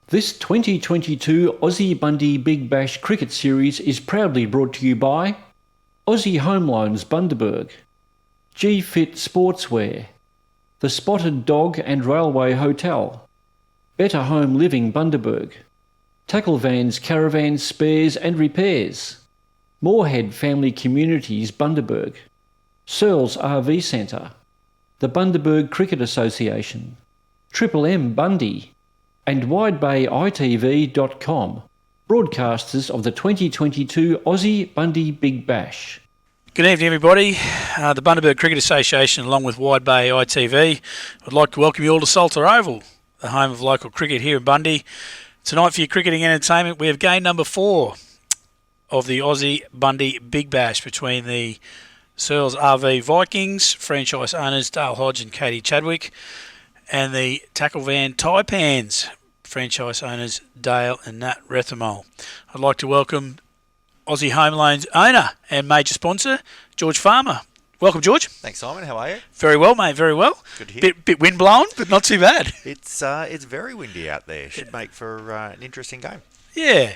This 2022 Aussie Bundy Big Bash cricket series is proudly brought to you by Aussie Home Loans Bundaberg, G-Fit Sportswear, The Spotted Dog and Railway Hotel, Better Home Living Bundaberg, Tackle Vans, Caravans, Spares and Repairs, Moorhead Family Communities Bundaberg, Searles RV Centre, the Bundaberg Cricket Association, Triple M Bundy, and WideBayITV.com, broadcasters of the 2022 Aussie Bundy Big Bash. Good evening, everybody. The Bundaberg Cricket Association, along with Wide Bay ITV, would like to welcome you all to Salter Oval, the home of local cricket here in Bundy. Tonight for your cricketing entertainment, we have game number 4 of the Aussie Bundy Big Bash between the Searles RV Vikings, franchise owners Dale Hodge and Katie Chadwick, and the Tackle Van Taipans, franchise owners Dale and Nat Rethamol. I'd like to welcome Aussie Home Loans owner and major sponsor, George Farmer. Welcome, George. Thanks, Simon. How are you? Very well, mate. Very well. Good to hear. Bit wind blowing, but not too bad. It's very windy out there. Should make for an interesting game. Yeah.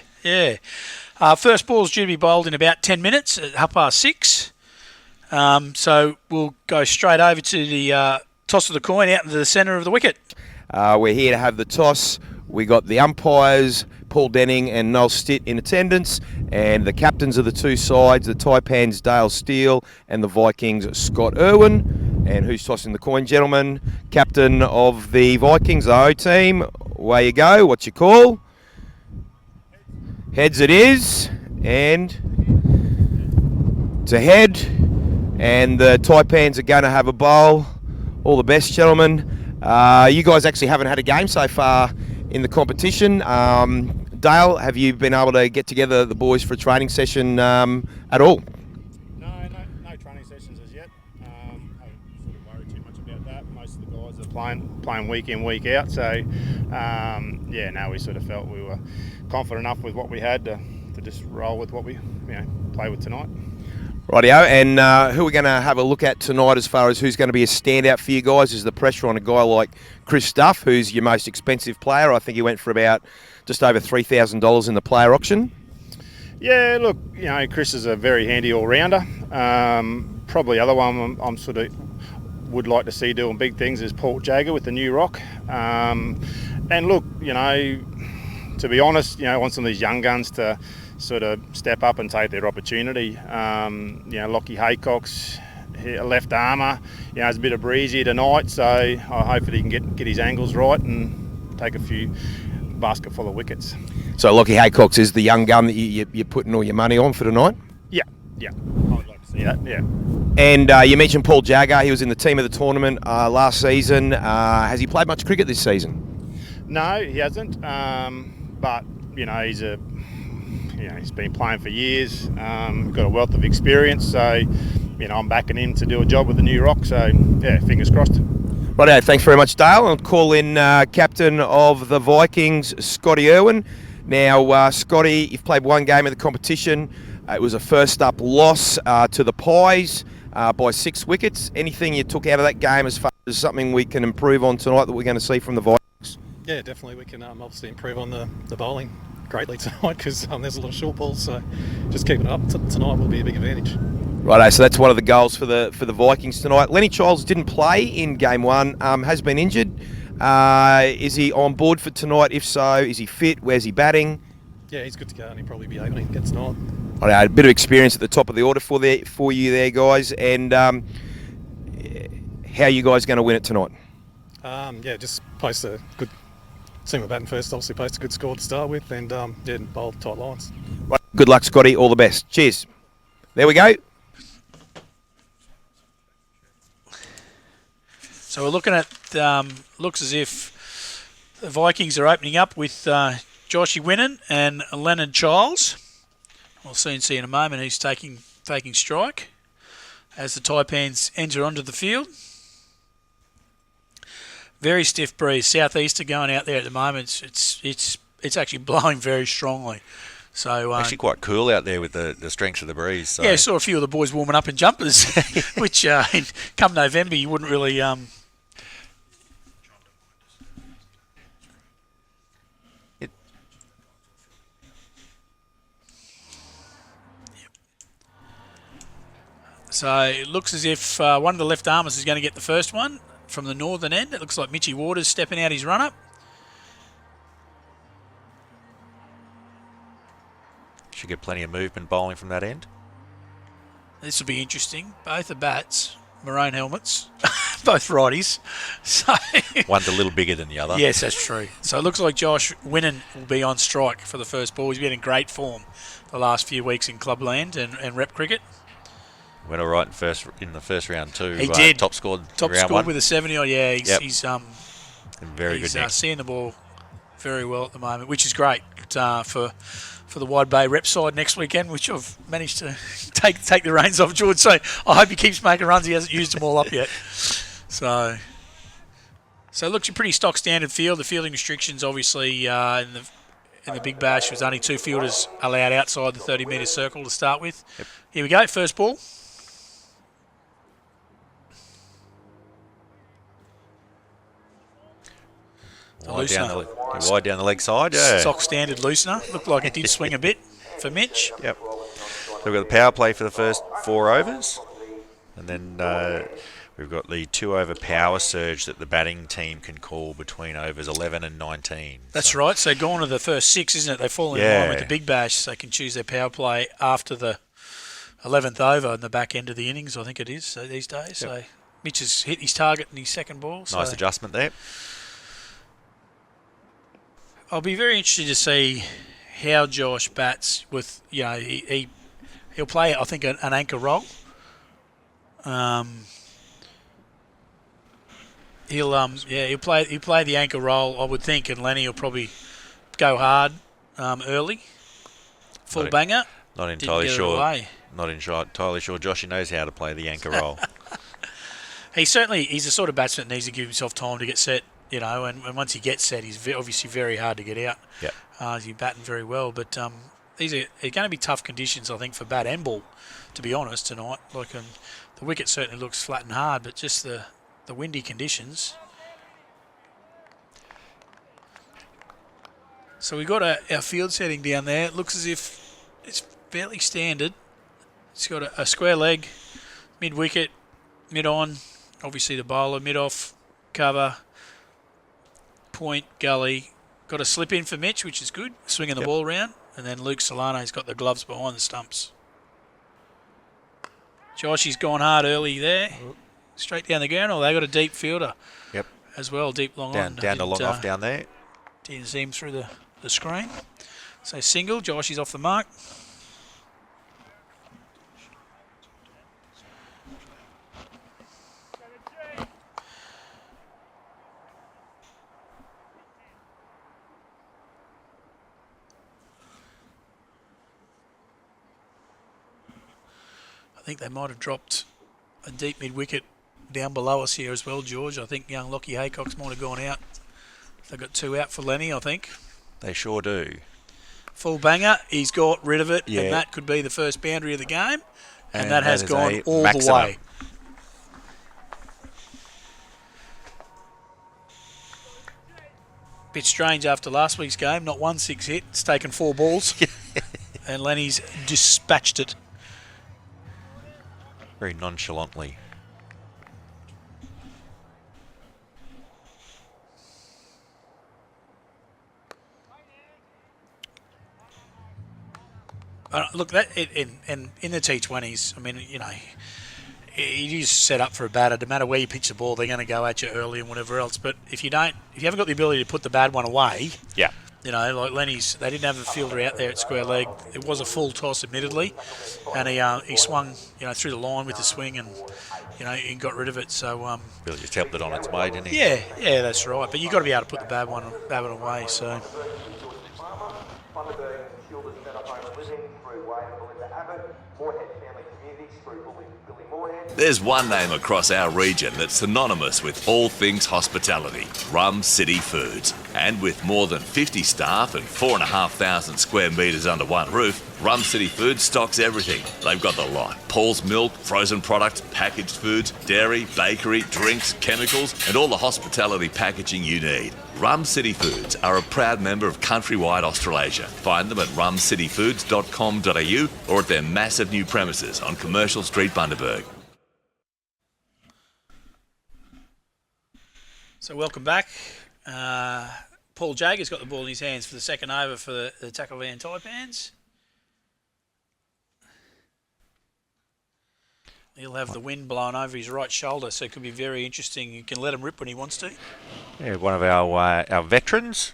First ball's due to be bowled in about 10 minutes at 6:30. So we'll go straight over to the toss of the coin out into the centre of the wicket. We're here to have the toss. We got the umpires, Paul Denning and Noel Stitt in attendance, and the captains of the two sides, the Taipans, Dale Steele, and the Vikings, Scott Irwin. And who's tossing the coin, gentlemen? Captain of the Vikings, the O team. Away you go. What's your call? Heads it is, and it's a head, and the Taipans are going to have a bowl. All the best, gentlemen. You guys actually haven't had a game so far in the competition. Dale, have you been able to get together the boys for a training session at all? No training sessions as yet. I don't sort of worry too much about that. Most of the guys are playing week in, week out. So, we sort of felt we were confident enough with what we had to just roll with what we play with tonight. Rightio, and who we're going to have a look at tonight as far as who's going to be a standout for you guys is the pressure on a guy like Chris Duff, who's your most expensive player. I think he went for about just over $3,000 in the player auction. Yeah, look, Chris is a very handy all-rounder. Probably other one I'm sort of would like to see doing big things is Paul Jagger with the new rock. And look, to be honest, I want some of these young guns to sort of step up and take their opportunity. Lockie Haycock's left armour, it's a bit of breezy tonight, so I hope that he can get his angles right and take a few basket full of wickets. So Lockie Haycock's is the young gun that you're putting all your money on for tonight? Yeah. I'd like to see that, yeah. And you mentioned Paul Jagger. He was in the team of the tournament last season. Has he played much cricket this season? No, he hasn't. But he's been playing for years, got a wealth of experience, so I'm backing him to do a job with the new rock, so fingers crossed. Righto, thanks very much, Dale. I'll call in captain of the Vikings, Scotty Irwin. Now, Scotty, you've played one game of the competition. It was a first-up loss to the Pies by 6 wickets. Anything you took out of that game as far as something we can improve on tonight that we're going to see from the Vikings? Yeah, definitely. We can obviously improve on the bowling greatly tonight because there's a lot of short balls, so just keeping it up tonight will be a big advantage. Righto, so that's one of the goals for the Vikings tonight. Lenny Childs didn't play in game 1, has been injured. Is he on board for tonight? If so, is he fit? Where's he batting? Yeah, he's good to go, and he'll probably be opening against tonight. Righto, a bit of experience at the top of the order for you there, guys. And how are you guys going to win it tonight? Just post a good. Team we're batting first, obviously post a good score to start with, and bowl tight lines. Right. Good luck, Scotty. All the best. Cheers. There we go. So we're looking at, looks as if the Vikings are opening up with Joshy Winnan and Leonard Childs. We'll soon see in a moment who's taking strike as the Taipans enter onto the field. Very stiff breeze, southeaster going out there at the moment. It's actually blowing very strongly. So actually quite cool out there with the strength of the breeze. So. Yeah, I saw a few of the boys warming up in jumpers, which come November you wouldn't really So it looks as if one of the left armers is going to get the first one from the northern end. It looks like Mitchy Waters stepping out his run-up. Should get plenty of movement bowling from that end. This will be interesting. Both the bats, maroon helmets, both righties. So One's a little bigger than the other. yes, that's true. So it looks like Josh Winnan will be on strike for the first ball. He's been in great form the last few weeks in clubland and rep cricket. Went all right in the first round too. He did. Top scored Scored one. with a 70 odd. Yeah, he's In very good nick. seeing the ball very well at the moment, which is great for the Wide Bay rep side next weekend, which I've managed to take the reins off George. So I hope he keeps making runs. He hasn't used them all up yet. So it looks a pretty stock standard field. The fielding restrictions, obviously, in the Big Bash was only 2 fielders allowed outside the 30-metre circle to start with. Yep. Here we go, first ball. Wide down the leg side. Yeah. Stock standard loosener. Looked like it did swing a bit for Mitch. Yep. So we've got the power play for the first 4 overs. And then we've got the 2-over power surge that the batting team can call between overs 11 and 19. That's right. So gone to the first 6, isn't it? They fall in line with the Big Bash. So they can choose their power play after the 11th over in the back end of the innings, I think it is, these days. Yep. So Mitch has hit his target in his second ball. So Nice adjustment there. I'll be very interested to see how Josh bats with, he'll play, I think, an anchor role. He'll play the anchor role, I would think, and Lenny will probably go hard early. Full banger. Not Didn't entirely get it sure. away. Not entirely sure Joshy knows how to play the anchor role. He's the sort of batsman that needs to give himself time to get set, and once he gets set, he's obviously very hard to get out. Yeah. He's batting very well, but these are going to be tough conditions, I think, for bat and ball, to be honest, tonight. The wicket certainly looks flat and hard, but just the windy conditions. So we've got our field setting down there. It looks as if it's fairly standard. It's got a square leg, mid-wicket, mid-on, obviously the bowler, mid-off, cover, point, gully. Got a slip in for Mitch, which is good, swinging the ball around. And then Luke Solano's got the gloves behind the stumps. Josh, he's gone hard early there. Straight down the ground. Oh, they got a deep fielder as well, deep long on. Down the long off down there. Didn't see him through the screen. So single, Josh is off the mark. I think they might have dropped a deep mid-wicket down below us here as well, George. I think young Lockie Haycox might have gone out. They've got 2 out for Lenny, I think. They sure do. Full banger. He's got rid of it, Yeah. and that could be the first boundary of the game. And And that has that is gone a all maximum. the way. Bit strange after last week's game. Not 1 6 hit. It's taken 4 balls. And Lenny's dispatched it. Very nonchalantly. Look, that in the T20s, I mean, it is set up for a batter. No matter where you pitch the ball, they're going to go at you early and whatever else. But if you haven't got the ability to put the bad one away, Yeah. like Lenny's, they didn't have a fielder out there at square leg. It was a full toss, admittedly, and he swung, through the line with the swing and, he got rid of it. So Really just helped it on its way, didn't he? yeah, that's right. But you've got to be able to put the bad one away. So. There's one name across our region that's synonymous with all things hospitality, Rum City Foods. And with more than 50 staff and 4,500 square metres under one roof, Rum City Foods stocks everything. They've got the lot. Paul's Milk, frozen products, packaged foods, dairy, bakery, drinks, chemicals, and all the hospitality packaging you need. Rum City Foods are a proud member of Countrywide Australasia. Find them at rumcityfoods.com.au or at their massive new premises on Commercial Street, Bundaberg. So welcome back. Paul Jager's got the ball in his hands for the second over for the Tackle Van Taipans. He'll have the wind blowing over his right shoulder, so it could be very interesting. You can let him rip when he wants to. Yeah, one of our veterans.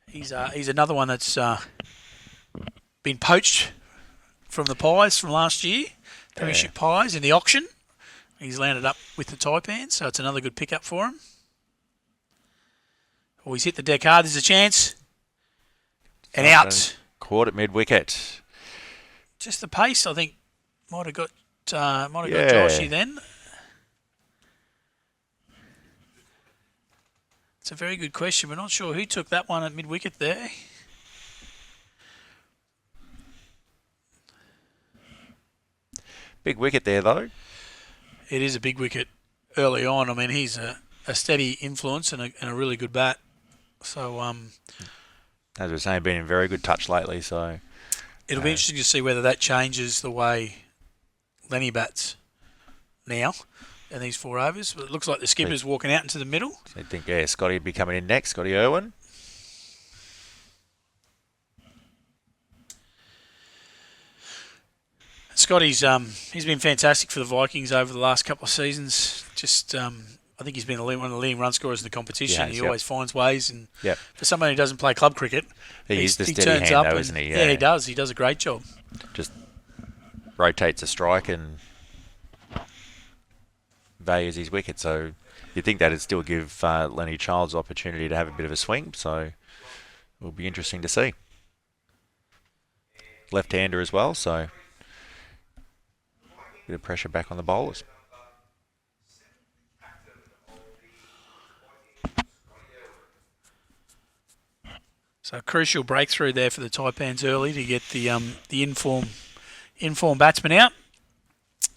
He's another one that's been poached from the Pies from last year, Premiership Pies in the auction. He's landed up with the Taipans, so it's another good pickup for him. Oh, he's hit the deck hard. There's a chance. And out. Caught at mid-wicket. Just the pace, I think, might have got Joshy then. It's a very good question. We're not sure who took that one at mid-wicket there. Big wicket there, though. It is a big wicket early on. I mean, he's a steady influence and a really good bat. So, as we were saying, been in very good touch lately. So it'll be interesting to see whether that changes the way Lenny bats now in these 4 overs. But it looks like the skipper's walking out into the middle. I think Scotty would be coming in next. Scotty Irwin. Scotty's he's been fantastic for the Vikings over the last couple of seasons. Just I think he's been one of the leading run scorers in the competition. He always finds ways, and for someone who doesn't play club cricket, he turns hand, up, though, isn't he? Yeah, he does. He does a great job. Just rotates a strike and values his wicket. So you'd think that'd still give Lenny Childs opportunity to have a bit of a swing. So it'll be interesting to see. Left-hander as well, so bit of pressure back on the bowlers. So a crucial breakthrough there for the Taipans early to get the inform batsman out.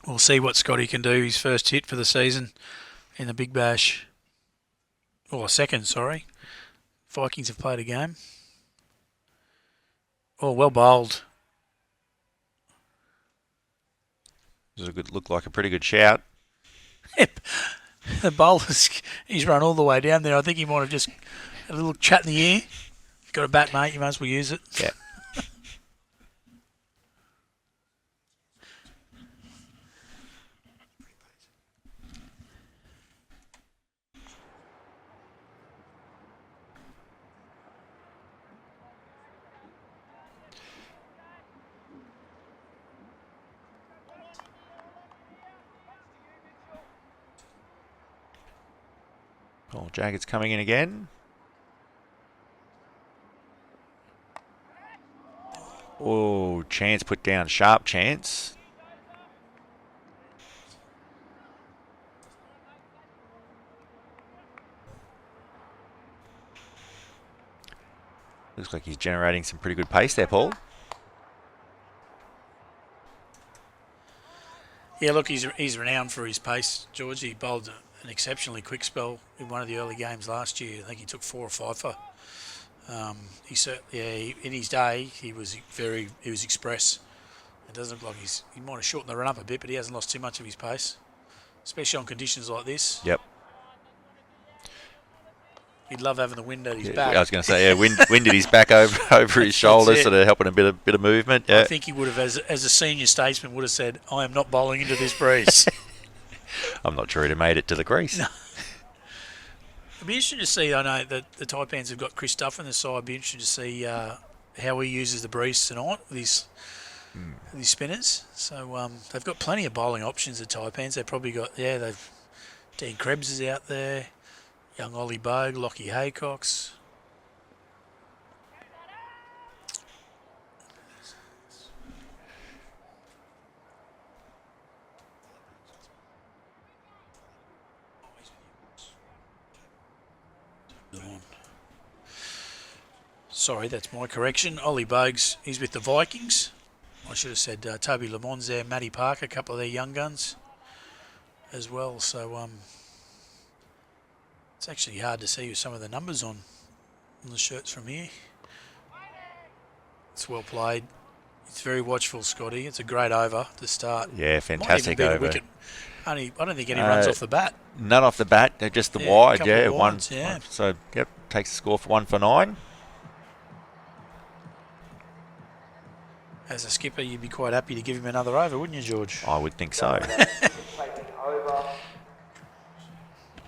We'll see what Scotty can do. His first hit for the season in the Big Bash. Or second, sorry. Vikings have played a game. Oh, well bowled. This looked like a pretty good shout. The bowler's, he's run all the way down there. I think he might have just had a little chat in the air. If you've got a bat, mate, you might as well use it. Yeah. Oh, Jagged's coming in again. Oh, Chance put down. Sharp Chance. Looks like he's generating some pretty good pace there, Paul. Yeah, look, he's renowned for his pace, George. He bowled an exceptionally quick spell in one of the early games last year. I think he took 4 or 5 for. In his day, he was express. It doesn't look like he might have shortened the run up a bit, but he hasn't lost too much of his pace, especially on conditions like this. Yep. He'd love having the wind at his back. I was going to say, wind at his back over his shoulder, sort of helping a bit of movement. Yeah. I think he would have, as a senior statesman, would have said, "I am not bowling into this breeze." I'm not sure he'd have made it to the crease. No. It'd be interesting to see. I know that the Taipans have got Chris Duff on the side. It'd be interesting to see how he uses the breeze tonight with his spinners. So they've got plenty of bowling options. The Taipans. They've probably got Dean Krebs is out there, young Ollie Bogue, Lockie Haycox. Sorry, that's my correction. Ollie Bogues, he's with the Vikings. I should have said Toby Lamont's there, Matty Parker, a couple of their young guns as well. So it's actually hard to see with some of the numbers on the shirts from here. It's well played. It's very watchful, Scotty. It's a great over to start. Yeah, fantastic over. I don't think any runs off the bat. None off the bat. They're just the wide. Couple of One. wides, yeah. So, yep, takes the score for 1 for 9. As a skipper, you'd be quite happy to give him another over, wouldn't you, George? I would think so.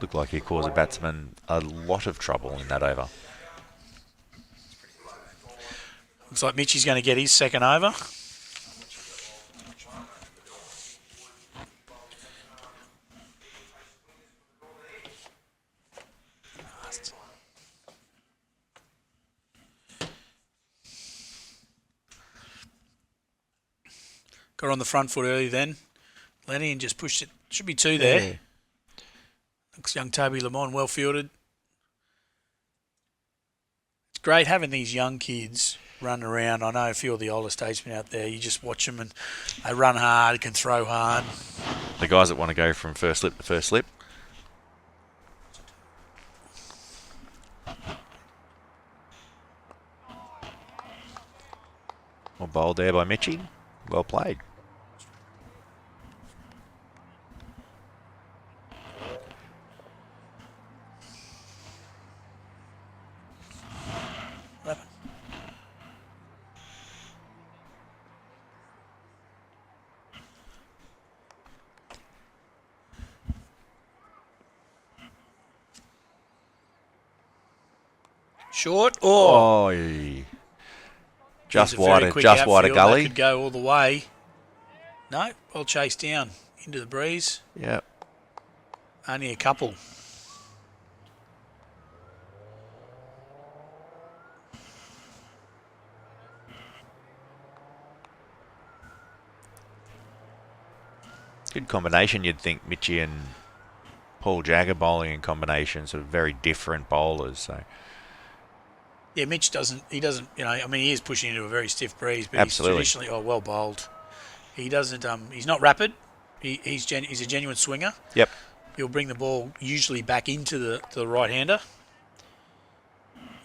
Looked like he caused a batsman a lot of trouble in that over. Looks like Mitchie's going to get his second over. Got on the front foot early then, Lenny, and just pushed it. Should be 2 there. Yeah. Looks young Toby Lamont, well fielded. It's great having these young kids run around. I know a few of the older statesmen out there, you just watch them and they run hard, can throw hard. The guys that want to go from first slip to first slip. Well bowled there by Mitchie. Well played. Short. Oh, just wide a gully. That could go all the way. No, well chased down into the breeze. Yep. Only a couple. Good combination, you'd think. Mitchie and Paul Jagger bowling in combination, sort of very different bowlers. So. Yeah, Mitch doesn't, he is pushing into a very stiff breeze, but Absolutely. He's traditionally, well bowled. He doesn't, he's not rapid. He's a genuine swinger. Yep. He'll bring the ball usually back into the right-hander,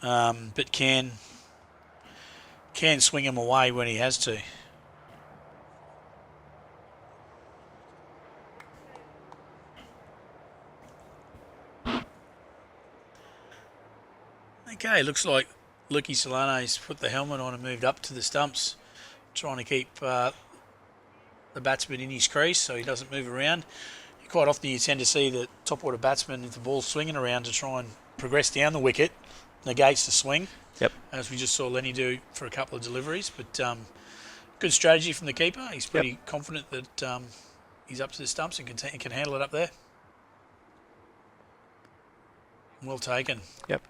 but can swing him away when he has to. Okay, looks like Lucky Solano's put the helmet on and moved up to the stumps, trying to keep the batsman in his crease so he doesn't move around. Quite often you tend to see the top order batsman, if the ball's swinging around to try and progress down the wicket, negates the swing. Yep. As we just saw Lenny do for a couple of deliveries. But good strategy from the keeper. He's pretty confident that he's up to the stumps and can handle it up there. Well taken. Yep.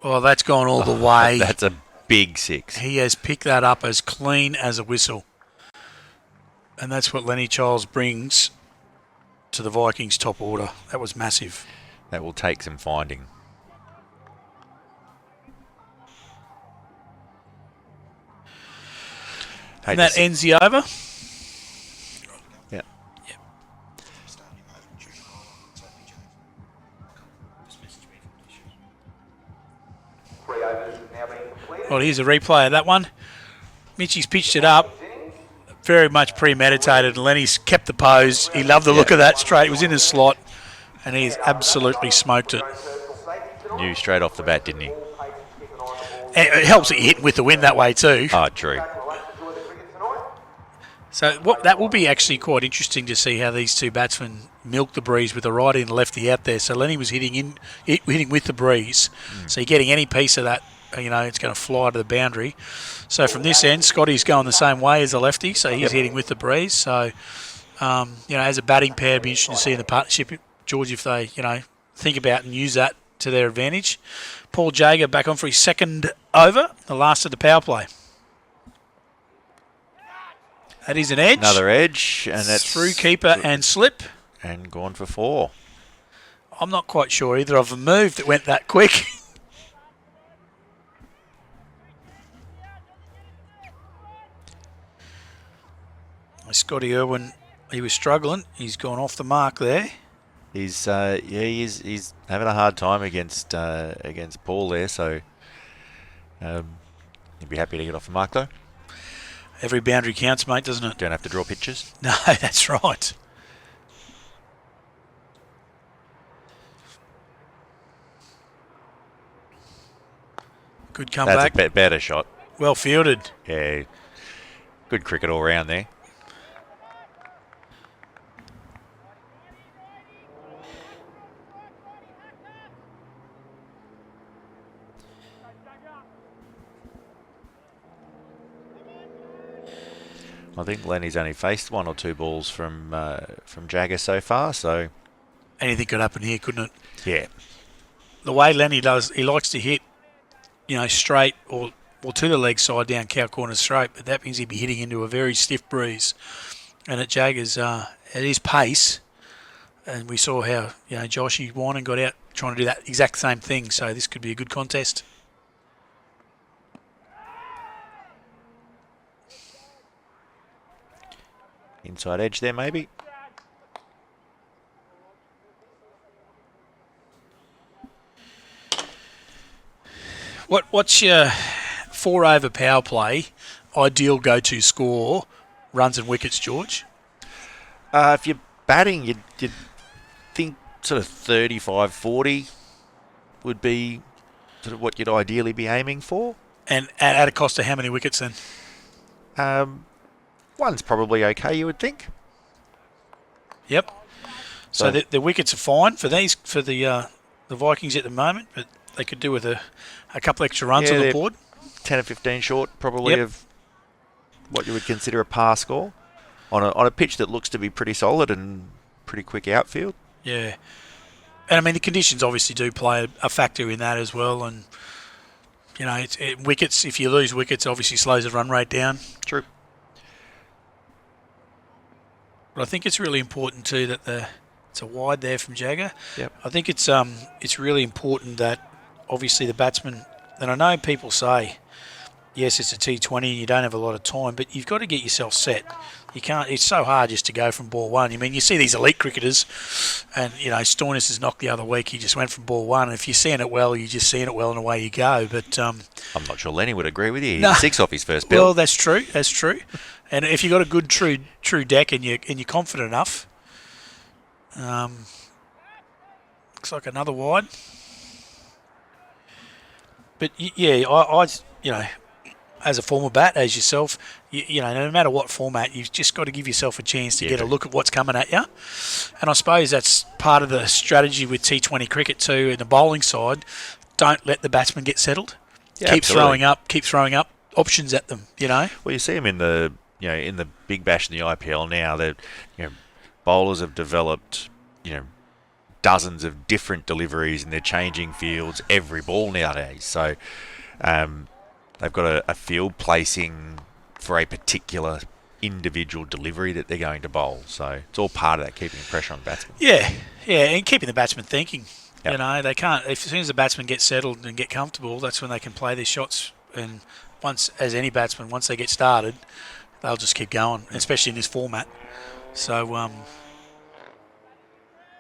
Oh, that's gone all the way. That's a big 6. He has picked that up as clean as a whistle. And that's what Lenny Childs brings to the Vikings top order. That was massive. That will take some finding. And that ends the over. Yeah. Yep. Well, here's a replay of that one. Mitchie's pitched it up. Very much premeditated. Lenny's kept the pose. He loved the look of that straight. It was in his slot. And he's absolutely smoked it. Knew straight off the bat, didn't he? And it helps that you hit with the wind that way too. Oh, true. So that will be actually quite interesting to see how these two batsmen milk the breeze with the righty and the lefty out there. So Lenny was hitting with the breeze. So you're getting any piece of that, it's going to fly to the boundary. So from this end, Scotty's going the same way as the lefty. So he's hitting with the breeze. So, as a batting pair, it'd be interesting to see in the partnership, George, if they, think about and use that to their advantage. Paul Jager back on for his second over, the last of the power play. That is an edge. Another edge, and that's through keeper and slip. And gone for 4. I'm not quite sure either of them moved that went that quick. Scotty Irwin, he was struggling. He's gone off the mark there. He's he's having a hard time against Paul there, so he'd be happy to get off the mark though. Every boundary counts, mate, doesn't it? Don't have to draw pictures. No, that's right. Good comeback. That's a better shot. Well fielded. Yeah, good cricket all round there. I think Lenny's only faced 1 or 2 balls from Jagger so far, so anything could happen here, couldn't it? Yeah. The way Lenny does, he likes to hit, straight or to the leg side down cow corner straight, but that means he'd be hitting into a very stiff breeze. And at Jagger's, at his pace, and we saw how Joshy Winan got out trying to do that exact same thing. So this could be a good contest. Inside edge there, maybe. What's your 4 over power play ideal go-to score, runs and wickets, George? If you're batting, you'd think sort of 35-40 would be sort of what you'd ideally be aiming for. And at a cost of how many wickets then? One's probably okay, you would think. Yep. So the wickets are fine for the Vikings at the moment, but they could do with a couple extra runs on the board. 10 or 15 short, probably, of what you would consider a par score on a pitch that looks to be pretty solid and pretty quick outfield. Yeah. And I mean, the conditions obviously do play a factor in that as well. And, wickets, if you lose wickets, obviously slows the run rate down. True. But I think it's really important too that it's a wide there from Jagger. Yep. I think it's really important that obviously the batsman, and I know people say, yes, it's a T20 and you don't have a lot of time, but you've got to get yourself set. You can't. It's so hard just to go from ball one. I mean, you see these elite cricketers, and Stoinis has knocked the other week. He just went from ball one. And if you're seeing it well, you're just seeing it well, and away you go. But I'm not sure Lenny would agree with you. He no. hit 6 off his first bill. Well, that's true. That's true. And if you've got a good true deck and you're confident enough, looks like another wide. But yeah, I as a former bat, as yourself, no matter what format, you've just got to give yourself a chance to get a look at what's coming at you. And I suppose that's part of the strategy with T20 cricket too. In the bowling side, don't let the batsman get settled. Yeah, keep throwing up options at them. Well, you see them in the Big Bash in the IPL now. That bowlers have developed dozens of different deliveries and they're changing fields every ball nowadays. So they've got a field placing for a particular individual delivery that they're going to bowl. So it's all part of that, keeping pressure on the batsman. Yeah, and keeping the batsman thinking. Yep. They can't. As soon as the batsmen get settled and get comfortable, that's when they can play their shots. And once they get started, they'll just keep going, especially in this format. So,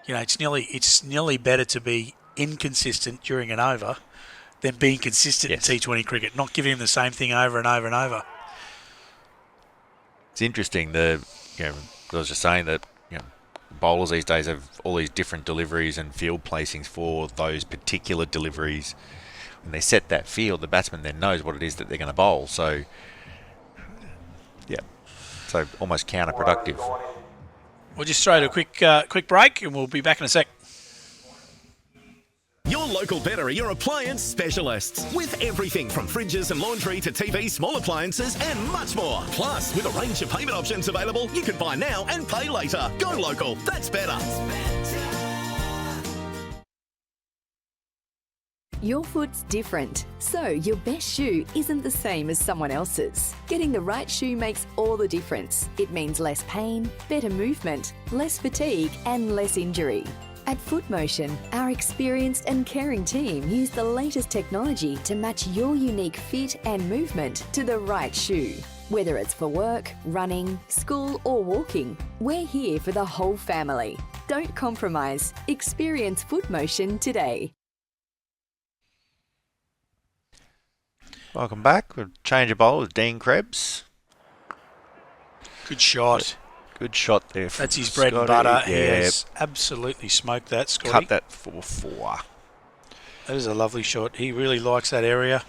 it's nearly better to be inconsistent during an over than being consistent in T20 cricket, not giving them the same thing over and over and over. It's interesting. I was just saying that bowlers these days have all these different deliveries and field placings for those particular deliveries. When they set that field, the batsman then knows what it is that they're going to bowl. So, so almost counterproductive. We'll just throw to a quick break, and we'll be back in a sec. Your local battery or appliance specialists. With everything from fridges and laundry to TV, small appliances and much more. Plus, with a range of payment options available, you can buy now and pay later. Go local. That's better. Your foot's different, so your best shoe isn't the same as someone else's. Getting the right shoe makes all the difference. It means less pain, better movement, less fatigue and less injury. At FootMotion, our experienced and caring team use the latest technology to match your unique fit and movement to the right shoe. Whether it's for work, running, school or walking, we're here for the whole family. Don't compromise. Experience FootMotion today. Welcome back. We'll change a bowl with Dean Krebs. Good shot. Good shot there. That's his bread and butter. He has absolutely smoked that, Scotty. Cut that for 4. That is a lovely shot. He really likes that area.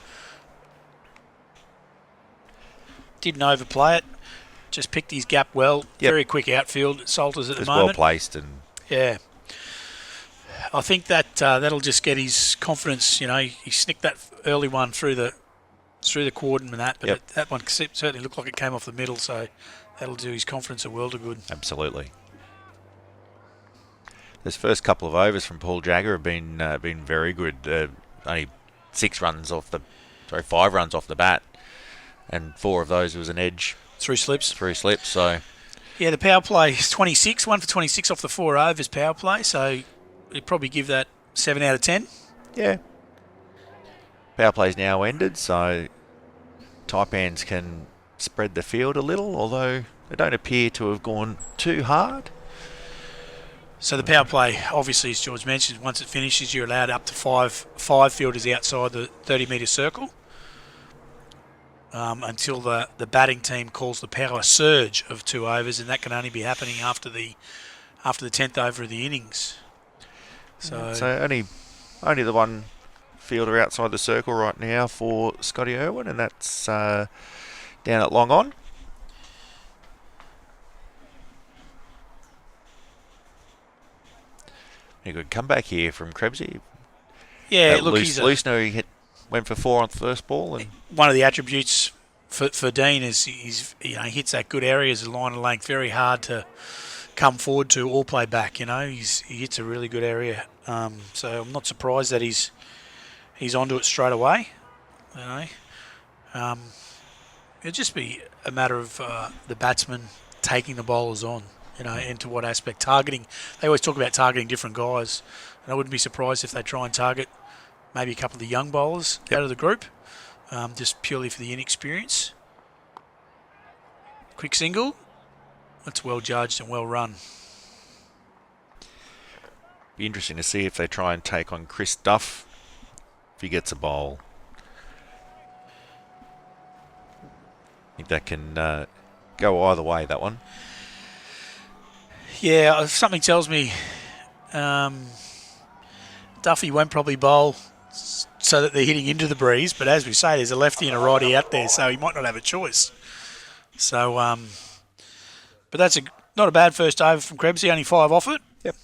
Didn't overplay it. Just picked his gap well. Yep. Very quick outfield. Salters at the Just moment. well placed and Yeah. I think that that'll just get his confidence. You know, he snicked that early one through the cordon and that, but that one certainly looked like it came off the middle, so that'll do his confidence a world of good. Absolutely. This first couple of overs from Paul Jagger have been very good. Only 5 runs off the bat, and 4 of those was an edge. 3 slips. So Yeah, the power play is 26, 1 for 26 off the 4 overs power play, so you'd probably give that 7 out of 10. Yeah. Power play's now ended, so Taipans can spread the field a little, although they don't appear to have gone too hard. So the power play, obviously, as George mentioned, once it finishes, you're allowed up to five fielders outside the 30-metre circle until the batting team calls the power surge of 2 overs, and that can only be happening after the 10th over of the innings. So only the one fielder outside the circle right now for Scotty Irwin, and that's down at long on. A good comeback here from Krebsy. Yeah, look, Loosener, he went for 4 on the first ball, and one of the attributes for Dean is he hits that good area as a line of length, very hard to come forward to or play back. You know, he hits a really good area. So I'm not surprised that he's onto it straight away. You know, it'll just be a matter of the batsman taking the bowlers on. You know, into what aspect? Targeting. They always talk about targeting different guys, and I wouldn't be surprised if they try and target maybe a couple of the young bowlers out of the group, just purely for the inexperience. Quick single. That's well judged and well run. be interesting to see if they try and take on Chris Duff if he gets a bowl. I think that can go either way, that one. Yeah, something tells me Duffy won't probably bowl so that they're hitting into the breeze, but as we say, there's a lefty and a righty out there, so he might not have a choice. So, but that's not a bad first over from Krebsy, only 5 off it. Yep.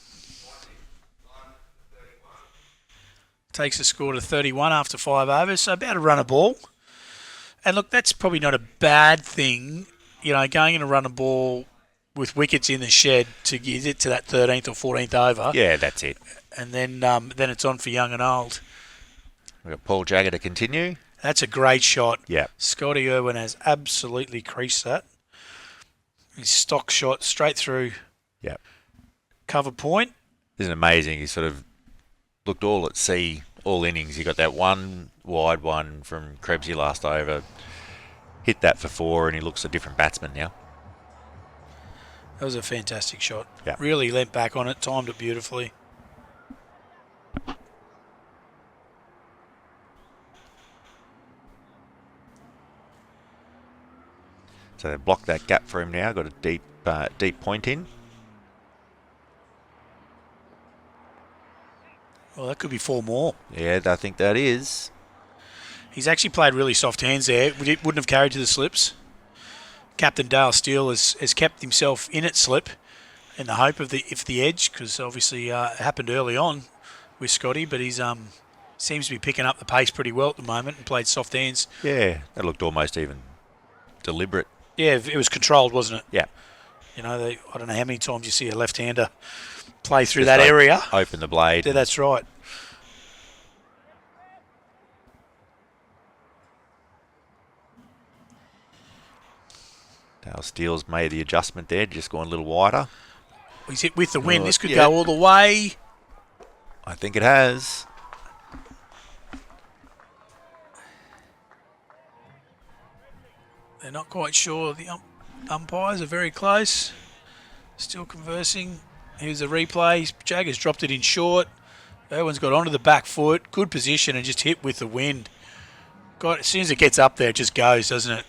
Takes the score to 31 after 5 overs, so about a run a ball. And look, that's probably not a bad thing, you know, going in a run a ball with wickets in the shed to get it to that 13th or 14th over. Yeah, that's it. And then it's on for young and old. We've got Paul Jagger to continue. That's a great shot. Yeah. Scotty Irwin has absolutely creased that. His stock shot straight through. Yeah. Cover point. Isn't it amazing? He sort of looked all at sea, all innings. He got that one wide one from Krebsy last over. Hit that for 4, and he looks a different batsman now. That was a fantastic shot. Yeah. Really leant back on it, timed it beautifully. So they've blocked that gap for him now. Got a deep point in. Well, that could be 4 more. Yeah, I think that is. He's actually played really soft hands there. It wouldn't have carried to the slips. Captain Dale Steele has kept himself in at slip in the hope of the edge, because obviously it happened early on with Scotty, but he's seems to be picking up the pace pretty well at the moment and played soft hands. Yeah, that looked almost even deliberate. Yeah, it was controlled, wasn't it? Yeah. You know, I don't know how many times you see a left-hander play through that area. Open the blade. Yeah, that's right. Dale Steele's made the adjustment there, just gone a little wider. He's hit with the wind. This could yeah. go all the way. I think it has. They're not quite sure. The umpires are very close. Still conversing. Here's the replay. Jagger's dropped it in short. Irwin's got onto the back foot. Good position and just hit with the wind. God, as soon as it gets up there, it just goes, doesn't it?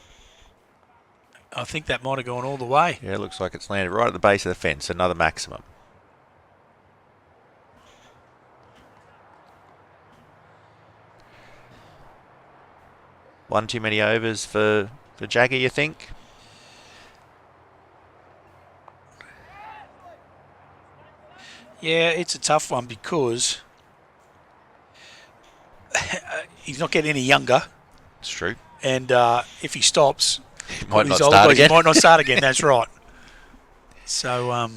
I think that might have gone all the way. Yeah, it looks like it's landed right at the base of the fence. Another maximum. One too many overs for Jagger, you think? Yeah, it's a tough one because he's not getting any younger. It's true. And if he stops, He might not his older start guys, again. He might not start again. That's right. So,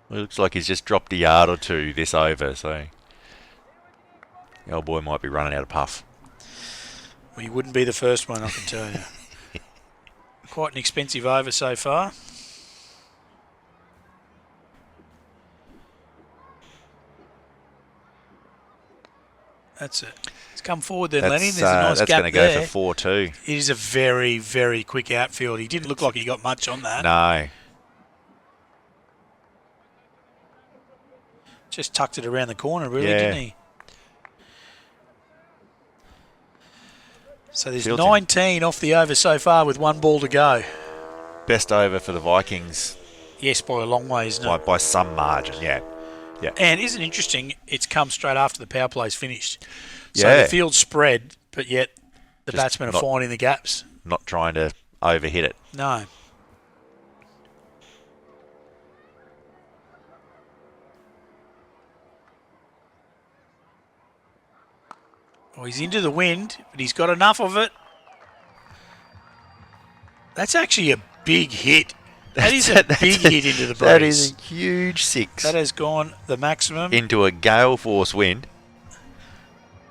It looks like he's just dropped a yard or two this over, so the old boy might be running out of puff. well, he wouldn't be the first one, I can tell you. Quite an expensive over so far. That's it. It's come forward then, Lenny. There's a nice that's gap going to there. go for 4-2. It is a very, very quick outfield. He didn't look like he got much on that. No. Just tucked it around the corner, really, Yeah. didn't he? So there's Tilting. 19 off the over so far with one ball to go. Best over for the Vikings Yes, by a long way, isn't it? by some margin, yeah. Yeah. And isn't it interesting? It's come straight after the power play's finished. So Yeah. the field's spread, but yet the Just batsmen are not- finding the gaps. Not trying to overhit it. No. Oh, he's into the wind, but he's got enough of it. That's actually a big hit. That is a big hit into the breeze. That is a huge six. That has gone the maximum. Into a gale force wind.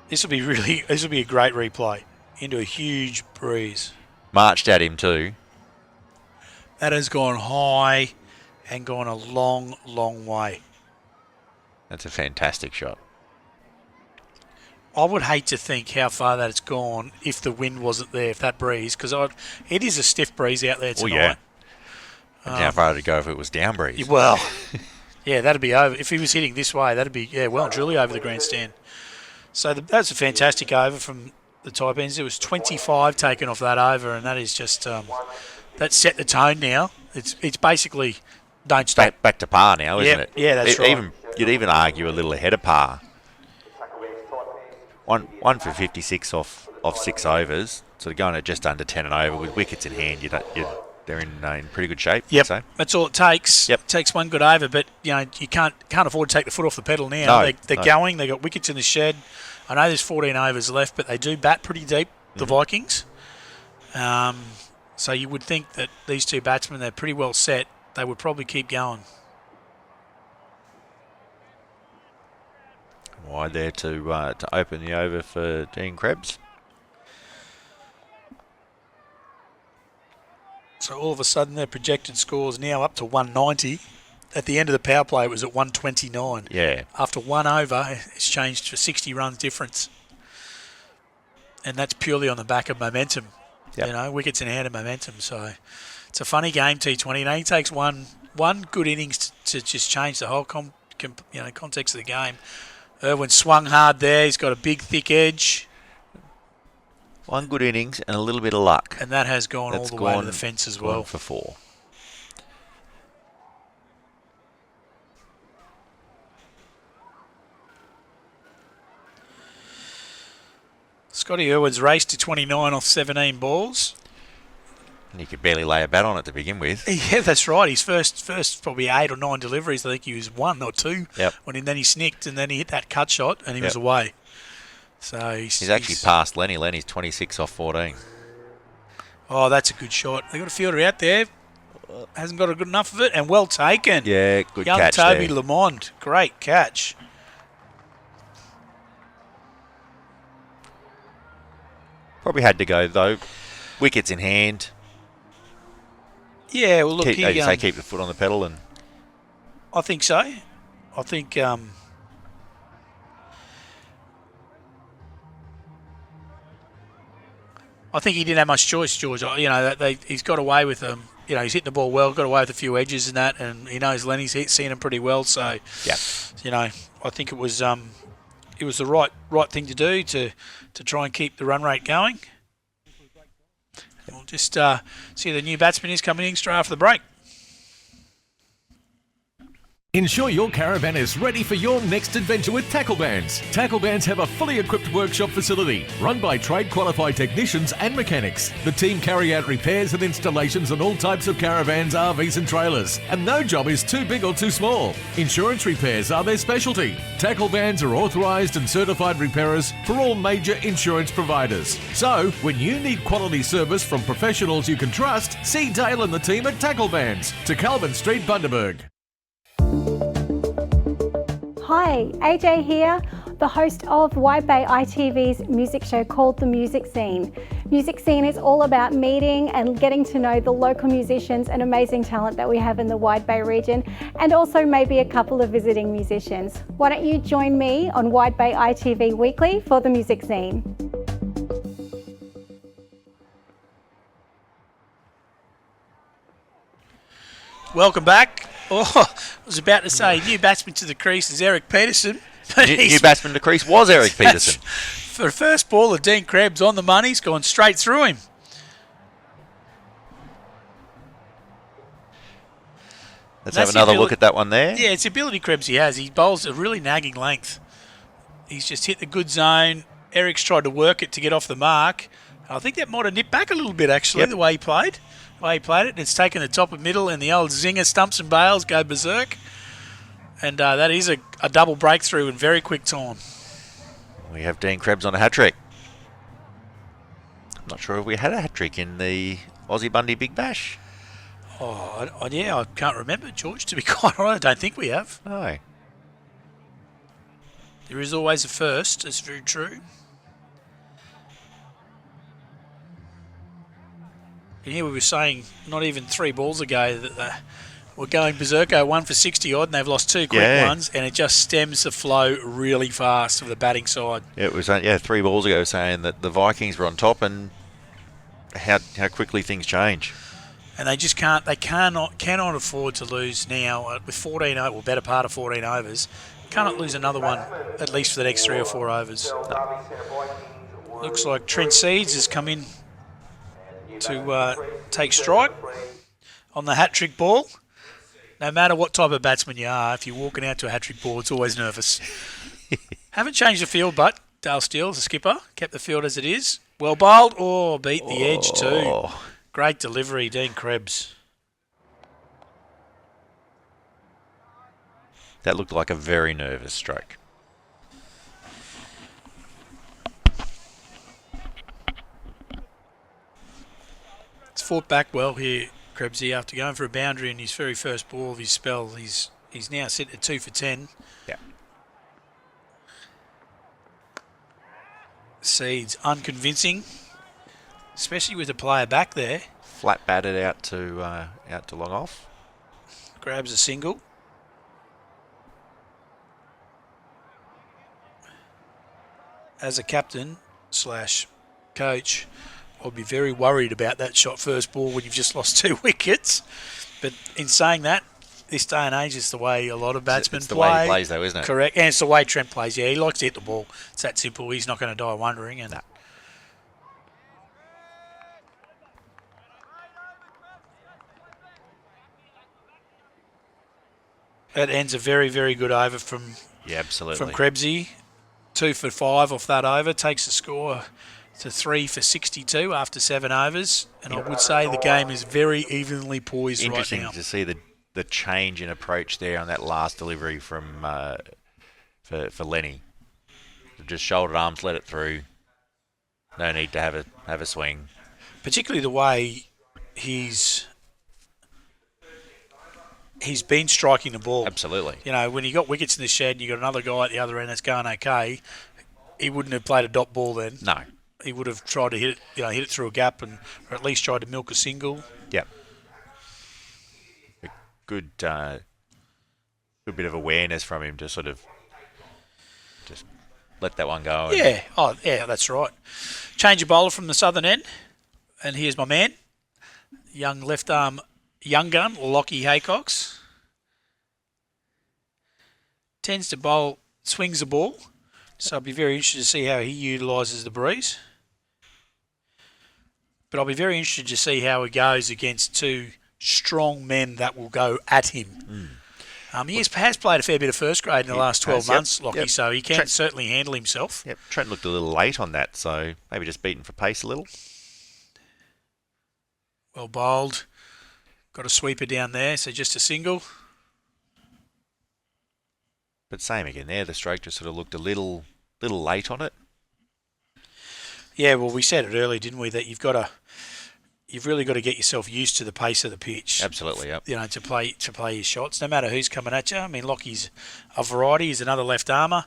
This will be a great replay. Into a huge breeze. Marched at him too. That has gone high and gone a long, long way. That's a fantastic shot. I would hate to think how far that it's gone if the wind wasn't there, if that breeze, because it is a stiff breeze out there tonight. Oh, yeah. And how far did it go if it was down breeze? Well, yeah, that'd be over. If he was hitting this way, that'd be, well and truly over the grandstand. So that's a fantastic over from the Taipans. There was 25 taken off that over, and that is just, that set the tone now. It's basically, don't stop. Back to par now, isn't it? Yeah, that's right. You'd even argue a little ahead of par. One for 56 off 6 overs, so they're going at just under 10 and over with wickets in hand. They're in pretty good shape. Yep, So. that's all it takes. Yep. It takes one good over, but you can't afford to take the foot off the pedal now. No, They're no. going. They got wickets in the shed. I know there's 14 overs left, but they do bat pretty deep. The Vikings. So you would think that these two batsmen, they're pretty well set. They would probably keep going. Wide there to open the over for Dean Krebs. So all of a sudden, their projected score is now up to 190. At the end of the power play, it was at 129. Yeah. After one over, it's changed to 60 runs difference. And that's purely on the back of momentum. Yep. Wickets in hand and momentum. So it's a funny game, T20. It only takes one good innings to just change the whole context of the game. Irwin swung hard there. He's got a big, thick edge. One good innings and a little bit of luck. And that has gone all the way to the fence as well. Gone for 4. Scotty Irwin's raced to 29 off 17 balls. And he could barely lay a bat on it to begin with. Yeah, that's right. His first probably 8 or 9 deliveries. I think he was 1 or 2. Yep. Then he snicked and then he hit that cut shot and he was away. So He's actually passed Lenny. Lenny's 26 off 14. Oh, that's a good shot. They got a fielder out there. Hasn't got a good enough of it and well taken. Yeah, good Young catch Toby there. Lamond. Great catch. Probably had to go, though. wickets in hand. Yeah, well, look, Keep the foot on the pedal, and I think so. I think he didn't have much choice, George. You know, he's got away with them. You know, he's hitting the ball well, got away with a few edges and that, and he knows Lenny's seen him pretty well. So, yeah, you know, I think it was the right thing to do to try and keep the run rate going. We'll just see the new batsman is coming in straight after the break. Ensure your caravan is ready for your next adventure with Tackle Bands. Tackle Bands have a fully equipped workshop facility run by trade qualified technicians and mechanics. The team carry out repairs and installations on all types of caravans, RVs and trailers, and no job is too big or too small. Insurance repairs are their specialty. Tackle Bands are authorised and certified repairers for all major insurance providers. So, when you need quality service from professionals you can trust, see Dale and the team at Tackle Bands, to Calvin Street, Bundaberg. Hi, AJ here, the host of Wide Bay ITV's music show called The Music Scene. Music Scene is all about meeting and getting to know the local musicians and amazing talent that we have in the Wide Bay region, and also maybe a couple of visiting musicians. Why don't you join me on Wide Bay ITV Weekly for The Music Scene? Welcome back. Oh, I was about to say, new batsman to the crease is Eric Peterson. New batsman to the crease was Eric Peterson. For the first ball of Dean Krebs on the money, he's gone straight through him. Let's have another look at that one there. Yeah, it's the ability Krebs he has. He bowls a really nagging length. He's just hit the good zone. Eric's tried to work it to get off the mark. I think that might have nipped back a little bit, actually, the way he played. It's taken the top and middle, and the old zinger stumps and bails go berserk. And that is a double breakthrough in very quick time. We have Dean Krebs on a hat-trick. I'm not sure if we had a hat-trick in the Aussie Bundy Big Bash. I can't remember, George, to be quite honest. I don't think we have. No. There is always a first, that's very true. And here we were saying not even 3 balls ago that they were going berserko, 1 for 60 odd, and they've lost 2 quick ones, and it just stems the flow really fast for the batting side. It was 3 balls ago saying that the Vikings were on top, and how quickly things change. And they just cannot afford to lose now with 14 overs, better part of 14 overs. Cannot lose another one, at least for the next 3 or 4 overs. No. Looks like Trent Seeds has come in to take strike on the hat-trick ball. No matter what type of batsman you are, if you're walking out to a hat-trick ball, it's always nervous. Haven't changed the field, but Dale Steele, the skipper, kept the field as it is. Well bowled. Beat the edge too. Great delivery, Dean Krebs. That looked like a very nervous stroke. It's fought back well here, Krebsy, after going for a boundary in his very first ball of his spell. He's now sitting at 2 for 10. Yeah. Seeds unconvincing, especially with the player back there. Flat batted out to long off. Grabs a single. As a captain / coach, I'd be very worried about that shot first ball when you've just lost 2 wickets. But in saying that, this day and age, it's the way a lot of batsmen it's the play. way he plays, though, isn't it? Correct, and it's the way Trent plays. Yeah, he likes to hit the ball. It's that simple. He's not going to die wondering. And that ends a very, very good over from absolutely. From Krebsy. 2 for 5 off that over. Takes the score to 3 for 62 after 7 overs. And I would say the game is very evenly poised right now. Interesting to see the change in approach there on that last delivery from for Lenny. Just shouldered arms, let it through. No need to have a swing. Particularly the way he's been striking the ball. Absolutely. You know, when you got wickets in the shed and you got another guy at the other end that's going okay, he wouldn't have played a dot ball then. No. he would have tried to hit it through a gap or at least tried to milk a single. Yep. A good bit of awareness from him to sort of just let that one go. Yeah. That's right. Change of bowler from the southern end. And here's my man, young left arm young gun, Lockie Haycox. Tends to bowl, swings the ball. So I'll be very interested to see how he utilises the breeze. But I'll be very interested to see how he goes against two strong men that will go at him. He has played a fair bit of first grade in the last 12 months, Lockie, so he can certainly handle himself. Yep, Trent looked a little late on that, so maybe just beaten for pace a little. Well bowled. Got a sweeper down there, so just a single. But same again there, the stroke just sort of looked a little late on it. Yeah, well, we said it earlier, didn't we, that you've really got to get yourself used to the pace of the pitch. Absolutely, yep. To play your shots, no matter who's coming at you. I mean, Lockie's a variety. He's another left armour.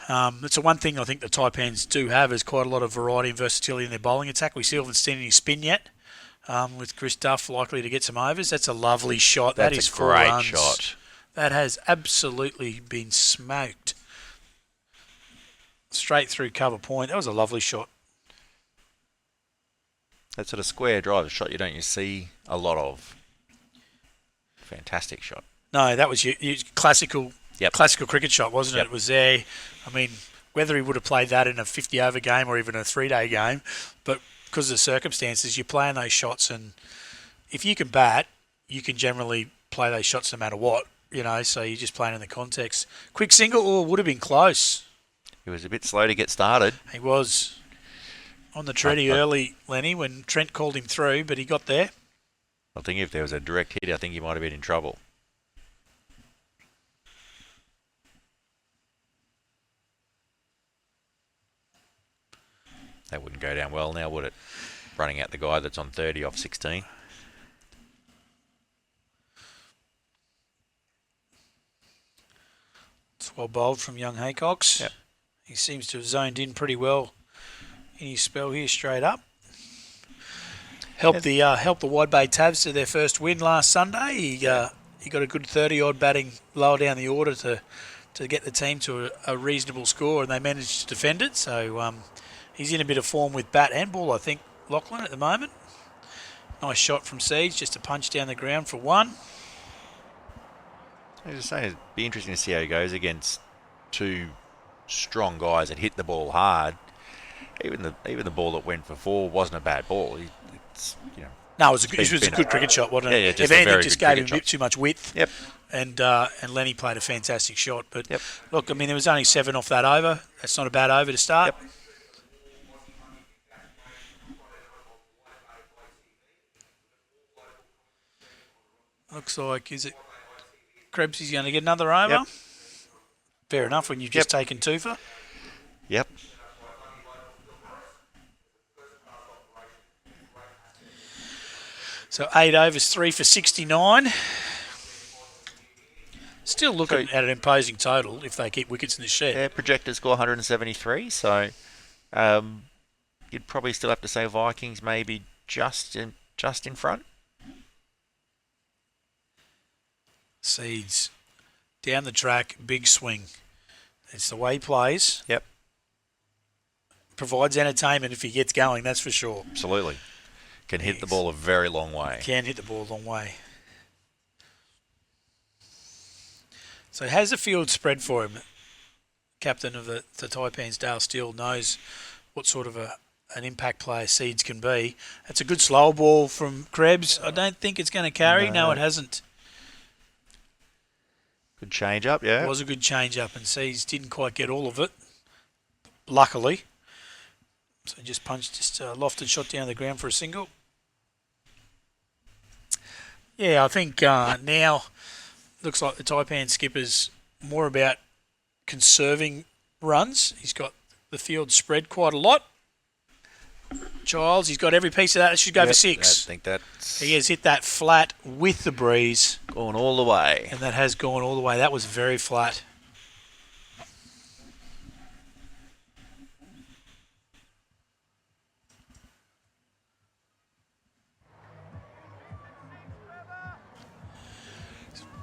It's the one thing I think the Taipans do have is quite a lot of variety and versatility in their bowling attack. We still haven't seen any spin yet. With Chris Duff likely to get some overs. That's a lovely shot. That's that is a great 4 runs. shot. That has absolutely been smoked. Straight through cover point. That was a lovely shot. That sort of square drive shot you don't see a lot of. Fantastic shot. No, that was your classical cricket shot, wasn't it? It was there. I mean, whether he would have played that in a 50-over game or even a 3-day game, but because of the circumstances, you're playing those shots, and if you can bat, you can generally play those shots no matter what, so you're just playing in the context. Quick single, would have been close. He was a bit slow to get started. He was on the treaty early, Lenny, when Trent called him through, but he got there. I think if there was a direct hit, I think he might have been in trouble. That wouldn't go down well now, would it? Running out the guy that's on 30 off 16. It's well bowled from young Haycox. Yep. He seems to have zoned in pretty well in his spell here straight up. Helped the Wide Bay Tabs to their first win last Sunday. He got a good 30-odd batting lower down the order to get the team to a reasonable score, and they managed to defend it. So he's in a bit of form with bat and ball, I think, Lachlan, at the moment. Nice shot from Seeds, just a punch down the ground for one. I was just saying, it'd be interesting to see how he goes against two strong guys that hit the ball hard. Even the ball that went for 4 wasn't a bad ball. No, it was a good cricket shot, wasn't it? Yeah, if anything, just gave him a bit too much width. Yep. And Lenny played a fantastic shot. But look, I mean, there was only 7 off that over. That's not a bad over to start. Yep. Looks like, is it Krebs is going to get another over? Yep. Fair enough when you've just taken 2 for. Yep. So 8 overs, 3 for 69. Still looking at an imposing total if they keep wickets in the shed. Yeah, projected score 173, so you'd probably still have to say Vikings maybe just in front. Seeds down the track, big swing. It's the way he plays. Yep. Provides entertainment if he gets going, that's for sure. Absolutely. Can hit the ball a very long way. Can hit the ball a long way. So has the field spread for him? Captain of the Taipans, Dale Steele, knows what sort of an impact player Seeds can be. It's a good slow ball from Krebs. I don't think it's going to carry. No, it hasn't. Good change up, yeah. It was a good change up, and Seeds didn't quite get all of it, luckily. So just punched, lofted shot down the ground for a single. Yeah, I think now looks like the Taipan skipper's more about conserving runs. He's got the field spread quite a lot. Childs, he's got every piece of that. That should go for 6. I think that's... He has hit that flat with the breeze. Gone all the way. And that has gone all the way. That was very flat.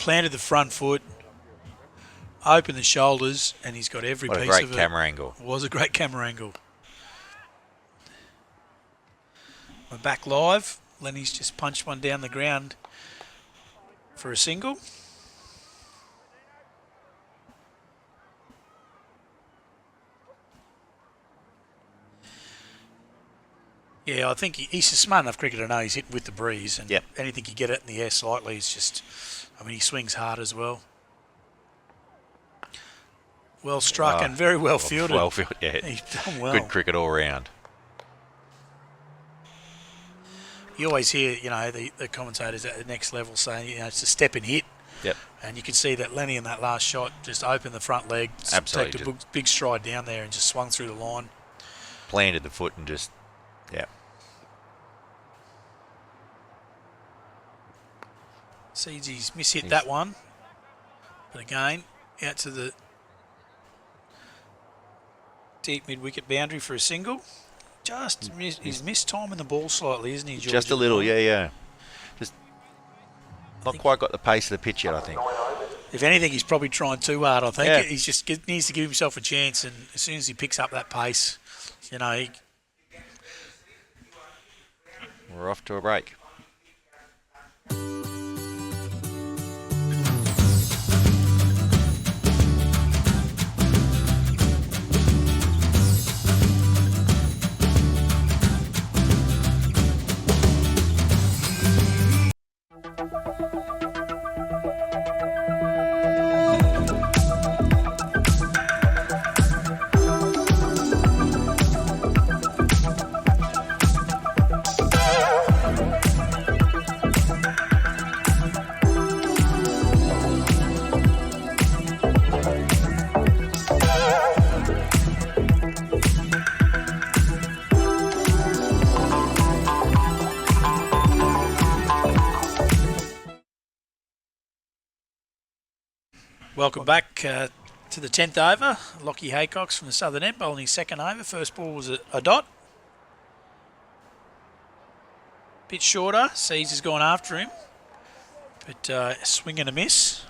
planted the front foot, opened the shoulders, and he's got every What a piece great of it. camera angle. It was a great camera angle. We're back live. Lenny's just punched one down the ground for a single. Yeah, I think he's a smart enough cricketer to know he's hitting with the breeze, and anything you get it in the air slightly is just, I mean, he swings hard as well. Well struck and very well fielded. Well fielded, yeah. He's done well. Good cricket all round. You always hear, the commentators at the next level saying, it's a step and hit. Yep. And you can see that Lenny in that last shot just opened the front leg, Absolutely. take a big stride down there and just swung through the line. Planted the foot and just, Seeds he's mishit that one. But again, out to the deep mid-wicket boundary for a single. He's missed time in the ball slightly, isn't he, George? Just a little, yeah. Just not quite got the pace of the pitch yet, I think. If anything, he's probably trying too hard, I think. Yeah. He just needs to give himself a chance, and as soon as he picks up that pace, he... We're off to a break. Welcome back to the 10th over. Lockie Haycox from the Southern End bowling his second over. First ball was a dot. Bit shorter. Seeds has gone after him. But a swing and a miss.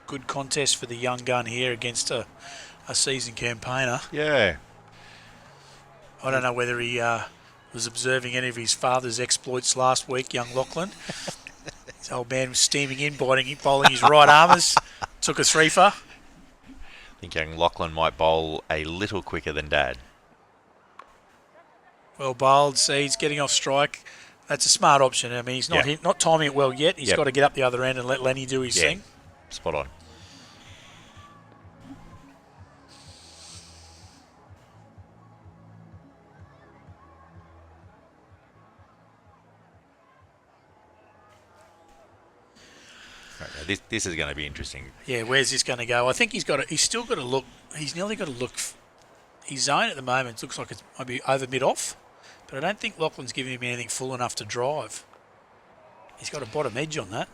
Good contest for the young gun here against a seasoned campaigner. Yeah. I don't know whether he was observing any of his father's exploits last week, young Lachlan. His old man was steaming in, bowling his right armers. Took a three-for. I think young Lachlan might bowl a little quicker than Dad. Well bowled, Seeds getting off strike. That's a smart option. I mean, he's not timing it well yet. He's got to get up the other end and let Lenny do his thing. Spot on. This is going to be interesting. Yeah, where's this going to go? I think he's still got to look. He's nearly got to look. His zone at the moment looks like it might be over mid-off, but I don't think Lachlan's giving him anything full enough to drive. He's got a bottom edge on that.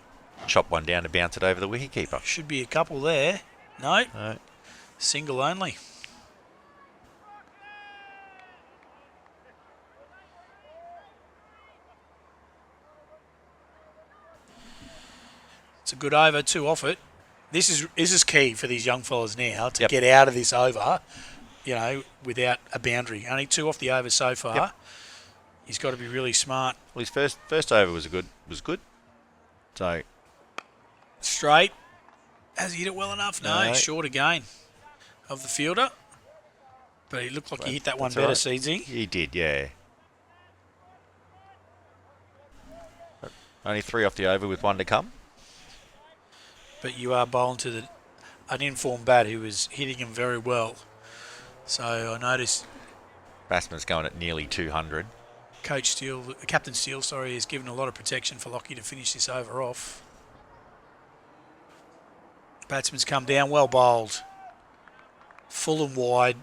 Chop one down to bounce it over the wicketkeeper. Should be a couple there. No. Single only. It's a good over, two off it. This is key for these young fellas now to get out of this over, without a boundary. Only two off the over so far. Yep. He's got to be really smart. Well, his first over was good. So straight. Has he hit it well enough? No, short again of the fielder. But he looked like he hit that one better, right. Seedsy. He did, yeah. Only three off the over with one to come. But you are bowling to an informed bat who was hitting him very well. So I noticed Batsman's going at nearly 200. Captain Steele, has given a lot of protection for Lockie to finish this over off. Batsman's come down, well bowled. Full and wide.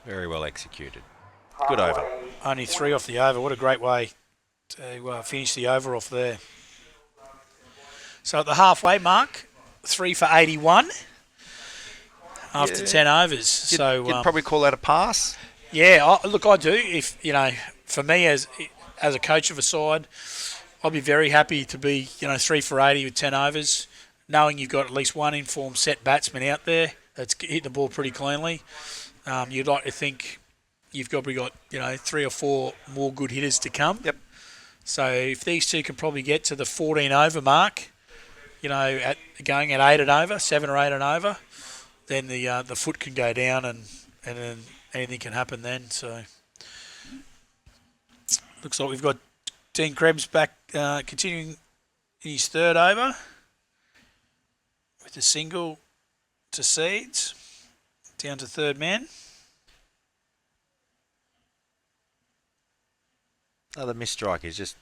Very well executed. Good over. Only three off the over. What a great way to finish the over off there. So at the halfway mark, 3 for 81 after 10 overs. You'd probably call that a pass? Yeah, I do. If for me as a coach of a side, I'd be very happy to be 3 for 80 with 10 overs, knowing you've got at least one informed set batsman out there that's hitting the ball pretty cleanly. You'd like to think you've probably got 3 or 4 more good hitters to come. Yep. So if these two can probably get to the 14 over mark, at going at 8 and over, 7 or 8 and over, then the foot can go down and then anything can happen then. So looks like we've got Dean Krebs back, continuing in his third over with a single to Seeds, down to third man. Another missed strike is just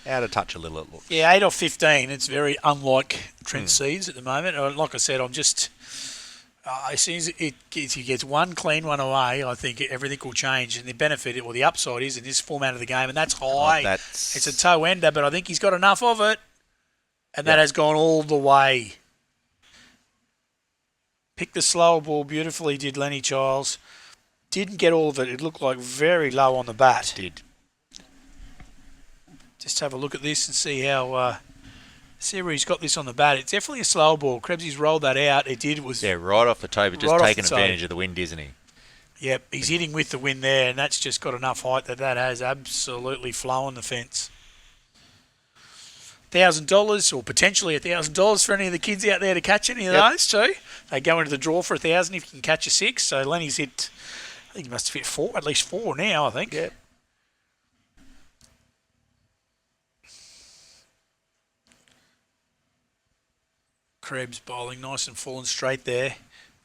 out of touch a little, it looks. Yeah, 8 off 15. It's very unlike Trent Seeds at the moment. Like I said, I'm just... as soon as he gets one clean one away, I think everything will change. And the benefit, or the upside is in this format of the game, and that's high. It's a toe ender, but I think he's got enough of it. And that has gone all the way. Picked the slower ball beautifully, did Lenny Childs. Didn't get all of it. It looked like very low on the bat. Did. Just have a look at this and see how... see where he's got this on the bat. It's definitely a slow ball. Krebsy's rolled that out. It did was right off the toe, but just right taking advantage of the wind, isn't he? Yep, he's hitting with the wind there, and that's just got enough height that has absolutely flown the fence. $1,000 or potentially $1,000 for any of the kids out there to catch any of those too. They go into the draw for 1,000 if you can catch a 6. So Lenny's hit, I think he must have hit 4, at least 4 now, I think. Yep. Krebs bowling nice and full and straight there,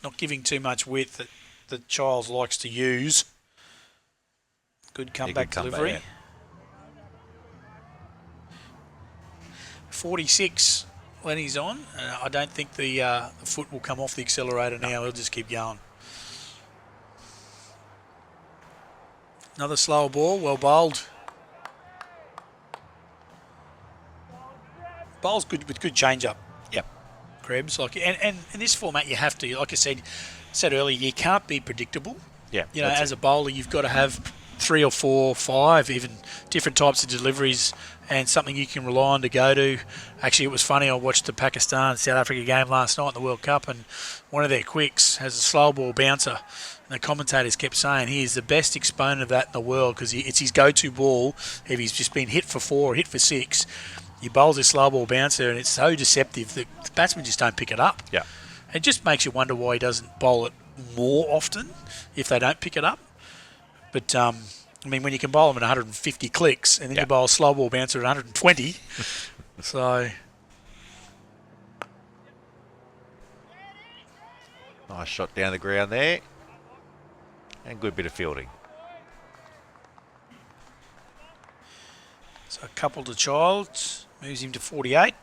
not giving too much width that Childs likes to use. Good comeback delivery. Comeback, 46, Lenny's on. I don't think the foot will come off the accelerator now. He'll just keep going. Another slower ball, well bowled. Bowls good with good change up. Yep. Krebs, and in this format you have to, like I said earlier, you can't be predictable. Yeah. As a bowler, you've got to have 3 or 4, 5, even different types of deliveries, and something you can rely on to go to. Actually, it was funny. I watched the Pakistan-South Africa game last night in the World Cup, and one of their quicks has a slow ball bouncer. And the commentators kept saying he is the best exponent of that in the world because it's his go-to ball. If he's just been hit for 4 or hit for 6, he bowls this slow ball bouncer, and it's so deceptive that the batsmen just don't pick it up. Yeah. It just makes you wonder why he doesn't bowl it more often if they don't pick it up. But, when you can bowl them at 150 clicks and then you bowl a slow ball bouncer at 120, so... Nice shot down the ground there. And good bit of fielding. So a couple to Childs, moves him to 48.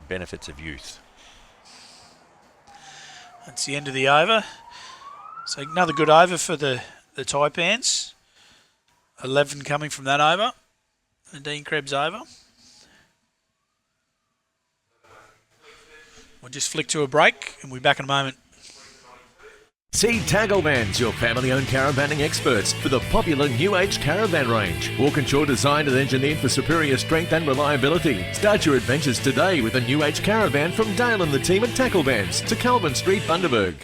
Benefits of youth. That's the end of the over. So another good over for the Taipans. 11 coming from that over. And Dean Krebs over. We'll just flick to a break and we'll be back in a moment. See Tacklebands, your family-owned caravanning experts, for the popular New Age caravan range. Walkinshaw designed and engineered for superior strength and reliability. Start your adventures today with a New Age caravan from Dale and the team at Tacklebands to Calvin Street, Bundaberg.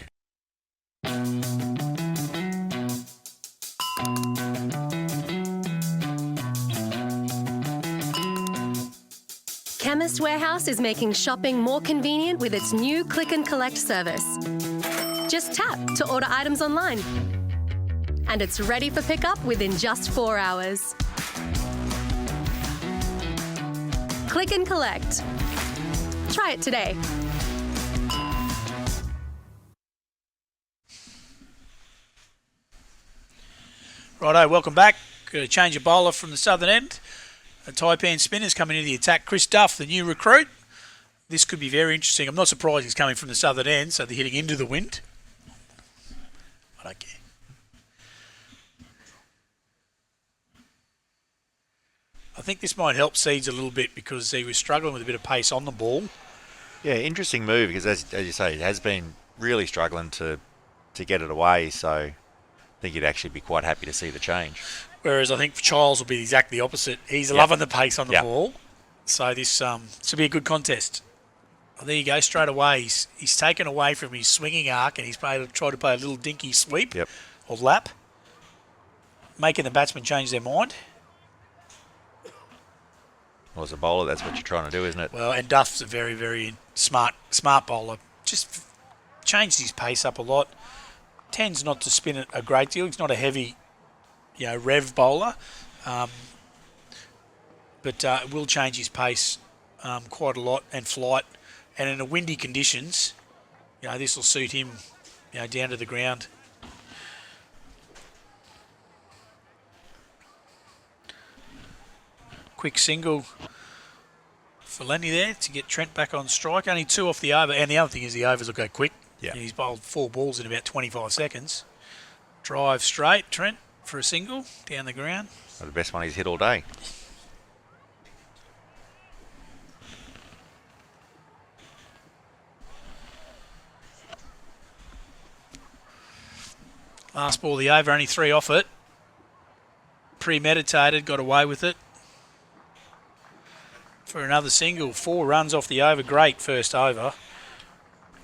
Chemist Warehouse is making shopping more convenient with its new Click and Collect service. Just tap to order items online. And it's ready for pickup within just 4 hours. Click and Collect. Try it today. Righto, welcome back. Got to change a bowler from the southern end. The Taipan spinners coming into the attack. Chris Duff, the new recruit. This could be very interesting. I'm not surprised he's coming from the southern end, so they're hitting into the wind. I don't care. I think this might help Seeds a little bit because he was struggling with a bit of pace on the ball. Yeah, interesting move because as you say, it has been really struggling to get it away, so I think you'd actually be quite happy to see the change. Whereas I think Childs will be exactly the opposite. He's loving the pace on the ball. So this will be a good contest. Well, there you go, straight away. He's taken away from his swinging arc and he's tried to play a little dinky sweep or lap, making the batsman change their mind. Well, as a bowler, that's what you're trying to do, isn't it? Well, and Duff's a very, very smart bowler. Just changed his pace up a lot. Tends not to spin it a great deal. He's not a heavy, rev bowler, but will change his pace quite a lot and flight. And in the windy conditions, this will suit him, down to the ground. Quick single for Lenny there to get Trent back on strike. Only 2 off the over. And the other thing is the overs will go quick. Yeah. He's bowled 4 balls in about 25 seconds. Drive straight, Trent, for a single down the ground. Well, the best one he's hit all day. Last ball of the over, only 3 off it. Premeditated, got away with it. For another single, 4 runs off the over. Great first over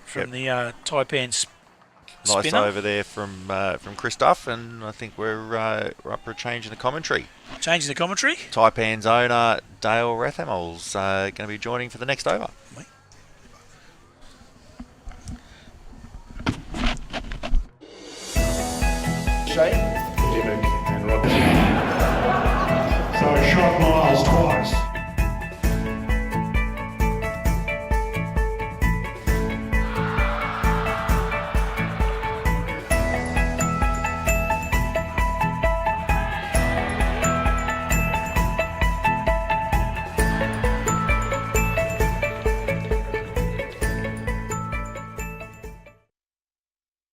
from the Taipan spinner. Nice over there from Chris Duff, and I think we're up for a change in the commentary. Changing the commentary? Taipan's owner, Dale Rathamel's going to be joining for the next over. Shane, Dimmock and Rodney. So shot Miles twice.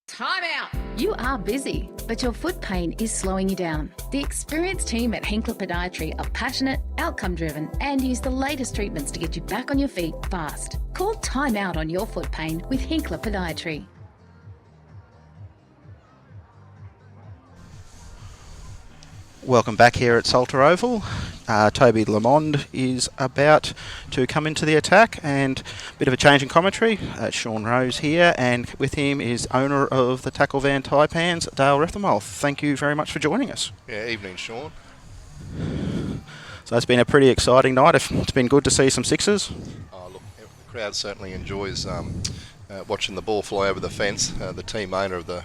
Time out! You are busy, but your foot pain is slowing you down. The experienced team at Hinkler Podiatry are passionate, outcome-driven, and use the latest treatments to get you back on your feet fast. Call Time Out on your foot pain with Hinkler Podiatry. Welcome back here at Salter Oval. Toby Lamond is about to come into the attack, and a bit of a change in commentary. Sean Rose here, and with him is owner of the Tackle Van Taipans, Dale Rathamel. Thank you very much for joining us. Yeah, evening, Sean. So it's been a pretty exciting night. It's been good to see some sixes. Oh, look, the crowd certainly enjoys watching the ball fly over the fence. The team owner of the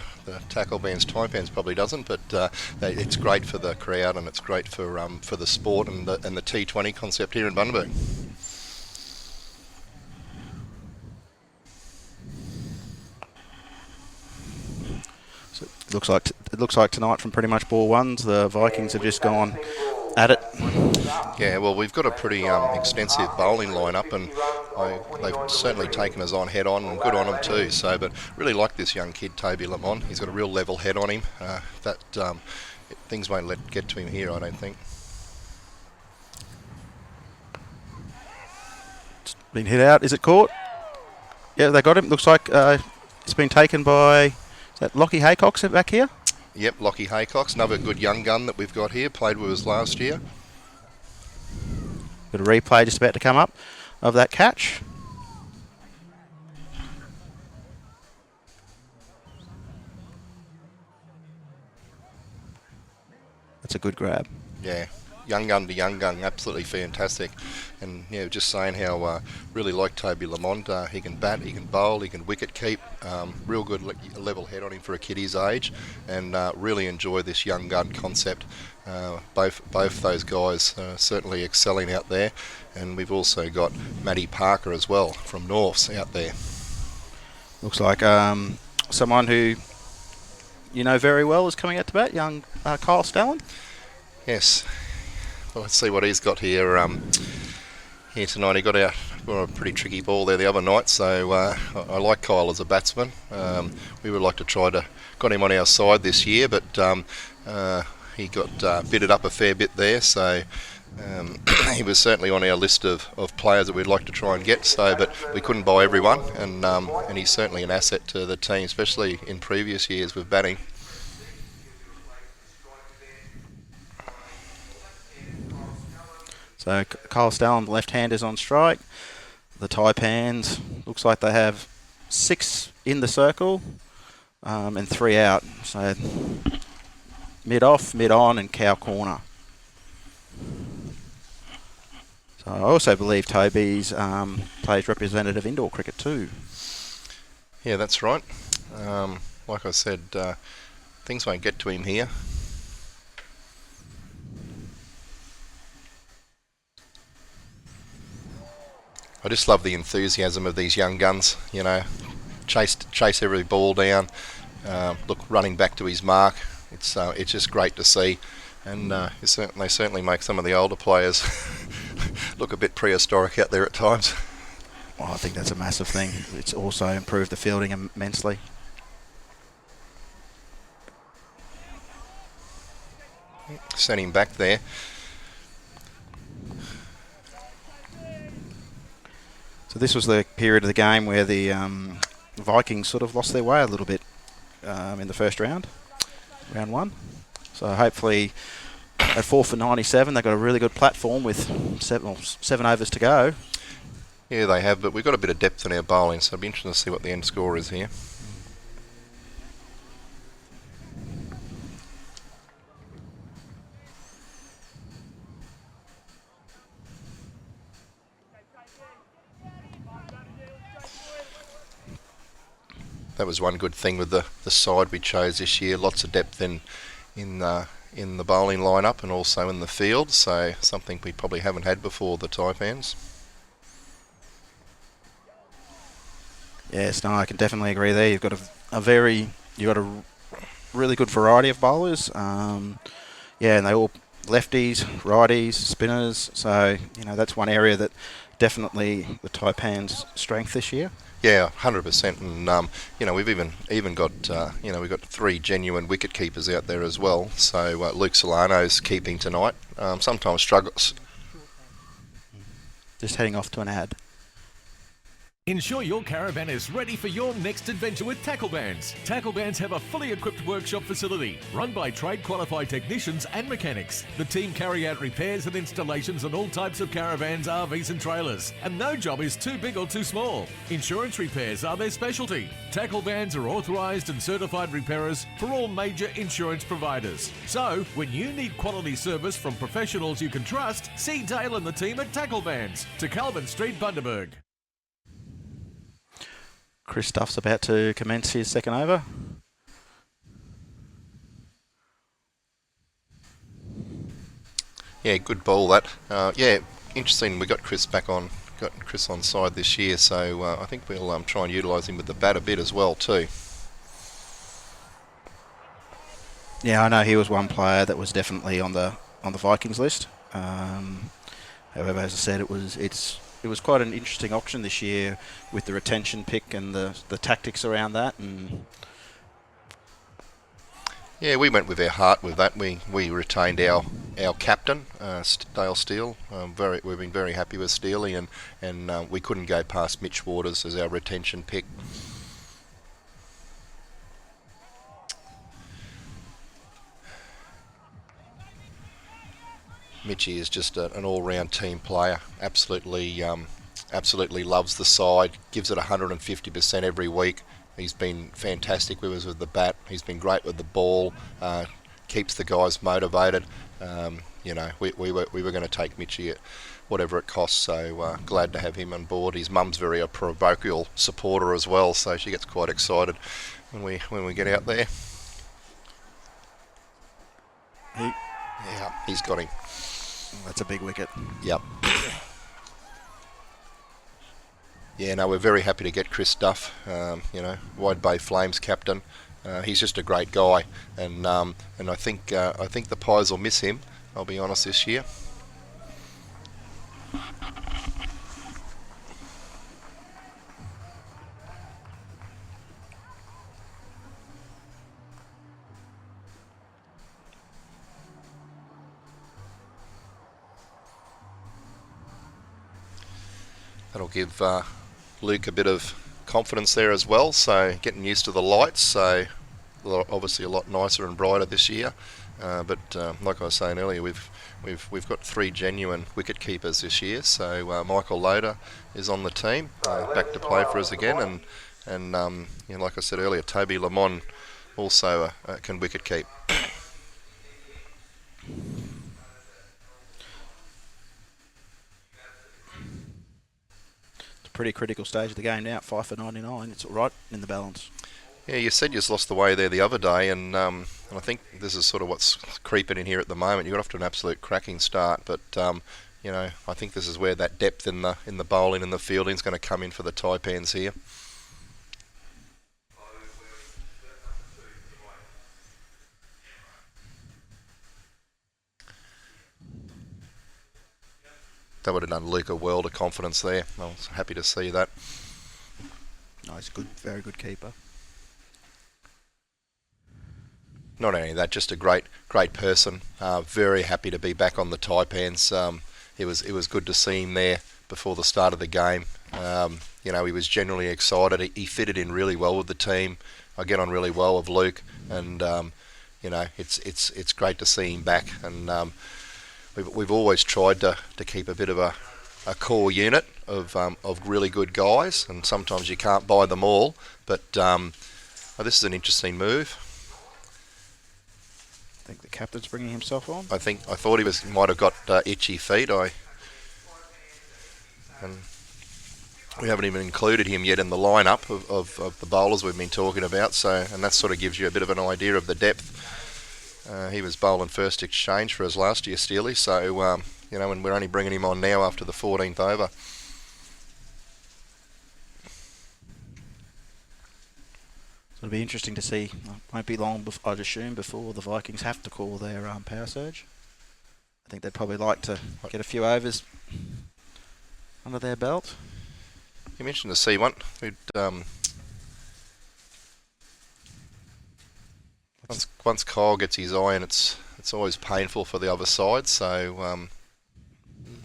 Tackle Bands Taipans probably doesn't, but it's great for the crowd and it's great for the sport and the T20 concept here in Bundaberg. So it looks like tonight from pretty much ball ones, the Vikings have just gone at it. Yeah, well, we've got a pretty extensive bowling lineup, and they've certainly taken us on head on, and good on them too. So, but really like this young kid, Toby Lamont. He's got a real level head on him. Things won't get to him here, I don't think. It's been hit out. Is it caught? Yeah, they got him. Looks like it's been taken by, is that Lockie Haycock's back here? Yep, Lockie Haycock's another good young gun that we've got here. Played with us last year. Got a replay just about to come up of that catch. That's a good grab. Yeah, young gun to young gun, absolutely fantastic. And yeah, just saying how really like Toby Lamont. He can bat, he can bowl, he can wicket keep. Real good level head on him for a kid his age, and really enjoy this young gun concept. Both those guys certainly excelling out there, and we've also got Matty Parker as well from Norths out there. Looks like someone who you know very well is coming out to bat, young Kyle Stalin. Yes. Well, let's see what he's got here. Here tonight, he got a pretty tricky ball there the other night, so I like Kyle as a batsman. We would like to got him on our side this year, but he got bitted up a fair bit there, so he was certainly on our list of players that we'd like to try and get. So, but we couldn't buy everyone, and he's certainly an asset to the team, especially in previous years with batting. So Kyle Stallen, left-handers on strike. The Taipans, looks like they have 6 in the circle and 3 out. So mid-off, mid-on and cow corner. So I also believe Toby's plays representative indoor cricket too. Yeah, that's right. Like I said, things won't get to him here. I just love the enthusiasm of these young guns, you know, chase every ball down, look, running back to his mark. It's just great to see, and they certainly make some of the older players look a bit prehistoric out there at times. Well, I think that's a massive thing. It's also improved the fielding immensely. Sent him back there. So this was the period of the game where the Vikings sort of lost their way a little bit in the first round, round 1. So hopefully at 4 for 97, they've got a really good platform with 7 overs to go. Yeah, they have, but we've got a bit of depth in our bowling, so it'll be interesting to see what the end score is here. That was one good thing with the side we chose this year. Lots of depth in the bowling lineup and also in the field. So something we probably haven't had before, the Taipans. Yes, no, I can definitely agree there. You've got a really good variety of bowlers. And they all lefties, righties, spinners. So that's one area that definitely the Taipans' strength this year. Yeah, 100%, and we've even got we've got 3 genuine wicket keepers out there as well. So Luke Solano's keeping tonight. Sometimes struggles. Just heading off to an ad. Ensure your caravan is ready for your next adventure with Tackle Bands. Tackle Bands have a fully equipped workshop facility run by trade qualified technicians and mechanics. The team carry out repairs and installations on all types of caravans, RVs and trailers, and no job is too big or too small. Insurance repairs are their specialty. Tackle Bands are authorised and certified repairers for all major insurance providers. So, when you need quality service from professionals you can trust, see Dale and the team at Tackle Bands to Calvin Street, Bundaberg. Chris Duff's about to commence his second over. Yeah, good ball that. Interesting. We got Chris on side this year, so I think we'll try and utilise him with the bat a bit as well too. Yeah, I know he was one player that was definitely on the Vikings list. However, as I said, it was quite an interesting auction this year with the retention pick and the tactics around that. And yeah, we went with our heart with that. We retained our captain, Dale Steele. We've been very happy with Steely, and we couldn't go past Mitch Waters as our retention pick. Mitchie is just an all-round team player. Absolutely loves the side. Gives it 150% every week. He's been fantastic with us with the bat. He's been great with the ball. Keeps the guys motivated. We were going to take Mitchie at whatever it costs. So glad to have him on board. His mum's very a parochial supporter as well, so she gets quite excited when we get out there. He's got him. That's a big wicket. Yep. Yeah, no, we're very happy to get Chris Duff, Wide Bay Flames captain. He's just a great guy, and I think the Pies will miss him. I'll be honest this year. That'll give Luke a bit of confidence there as well, so getting used to the lights, so obviously a lot nicer and brighter this year. but like I was saying earlier, we've got 3 genuine wicket keepers this year. So Michael Loader is on the team, back to play for us again, and like I said earlier, Toby Lamont also can wicket keep. Pretty critical stage of the game now, 5 for 99. It's right in the balance. Yeah, you said you just lost the way there the other day, and I think this is sort of what's creeping in here at the moment. You got off to an absolute cracking start, but I think this is where that depth in the bowling and the fielding is going to come in for the Taipans here. That would have done Luke a world of confidence there. I was happy to see that. Nice, good, very good keeper. Not only that, just a great person. Very happy to be back on the Taipans. It was good to see him there before the start of the game. He was genuinely excited. He fitted in really well with the team. I get on really well with Luke, and it's great to see him back. And we've always tried to keep a bit of a core unit of really good guys, and sometimes you can't buy them all. But this is an interesting move. I think the captain's bringing himself on. I thought he might have got itchy feet. And we haven't even included him yet in the lineup of the bowlers we've been talking about. So, and that sort of gives you a bit of an idea of the depth. He was bowling first exchange for us last year, Steely. So, and we're only bringing him on now after the 14th over. It'll be interesting to see. It won't be long, I'd assume, before the Vikings have to call their power surge. I think they'd probably like to get a few overs under their belt. You mentioned the C1. Once Kyle gets his eye, and it's always painful for the other side. So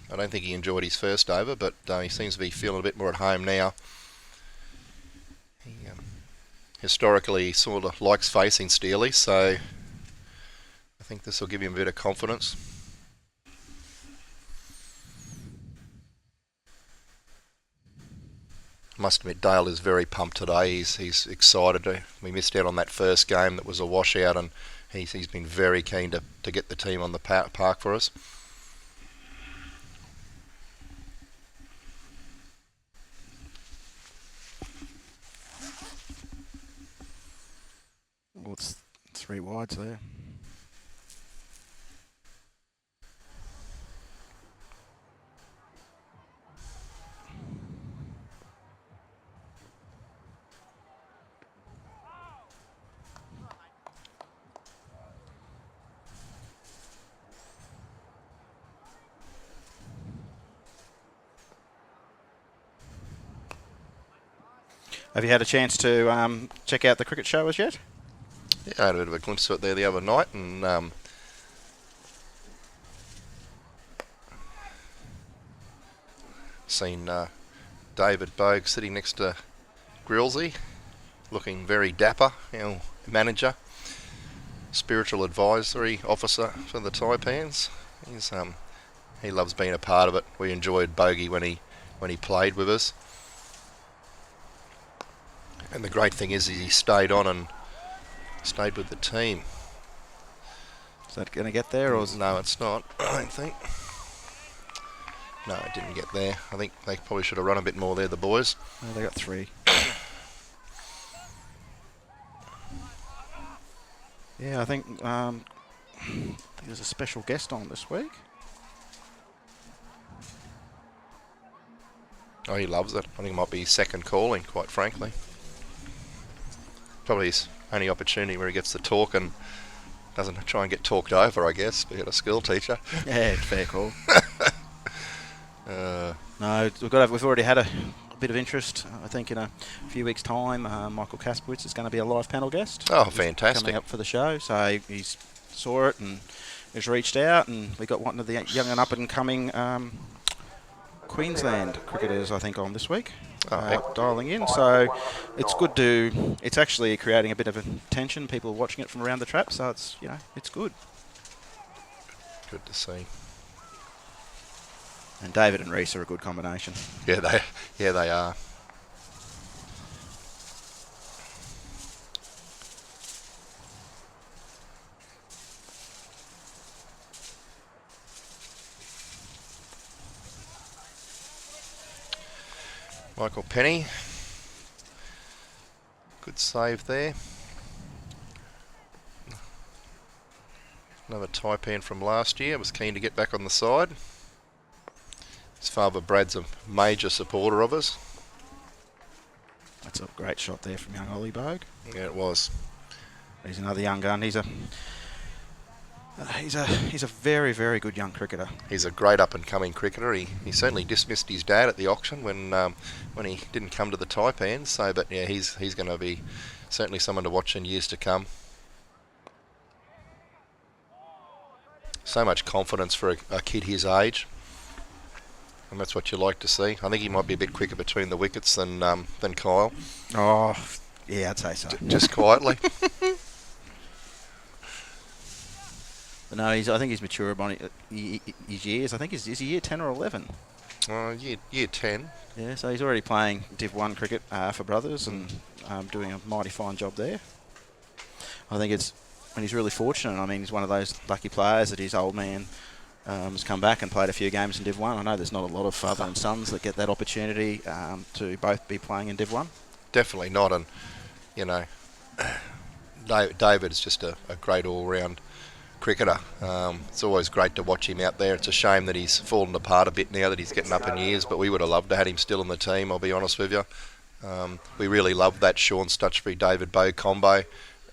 I don't think he enjoyed his first over, but he seems to be feeling a bit more at home now. Historically, he sort of likes facing Steely, so I think this will give him a bit of confidence. I must admit, Dale is very pumped today. He's excited. We missed out on that first game that was a washout, and he's been very keen to get the team on the park for us. Well, it's 3 wides there. Have you had a chance to check out the cricket show as yet? Yeah, I had a bit of a glimpse of it there the other night, and seen David Bogue sitting next to Grillsy, looking very dapper, manager, spiritual advisory officer for the Taipans. He loves being a part of it. We enjoyed Bogey when he played with us. And the great thing is he stayed on and stayed with the team. Is that going to get there, or no? It's not. I don't think. No, it didn't get there. I think they probably should have run a bit more there, the boys. Oh, they got 3. Yeah, I think there's a special guest on this week. Oh, he loves it. I think it might be his second calling, quite frankly. Probably his only opportunity where he gets to talk and doesn't try and get talked over, I guess, being a school teacher. Yeah, fair call. No, we've already had a bit of interest. I think in a few weeks' time, Michael Kasprowitz is going to be a live panel guest. Oh, fantastic. Coming up for the show. So he saw it and has reached out, and we got one of the young and up-and-coming Queensland cricketers, I think, on this week. Dialing in, so it's good it's actually creating a bit of a tension. People are watching it from around the trap, so it's good. Good to see. And David and Reese are a good combination. Yeah, they are. Michael Penny. Good save there. Another Taipan from last year. Was keen to get back on the side. His father Brad's a major supporter of us. That's a great shot there from young Ollie Bogue. Yeah, it was. He's another young gun. He's a very, very good young cricketer. He's a great up-and-coming cricketer. He certainly dismissed his dad at the auction when he didn't come to the Taipan. So, but yeah, he's going to be certainly someone to watch in years to come. So much confidence for a kid his age, and that's what you like to see. I think he might be a bit quicker between the wickets than Kyle. Oh, yeah, I'd say so. Just quietly. But no, I think he's mature about his years. I think is he year 10 or 11? Year 10. Yeah, so he's already playing Div 1 cricket for Brothers and doing a mighty fine job there. I think he's really fortunate. I mean, he's one of those lucky players that his old man has come back and played a few games in Div 1. I know there's not a lot of father and sons that get that opportunity to both be playing in Div 1. Definitely not, and you know, David's just a great all-round cricketer. It's always great to watch him out there. It's a shame that he's fallen apart a bit now that he's getting up in years, but we would have loved to have him still in the team, I'll be honest with you. We really loved that Sean Stutchbury David Bowe combo.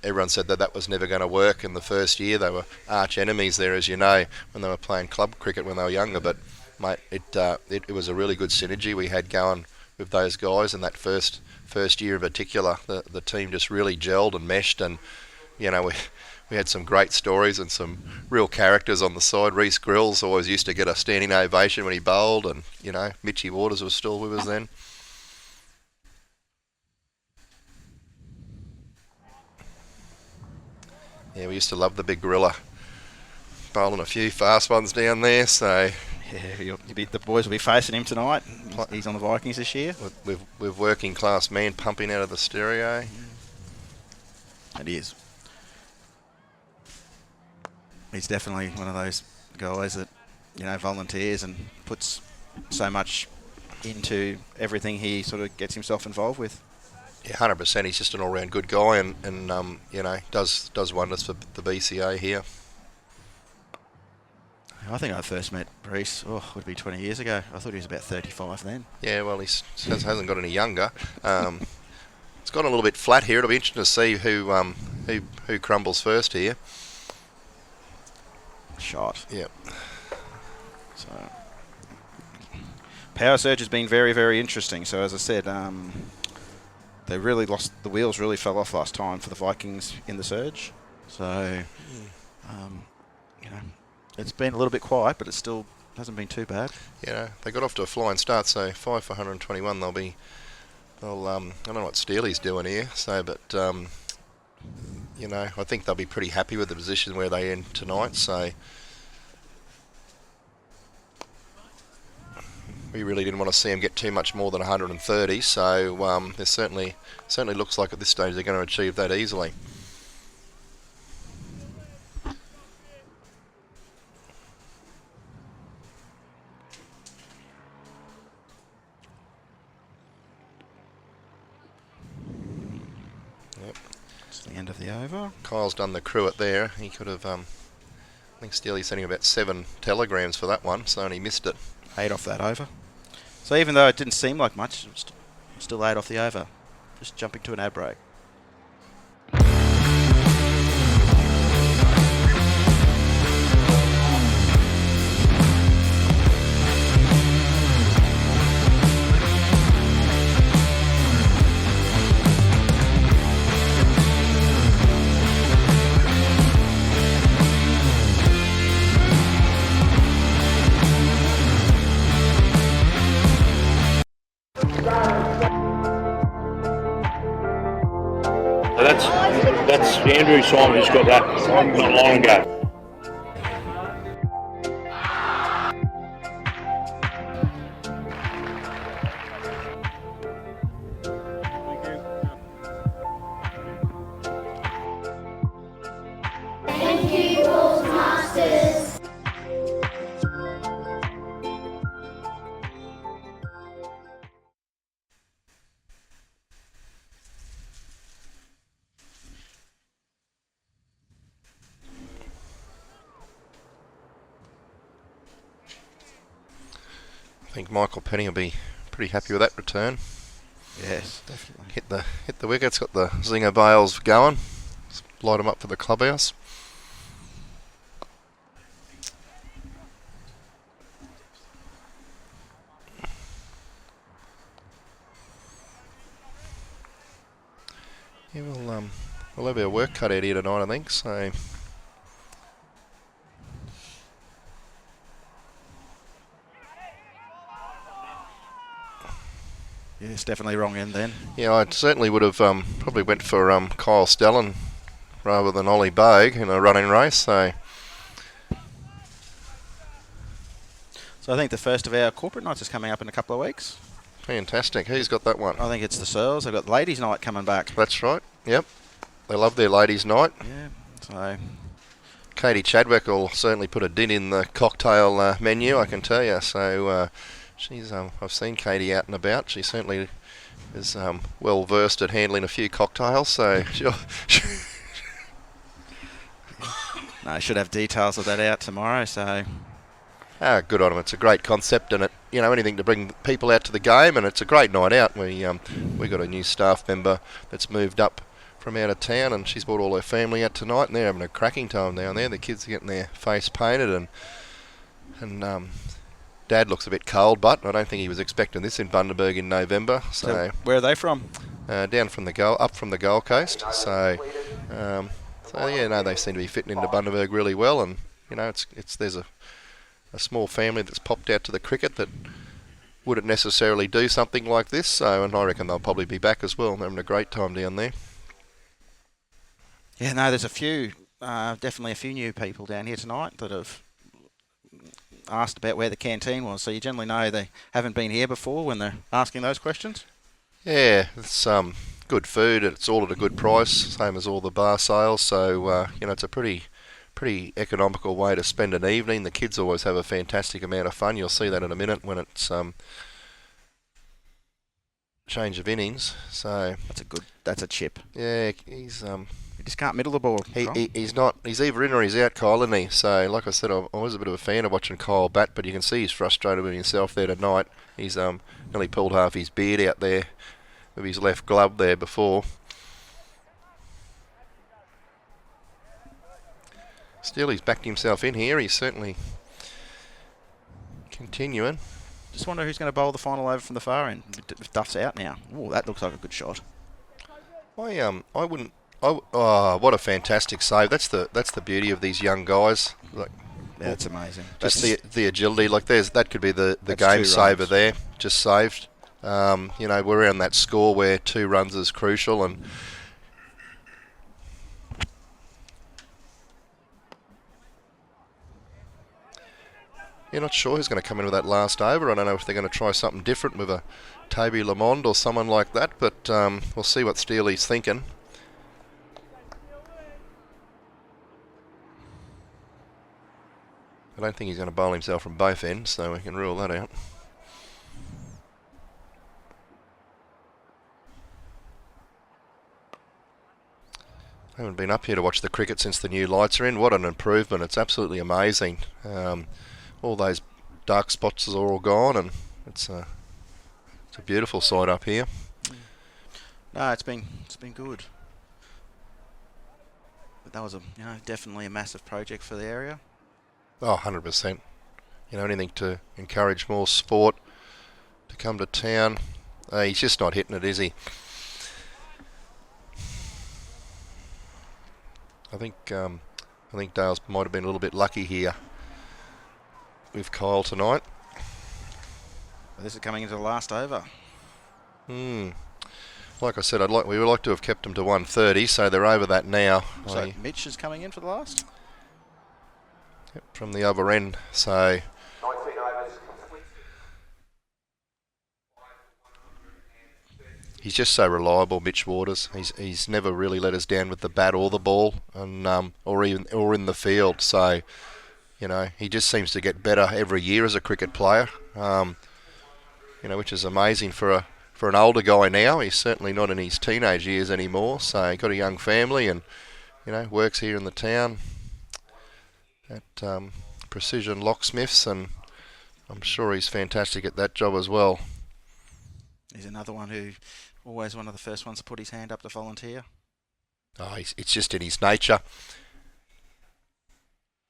Everyone said that was never going to work in the first year. They were arch enemies there, as you know, when they were playing club cricket when they were younger, but mate, it was a really good synergy we had going with those guys, and that first year in particular, the team just really gelled and meshed, and you know, we had some great stories and some real characters on the side. Reece Grills always used to get a standing ovation when he bowled, and you know, Mitchy Waters was still with us then. Yeah, we used to love the big gorilla bowling a few fast ones down there, so yeah, the boys will be facing him tonight. He's on the Vikings this year. With working class man pumping out of the stereo. It is. He's definitely one of those guys that, you know, volunteers and puts so much into everything he sort of gets himself involved with. Yeah, 100%. He's just an all-round good guy, and you know, does wonders for the BCA here. I think I first met Reece, would be 20 years ago. I thought he was about 35 then. Yeah, well, he hasn't got any younger. It's gone a little bit flat here. It'll be interesting to see who crumbles first here. Shot. Yep. So Power Surge has been very, very interesting. So as I said, they really lost, the wheels really fell off last time for the Vikings in the Surge. So, you know, it's been a little bit quiet, but it still hasn't been too bad. Yeah, they got off to a flying start, so 5 for 121. I don't know what Steely's doing here, so, but, you know, I think they'll be pretty happy with the position where they end tonight, so we really didn't want to see them get too much more than 130, so there certainly looks like at this stage they're going to achieve that easily. Yep. It's the end of the over. Kyle's done the cruet there. He could have, I think Steely sent him about 7 telegrams for that one, so he missed it. 8 off that over. So even though it didn't seem like much, it was still 8 off the over. Just jumping to an ad break. That's Andrew Simon just got that not long ago. think Michael Penny will be pretty happy with that return. Yes, definitely. Hit the wickets, got the zinger bales going. Light them up for the clubhouse. Yeah, we'll have our work cut out here tonight, I think. So. Yeah, it's definitely wrong end then. Yeah, I certainly would have probably went for Kyle Stellan rather than Ollie Bogue in a running race. So I think the first of our corporate nights is coming up in a couple of weeks. Fantastic. Who's got that one? I think it's the Searles. They've got Ladies' Night coming back. That's right. Yep. They love their Ladies' Night. Yeah. So Katie Chadwick will certainly put a dint in the cocktail menu, I can tell you. So she's I've seen Katie out and about. She certainly is well versed at handling a few cocktails. So no, I should have details of that out tomorrow. So good on them. It's a great concept, and anything to bring people out to the game, and it's a great night out. We got a new staff member that's moved up from out of town, and she's brought all her family out tonight, and they're having a cracking time down there. The kids are getting their face painted, and Dad looks a bit cold, but I don't think he was expecting this in Bundaberg in November. So where are they from? Down from up from the Gold Coast. So yeah, no, they seem to be fitting into Bundaberg really well, and there's a small family that's popped out to the cricket that wouldn't necessarily do something like this. So, and I reckon they'll probably be back as well. They're having a great time down there. Yeah, no, there's definitely a few new people down here tonight that have asked about where the canteen was. So you generally know they haven't been here before when they're asking those questions. Yeah, it's good food. It's all at a good price, same as all the bar sales. So it's a pretty economical way to spend an evening. The kids always have a fantastic amount of fun. You'll see that in a minute when it's change of innings. So that's a chip. Yeah, he's he just can't middle the ball. He's not. He's either in or he's out, Kyle, isn't he? So, like I said, I was a bit of a fan of watching Kyle bat, but you can see he's frustrated with himself there tonight. He's nearly pulled half his beard out there with his left glove there before. Still, he's backed himself in here. He's certainly continuing. Just wonder who's going to bowl the final over from the far end. Duff's out now. Oh, that looks like a good shot. I wouldn't. Oh, what a fantastic save! That's the beauty of these young guys. Like, yeah, it's amazing. Just the agility. Like that could be the game saver there. Just saved. We're around that score where 2 runs is crucial, and you're not sure who's going to come in with that last over. I don't know if they're going to try something different with a Toby Lamond or someone like that, but we'll see what Steely's thinking. I don't think he's going to bowl himself from both ends, so we can rule that out. I haven't been up here to watch the cricket since the new lights are in. What an improvement. It's absolutely amazing. All those dark spots are all gone, and it's a beautiful sight up here. No, it's been good. But that was definitely a massive project for the area. Oh, 100%. Anything to encourage more sport to come to town. He's just not hitting it, is he? I think Dales might have been a little bit lucky here with Kyle tonight. This is coming into the last over. Like I said, we would like to have kept them to 130, so they're over that now. So Mitch is coming in for the last? Yep, from the other end. So he's just so reliable, Mitch Waters. He's never really let us down with the bat or the ball, and or in the field. So he just seems to get better every year as a cricket player. Which is amazing for an older guy now. He's certainly not in his teenage years anymore. So he got a young family, and works here in the town at Precision Locksmiths, and I'm sure he's fantastic at that job as well. He's another one who always one of the first ones to put his hand up to volunteer. Oh, it's just in his nature.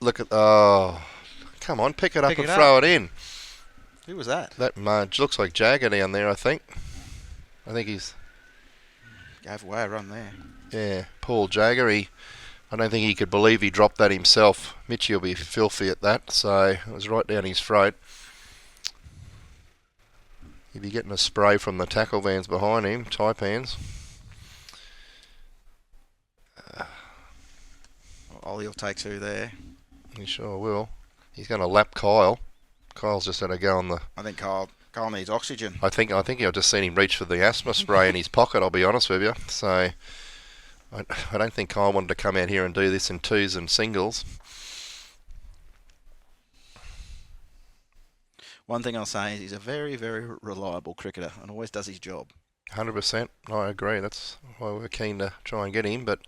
Look at... Oh, come on, pick it up and throw it in. Who was that? That looks like Jagger down there, I think. I think he's... Gave away a run there. Yeah, Paul Jagger. I don't think he could believe he dropped that himself. Mitchie will be filthy at that, so it was right down his throat. He'd be getting a spray from the tackle vans behind him, Taipans. Ollie will take two there. He sure will. He's going to lap Kyle. Kyle's just had a go on the... I think Kyle needs oxygen. I think I've just seen him reach for the asthma spray in his pocket, I'll be honest with you. So I don't think Kyle wanted to come out here and do this in twos and singles. One thing I'll say is he's a very, very reliable cricketer and always does his job. 100%. I agree. That's why we're keen to try and get him. But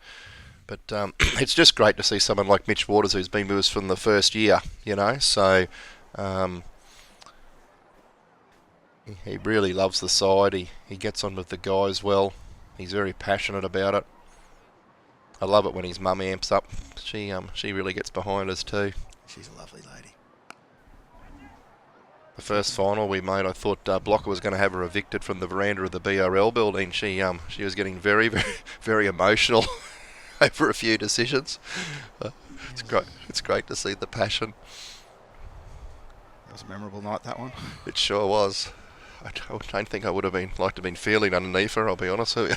it's just great to see someone like Mitch Waters, who's been with us from the first year, you know. So he really loves the side. He gets on with the guys well. He's very passionate about it. I love it when his mum amps up. She really gets behind us too. She's a lovely lady. The first final we made, I thought Blocker was going to have her evicted from the veranda of the BRL building. She was getting very, very, very emotional over a few decisions. It's great. It's great to see the passion. That was a memorable night, that one. It sure was. I don't think I would have liked to have been feeling underneath her, I'll be honest with you.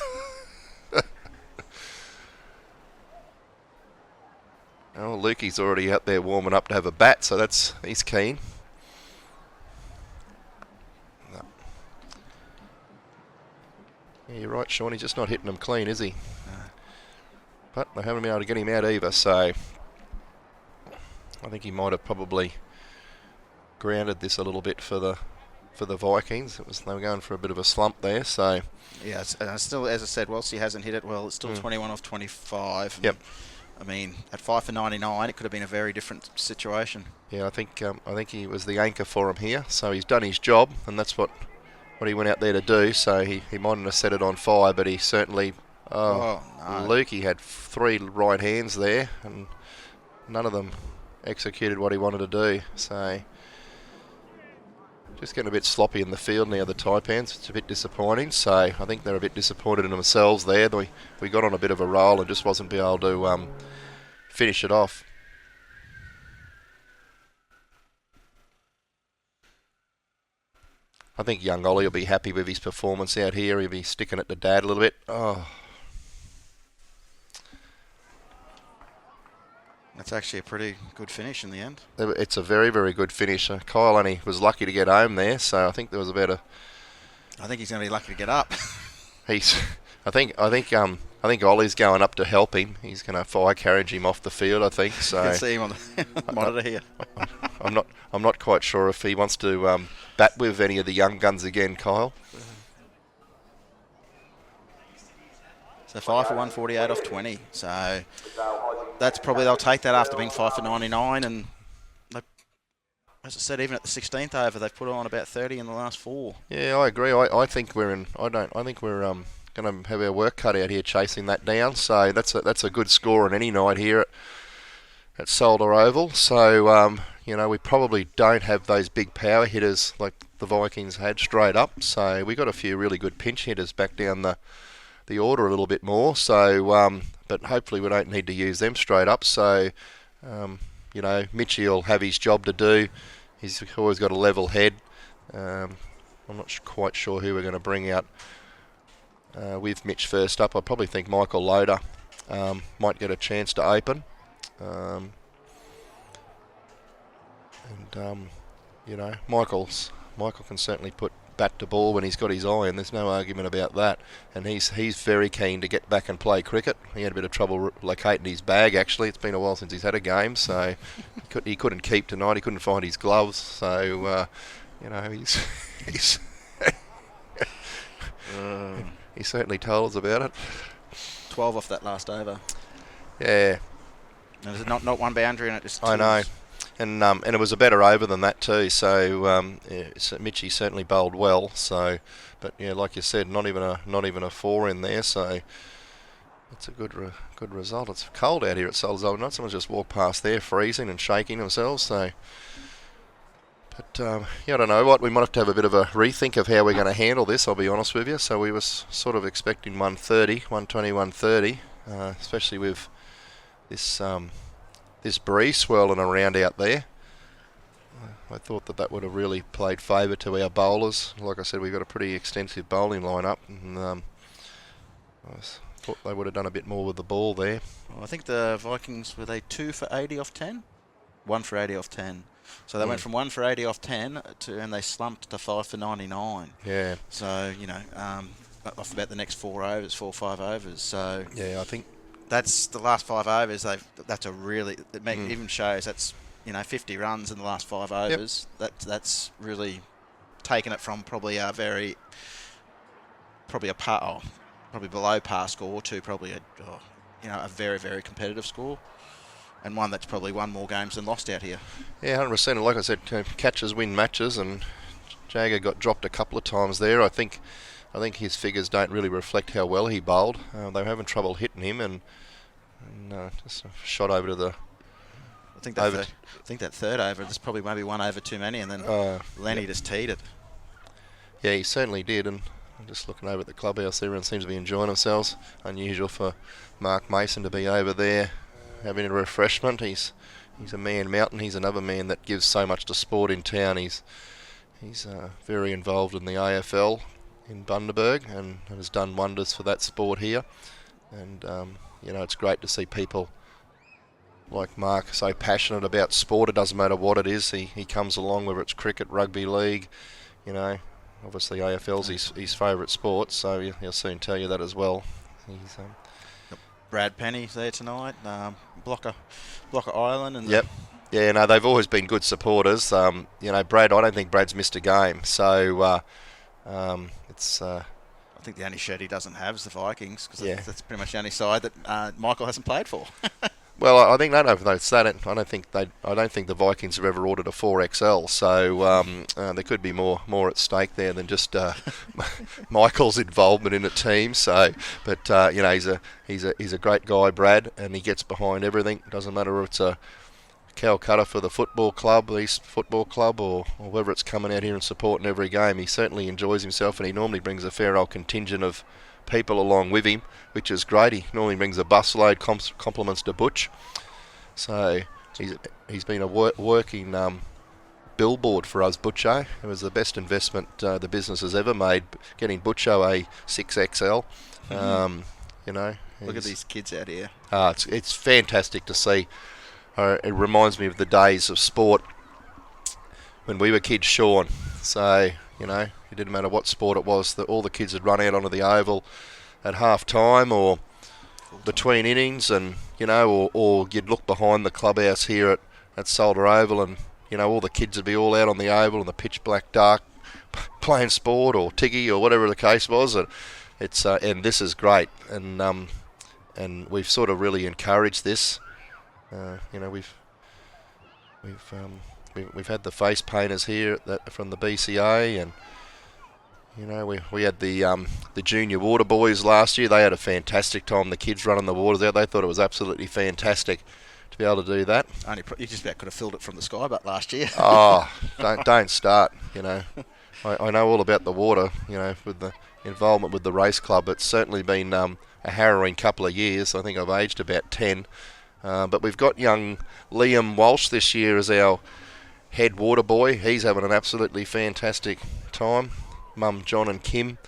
Oh, Lukey's already out there warming up to have a bat, so he's keen. No. Yeah, you're right, Sean. He's just not hitting them clean, is he? No. But they haven't been able to get him out either, so I think he might have probably grounded this a little bit for the Vikings. They were going for a bit of a slump there, so yeah. Still, as I said, whilst he hasn't hit it well, it's still 21 off 25. Yep. I mean, at 5 for 99, it could have been a very different situation. Yeah, I think he was the anchor for him here. So he's done his job, and that's what he went out there to do. So he mightn't have set it on fire, but he certainly. No. Luke, he had 3 right hands there, and none of them executed what he wanted to do. So just getting a bit sloppy in the field now, the Taipans. It's a bit disappointing. So I think they're a bit disappointed in themselves there. We got on a bit of a roll and just wasn't able to finish it off. I think young Ollie will be happy with his performance out here. He'll be sticking it to Dad a little bit. Oh. That's actually a pretty good finish in the end. It's a very, very good finish. Kyle only was lucky to get home there, so I think there was about a... I think he's going to be lucky to get up. I think Ollie's going up to help him. He's going to fire carriage him off the field, I think. So you can see him on the monitor here. I'm not quite sure if he wants to bat with any of the young guns again, Kyle. So 5 for 148 off 20. So that's probably, they'll take that after being 5 for 99. And they, as I said, even at the 16th over, they've put on about 30 in the last 4. Yeah, I agree. I think we're in. I think we're going to have our work cut out here chasing that down. So that's a good score on any night here at Solder Oval. So we probably don't have those big power hitters like the Vikings had straight up. So we got a few really good pinch hitters back down the order a little bit more. So but hopefully we don't need to use them straight up. So Mitchie will have his job to do. He's always got a level head. I'm not quite sure who we're going to bring out with Mitch first up. I probably think Michael Loader might get a chance to open. Michael can certainly put bat to ball when he's got his eye, and there's no argument about that. And he's very keen to get back and play cricket. He had a bit of trouble locating his bag, actually. It's been a while since he's had a game, so he couldn't keep tonight. He couldn't find his gloves, so he's he certainly told us about it. 12 off that last over. Yeah. And there's not one boundary in it, just I know. And it was a better over than that too. So Mitchie certainly bowled well. So, but yeah, like you said, not even a 4 in there. So it's a good result. It's cold out here at Salters Oval. Not someone's just walked past there, freezing and shaking themselves. So, but yeah, I don't know what. We might have to have a bit of a rethink of how we're going to handle this. I'll be honest with you. So we were sort of expecting 120, 130, especially with this breeze swirling around out there. I thought that would have really played favour to our bowlers. Like I said, we've got a pretty extensive bowling lineup, and I thought they would have done a bit more with the ball there. Well, I think the Vikings, were they 2 for 80 off 10? 1 for 80 off 10. So they went from 1 for 80 off 10 and they slumped to 5 for 99. Yeah. So, off about the next 4 or 5 overs. So yeah, I think that's the last 5 overs. That's a really, even shows that's 50 runs in the last 5 overs. Yep. That's really taken it from probably probably below par score to probably a very, very competitive score, and one that's probably won more games than lost out here. Yeah, 100%. And like I said, catches win matches, and Jagger got dropped a couple of times there. I think his figures don't really reflect how well he bowled. They were having trouble hitting him, and just a shot over to the. I think that third over, there's probably maybe 1 over too many, and then Lenny just teed it. Yeah, he certainly did, and I'm just looking over at the clubhouse. Everyone seems to be enjoying themselves. Unusual for Mark Mason to be over there having a refreshment. He's a man mountain. He's another man that gives so much to sport in town. He's very involved in the AFL in Bundaberg and has done wonders for that sport here. And it's great to see people like Mark so passionate about sport. It doesn't matter what it is. He comes along, whether it's cricket, rugby league, obviously AFL's his favourite sport, so he'll soon tell you that as well. He's Brad Penny's there tonight, Blocker Island, and yep. Yeah, no, they've always been good supporters. Brad, I don't think Brad's missed a game, so it's. I think the only shirt he doesn't have is the Vikings, because that's pretty much the only side that Michael hasn't played for. Well, I think I don't think the Vikings have ever ordered a 4XL, so there could be more at stake there than just Michael's involvement in a team. So, but he's a great guy, Brad, and he gets behind everything. Doesn't matter if it's a Calcutta for the football club, East Football Club, or whether it's coming out here and supporting every game. He certainly enjoys himself, and he normally brings a fair old contingent of people along with him, which is great. He normally brings a busload, compliments to Butch. So he's been a working billboard for us, Butcho. It was the best investment the business has ever made, getting Butcho a 6XL. Look at these kids out here. It's fantastic to see. It reminds me of the days of sport when we were kids, Sean. So, it didn't matter what sport it was, all the kids would run out onto the oval at half time or between innings, and or you'd look behind the clubhouse here at Salter Oval, and all the kids would be all out on the oval in the pitch black dark playing sport or tiggy or whatever the case was, and it's and this is great, and we've sort of really encouraged this. We've had the face painters here from the BCA, and we had the junior water boys last year. They had a fantastic time. The kids running the waters out, they thought it was absolutely fantastic to be able to do that. You just about could have filled it from the sky but last year. Oh, don't start. I know all about the water. With the involvement with the race club, it's certainly been a harrowing couple of years. I think I've aged about 10. But we've got young Liam Walsh this year as our head water boy. He's having an absolutely fantastic time. Mum, John and Kim,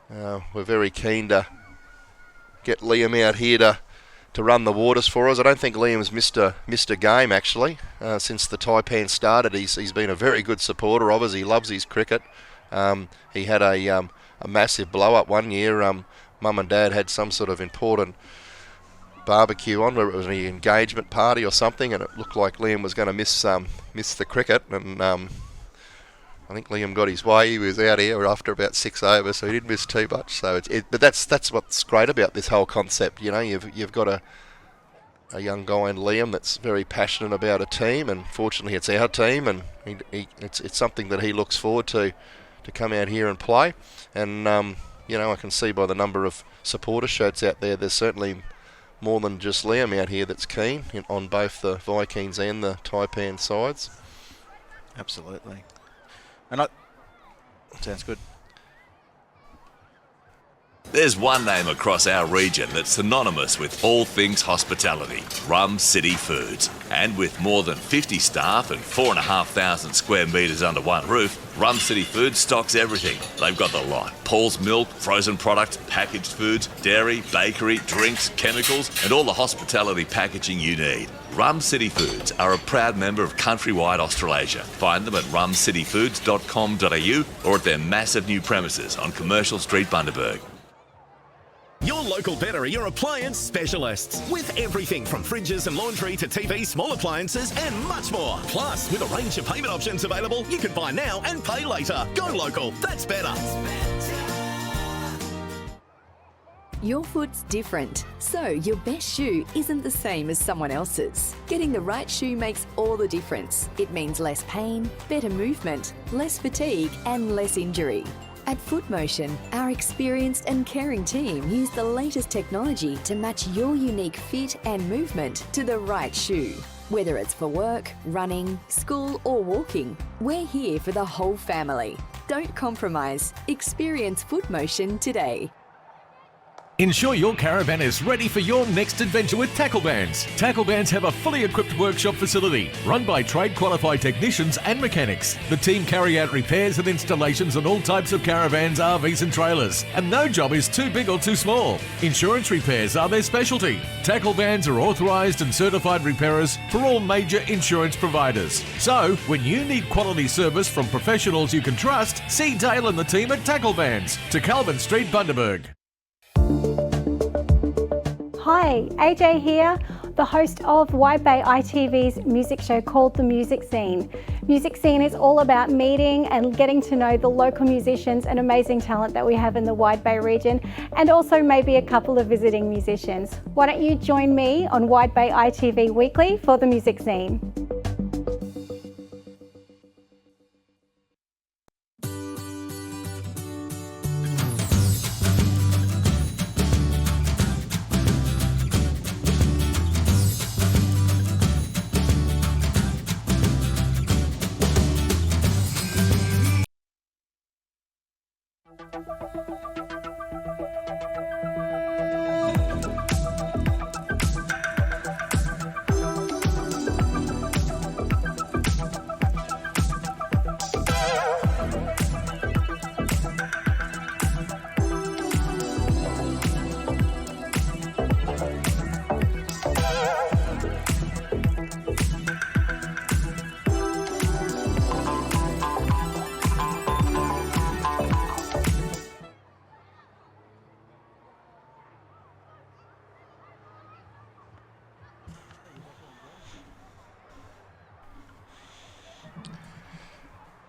we're very keen to get Liam out here to run the waters for us. I don't think Liam's missed a game actually since the Taipan started. He's been a very good supporter of us. He loves his cricket. He had a massive blow up one year. Mum and Dad had some sort of important barbecue on, where it was an engagement party or something, and it looked like Liam was going to miss the cricket, and I think Liam got his way. He was out here after about 6 overs, so he didn't miss too much. So but that's what's great about this whole concept. You've got a young guy in Liam that's very passionate about a team, and fortunately it's our team, and it's something that he looks forward to come out here and play. And I can see by the number of supporter shirts out there, there's certainly more than just Liam out here that's keen on both the Vikings and the Taipan sides. Absolutely. And sounds good. There's one name across our region that's synonymous with all things hospitality, Rum City Foods. And with more than 50 staff and 4,500 square metres under one roof, Rum City Foods stocks everything. They've got the lot. Paul's milk, frozen products, packaged foods, dairy, bakery, drinks, chemicals, and all the hospitality packaging you need. Rum City Foods are a proud member of Countrywide Australasia. Find them at rumcityfoods.com.au or at their massive new premises on Commercial Street, Bundaberg. Your local battery or appliance specialists. With everything from fridges and laundry to TV, small appliances and much more. Plus, with a range of payment options available, you can buy now and pay later. Go local, that's better. Your foot's different, so your best shoe isn't the same as someone else's. Getting the right shoe makes all the difference. It means less pain, better movement, less fatigue and less injury. At FootMotion, our experienced and caring team use the latest technology to match your unique fit and movement to the right shoe. Whether it's for work, running, school or walking, we're here for the whole family. Don't compromise. Experience FootMotion today. Ensure your caravan is ready for your next adventure with Tackle Bands. Tackle Bands have a fully equipped workshop facility run by trade qualified technicians and mechanics. The team carry out repairs and installations on all types of caravans, RVs and trailers, and no job is too big or too small. Insurance repairs are their specialty. Tackle Bands are authorised and certified repairers for all major insurance providers. So, when you need quality service from professionals you can trust, see Dale and the team at Tackle Bands, to Calvin Street, Bundaberg. Hi, AJ here, the host of Wide Bay ITV's music show called The Music Scene. Music Scene is all about meeting and getting to know the local musicians and amazing talent that we have in the Wide Bay region, and also maybe a couple of visiting musicians. Why don't you join me on Wide Bay ITV Weekly for The Music Scene?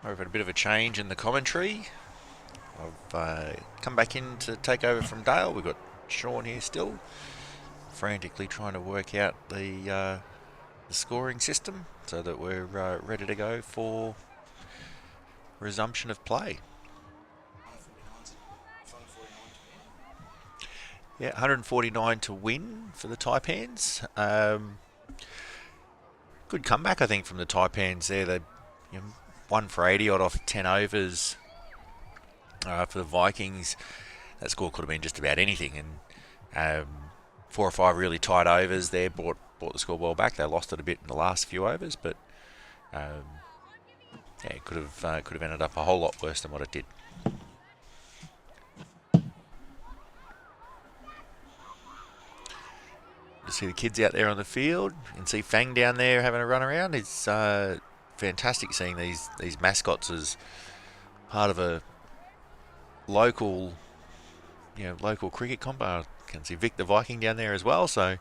We've had a bit of a change in the commentary. I've come back in to take over from Dale. We've got Sean here still, frantically trying to work out the scoring system so that we're ready to go for resumption of play. Yeah, 149 to win for the Taipans. Good comeback, I think, from the Taipans there. They won for 80 odd off 10 overs for the Vikings. That score could have been just about anything, and 4 or 5 really tight overs there brought the score well back. They lost it a bit in the last few overs, but yeah, it could have ended up a whole lot worse than what it did. To see the kids out there on the field, you can see Fang down there having a run around. It's fantastic seeing these mascots as part of a local cricket comp. I can see Vic the Viking down there as well. So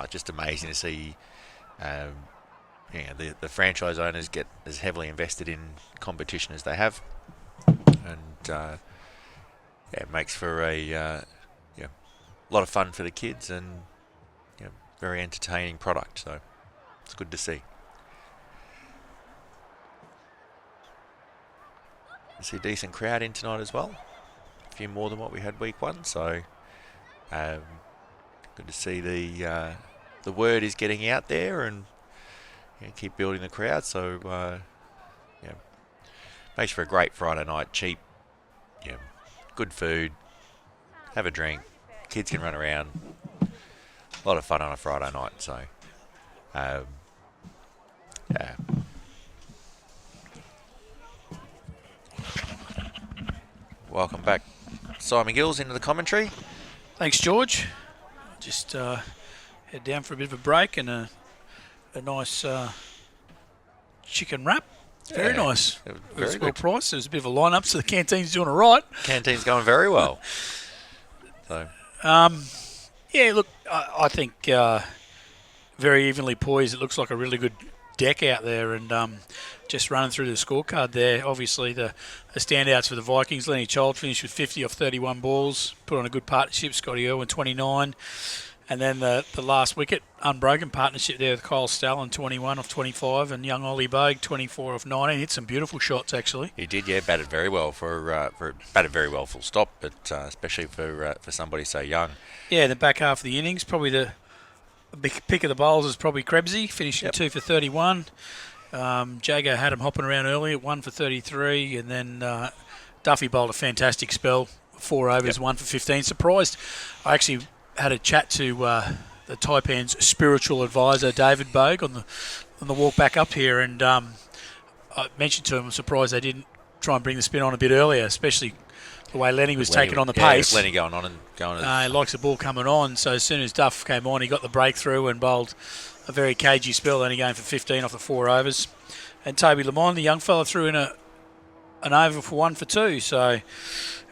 just amazing to see the franchise owners get as heavily invested in competition as they have, and it makes for a a lot of fun for the kids and very entertaining product. So it's good to see. I see a decent crowd in tonight as well. A few more than what we had week 1. So good to see the word is getting out there and keep building the crowd. So makes for a great Friday night. Cheap, good food, have a drink, kids can run around. A lot of fun on a Friday night. So welcome back, Simon Gills, into the commentary. Thanks, George. Just head down for a bit of a break and a nice chicken wrap. Very nice. It was well priced. There's a bit of a line-up, so the canteen's doing all right. Canteen's going very well. So, look, I think very evenly poised. It looks like a really good deck out there, and just running through the scorecard there, obviously the standouts for the Vikings. Lenny Child finished with 50 off 31 balls, put on a good partnership. Scotty Irwin, 29. And then the last wicket, unbroken partnership there with Kyle Stalin, 21 off 25, and young Ollie Bogue, 24 off 19. Hit some beautiful shots, actually. He did, batted very well batted very well full stop, but especially for somebody so young. Yeah, the back half of the innings, probably the big pick of the bowls is probably Krebsy, finishing 2 for 31. Jago had him hopping around early at 1 for 33, and then Duffy bowled a fantastic spell, 4 overs, 1 for 15. Surprised, I actually had a chat to the Taipan's spiritual advisor, David Bogue, on the walk back up here, and I mentioned to him, I'm surprised they didn't try and bring the spin on a bit earlier, especially the way Lenny was taking on the pace. Lenny going on and going. He likes the ball coming on, so as soon as Duff came on, he got the breakthrough and bowled a very cagey spell, only going for 15 off the 4 overs. And Toby Lamond, the young fella, threw in an over for 1 for 2, so...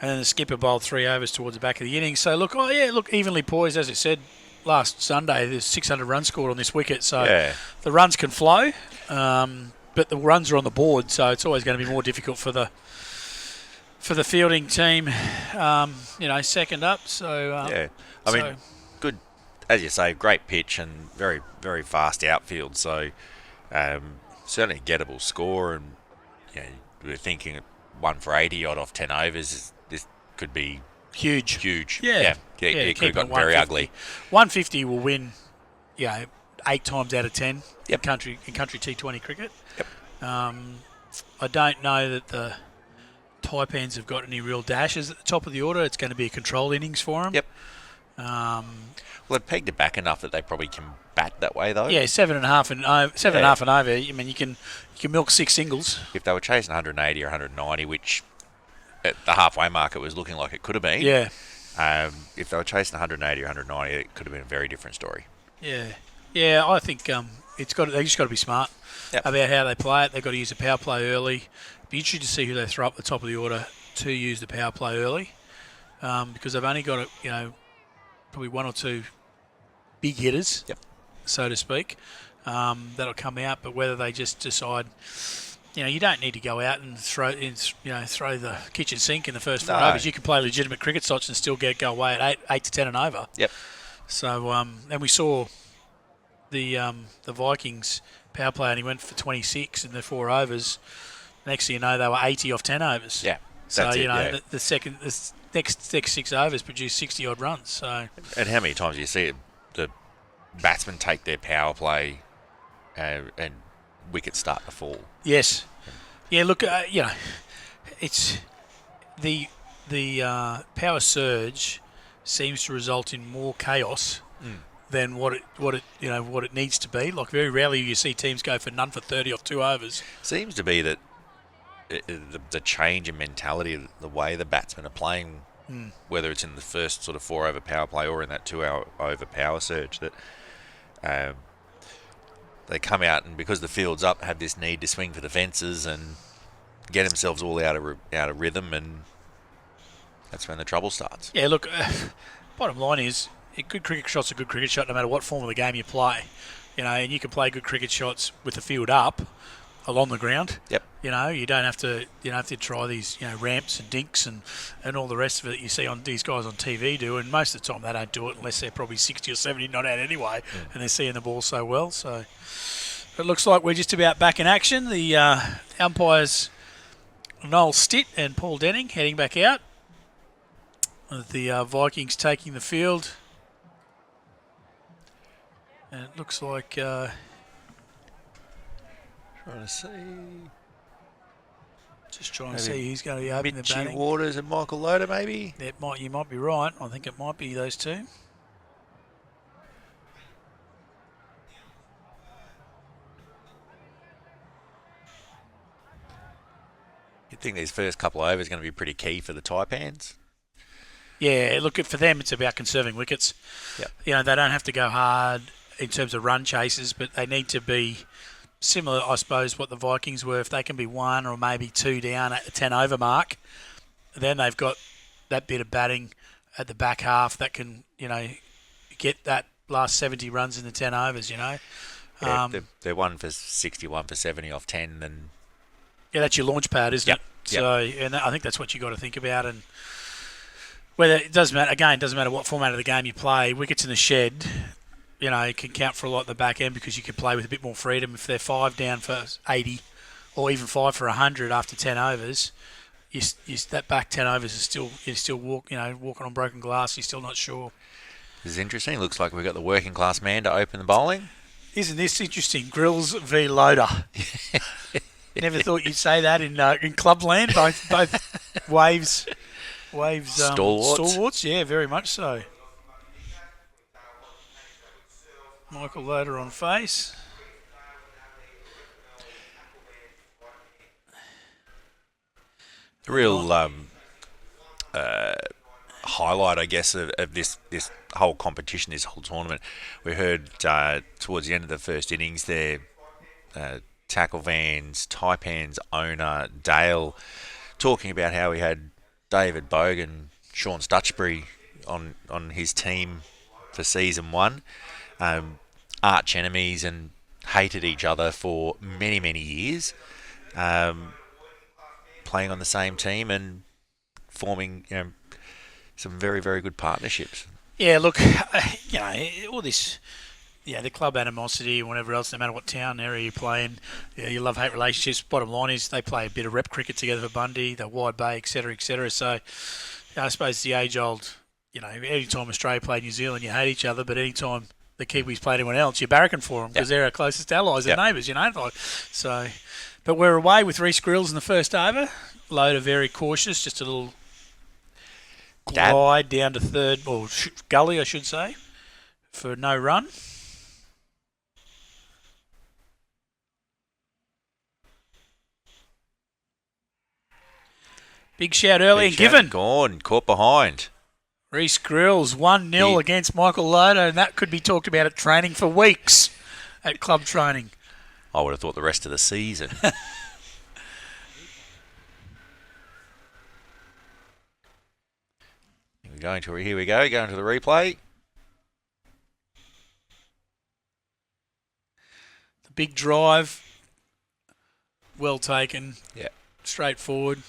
And then the skipper bowled 3 overs towards the back of the innings. So, look, evenly poised, as I said last Sunday. There's 600 runs scored on this wicket, so the runs can flow, but the runs are on the board, so it's always going to be more difficult for the fielding team, second up. So, I mean, good, as you say, great pitch and very, very fast outfield. So, certainly a gettable score, and we're thinking 1 for 80 odd off 10 overs. This could be huge. Yeah, it could have gotten very ugly. 150 will win, 8 times out of 10 in country T20 cricket. Yep. I don't know that the Taipans have got any real dashes at the top of the order. It's going to be a controlled innings for them. Yep. Well, they've pegged it back enough that they probably can bat that way, though. Yeah, 7.5 and over. I mean, you can milk 6 singles. If they were chasing 180 or 190, which at the halfway mark it was looking like it could have been. Yeah. If they were chasing 180 or 190, it could have been a very different story. Yeah. I think they just got to be smart about how they play it. They've got to use the power play early. Be interesting to see who they throw up the top of the order to use the power play early, because they've only got probably 1 or 2 big hitters, so to speak, that'll come out. But whether they just decide, you don't need to go out and throw the kitchen sink in the first 4 overs. You can play legitimate cricket shots and still go away at 8 to 10 and over. Yep. So and we saw the Vikings power play only went for 26 in the 4 overs. Next thing you know, they were 80 off 10 overs. Yeah. So the next 6 overs produced 60 odd runs. So. And how many times do you see the batsmen take their power play and wickets start to fall? Yes. Yeah. Look, it's the power surge seems to result in more chaos than what it needs to be. Like, very rarely you see teams go for none for 30 off 2 overs. Seems to be that the change in mentality, the way the batsmen are playing, whether it's in the first sort of 4 over power play or in that 2 hour over power surge, that they come out and, because the field's up, have this need to swing for the fences and get themselves all out of rhythm, and that's when the trouble starts. Yeah, look, bottom line is, a good cricket shot's a good cricket shot no matter what form of the game you play. And you can play good cricket shots with the field up, along the ground. Yep. You know, you don't have to try these, ramps and dinks and all the rest of it that you see on these guys on TV do. And most of the time they don't do it unless they're probably 60 or 70 not out anyway, and they're seeing the ball so well. So it looks like we're just about back in action. The umpires, Noel Stitt and Paul Denning, heading back out. The Vikings taking the field. And it looks like... trying to see... Just trying to see who's going to be opening the batting. Mitchie Waters and Michael Loader, maybe? You might be right. I think it might be those two. You'd think these first couple of overs are going to be pretty key for the Taipans. Yeah, look, for them it's about conserving wickets. Yep. They don't have to go hard in terms of run chases, but they need to be similar, I suppose, what the Vikings were. If they can be 1 or maybe 2 down at the 10 over mark, then they've got that bit of batting at the back half that can, get that last 70 runs in the 10 overs, Yeah, they're 1 for 60, 1 for 70 off 10. And yeah, that's your launch pad, isn't it? So, and I think that's what you got to think about. And whether it doesn't matter, again, it doesn't matter what format of the game you play, wickets in the shed, can count for a lot at the back end because you can play with a bit more freedom. If they're 5 down for 80 or even 5 for 100 after 10 overs, that back 10 overs is still walking on broken glass. You're still not sure. This is interesting. Looks like we've got the working class man to open the bowling. Isn't this interesting? Grills v. Loader. Never thought you'd say that in clubland. Both waves stalwarts. Yeah, very much so. Michael Loader on face. The real highlight, I guess, of this whole competition, this whole tournament, we heard towards the end of the first innings there, Tackle Van's Taipan's owner Dale talking about how he had David Bogan, Sean Stutchbury on his team for season 1, arch enemies and hated each other for many, many years, playing on the same team and forming some very, very good partnerships. Yeah, look, all this, the club animosity and whatever else, no matter what town area you play in, you love-hate relationships. Bottom line is they play a bit of rep cricket together for Bundy, the Wide Bay, etc., etc. So I suppose the age-old, any time Australia played New Zealand, you hate each other, but any time the Kiwis played anyone else, you're barracking for them because they're our closest allies and neighbours, So, but we're away with Reece Grills in the first over. Loader very cautious, just a little glide down to third, or gully, I should say, for no run. Big shout early and given. Gone, caught behind. Reece Grills 1-0 against Michael Loader, and that could be talked about at training for weeks, at club training. I would have thought the rest of the season. Here we go, going to the replay. The big drive, well taken. Yeah. Straightforward.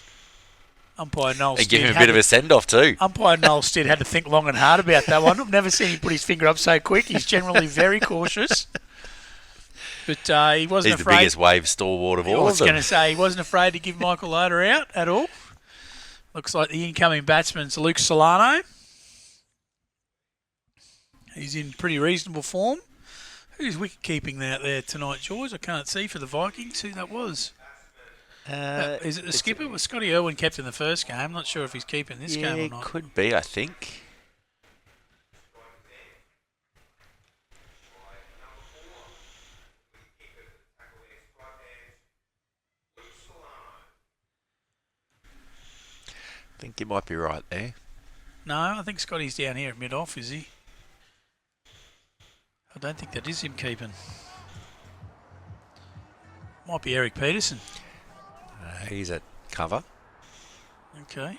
Umpire Noel Stitt gave him a bit of a send-off too. Umpire Noel Stitt had to think long and hard about that one. I've never seen him put his finger up so quick. He's generally very cautious. But he wasn't afraid. He's the biggest wave stalwart of all of them. I was going to say, he wasn't afraid to give Michael Loader out at all. Looks like the incoming batsman's Luke Solano. He's in pretty reasonable form. Who's wicket-keeping out there tonight, George? I can't see for the Vikings who that was. Is it the skipper? Was Scotty Irwin kept in the first game? I'm not sure if he's keeping this game or not. Could be, I think. I think you might be right there. No, I think Scotty's down here at mid-off, is he? I don't think that is him keeping. Might be Eric Peterson. He's at cover. Okay.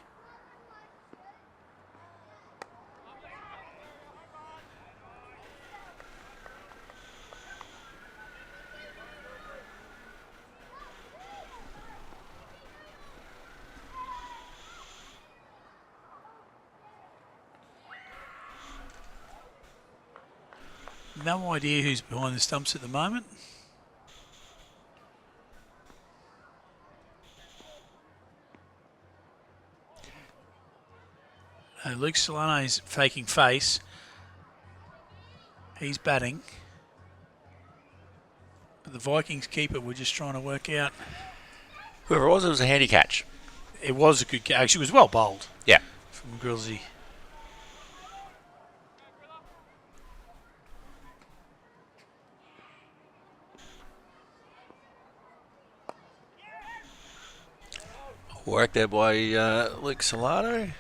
no idea who's behind the stumps at the moment. Luke Solano's faking face. He's batting. But the Vikings keeper, we're just trying to work out. Whoever it was a handy catch. It was a good catch. Actually, it was well bowled. Yeah. From Grillsy. Work there by Luke Solano.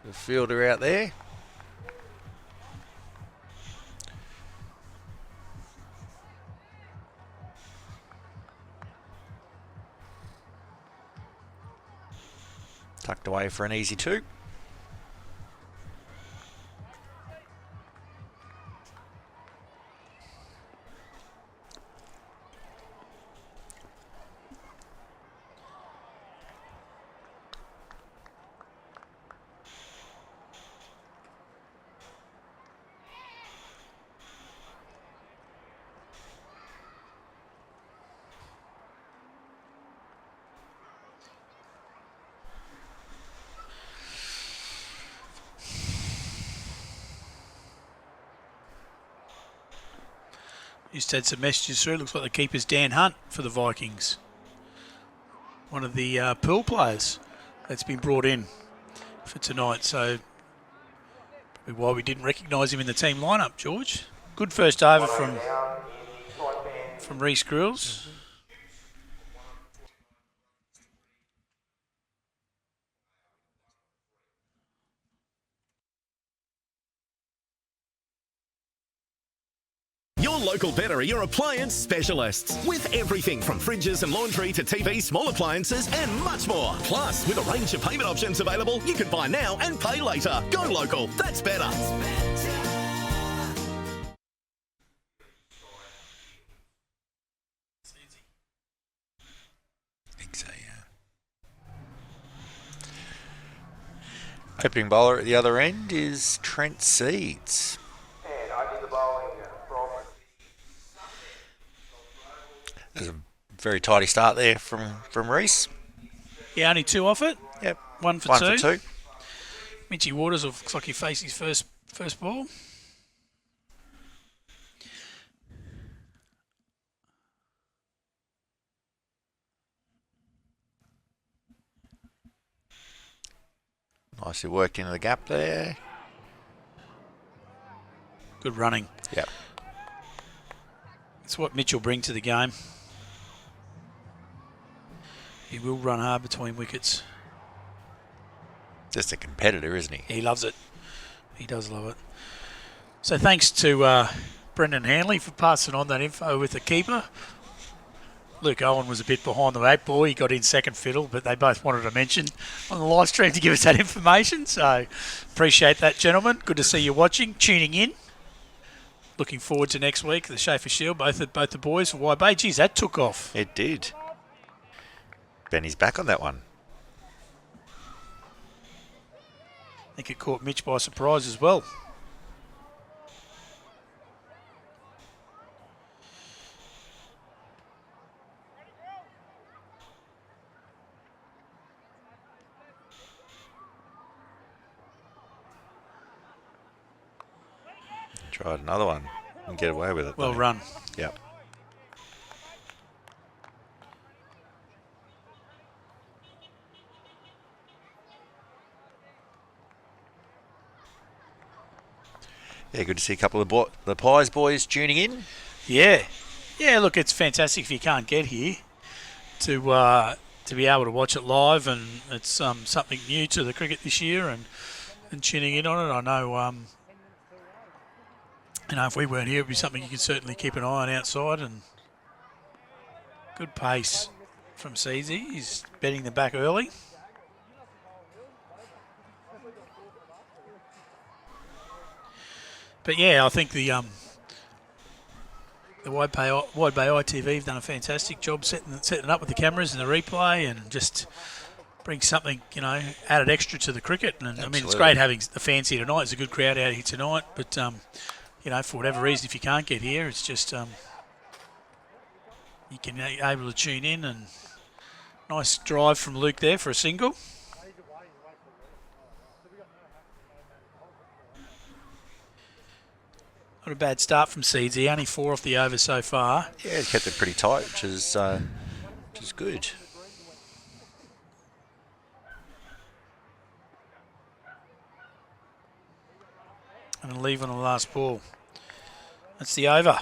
The fielder out there. Tucked away for an easy 2. Just had some messages through. Looks like the keeper's Dan Hunt for the Vikings. One of the pool players that's been brought in for tonight. So probably why we didn't recognise him in the team lineup, George. Good first over from Reece Grills. Your local battery or appliance specialists. With everything from fridges and laundry to TV, small appliances and much more. Plus, with a range of payment options available, you can buy now and pay later. Go local, that's better. Opening bowler at the other end is Trent Seeds. There's a very tidy start there from Reece. Yeah, only 2 off it. Yep. One for two. Mitchy Waters looks like he faced his first ball. Nicely worked into the gap there. Good running. Yep. It's what Mitch will bring to the game. He will run hard between wickets. Just a competitor, isn't he? He loves it. He does love it. So thanks to Brendan Hanley for passing on that info with the keeper. Luke Owen was a bit behind the 8 ball. He got in second fiddle, but they both wanted to mention on the live stream to give us that information. So appreciate that, gentlemen. Good to see you watching, tuning in. Looking forward to next week, the Schaefer Shield, both the boys for YB. Geez, that took off. It did. Benny's back on that one. I think it caught Mitch by surprise as well. Tried another one and get away with it. Well run. Yep. Yeah, good to see a couple of the Pies boys tuning in. Yeah. Yeah, look, it's fantastic if you can't get here to be able to watch it live, and it's something new to the cricket this year, and tuning in on it. I know, if we weren't here, it would be something you could certainly keep an eye on outside, and good pace from Seezy. He's betting the back early. But yeah, I think the Wide Bay ITV have done a fantastic job setting it up with the cameras and the replay, and just bring something, added extra to the cricket. And I mean, it's great having the fans here tonight. There's a good crowd out here tonight. But for whatever reason, if you can't get here, it's just you can able to tune in, and nice drive from Luke there for a single. Not a bad start from Seedsy, only 4 off the over so far. Yeah, he's kept it pretty tight, which is good. And a leave on the last ball. That's the over.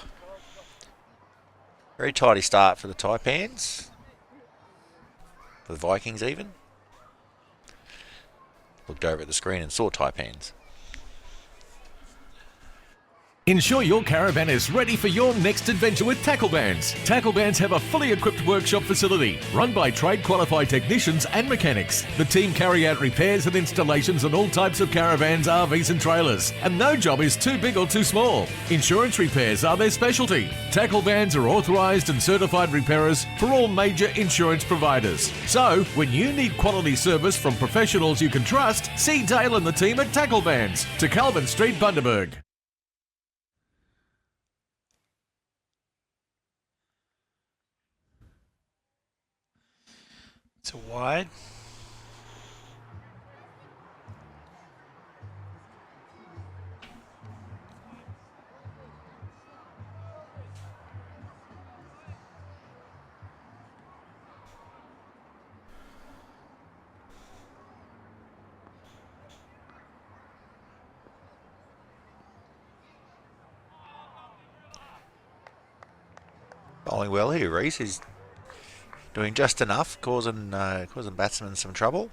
Very tidy start for the Taipans. For the Vikings even. Looked over at the screen and saw Taipans. Ensure your caravan is ready for your next adventure with Tackle Bands. Tackle Bands have a fully equipped workshop facility run by trade qualified technicians and mechanics. The team carry out repairs and installations on all types of caravans, RVs and trailers, and no job is too big or too small. Insurance repairs are their specialty. Tackle Bands are authorised and certified repairers for all major insurance providers. So, when you need quality service from professionals you can trust, see Dale and the team at Tackle Bands, to Calvin Street, Bundaberg. It's a wide. Bowling well here, Reese. He's doing just enough, causing batsmen some trouble.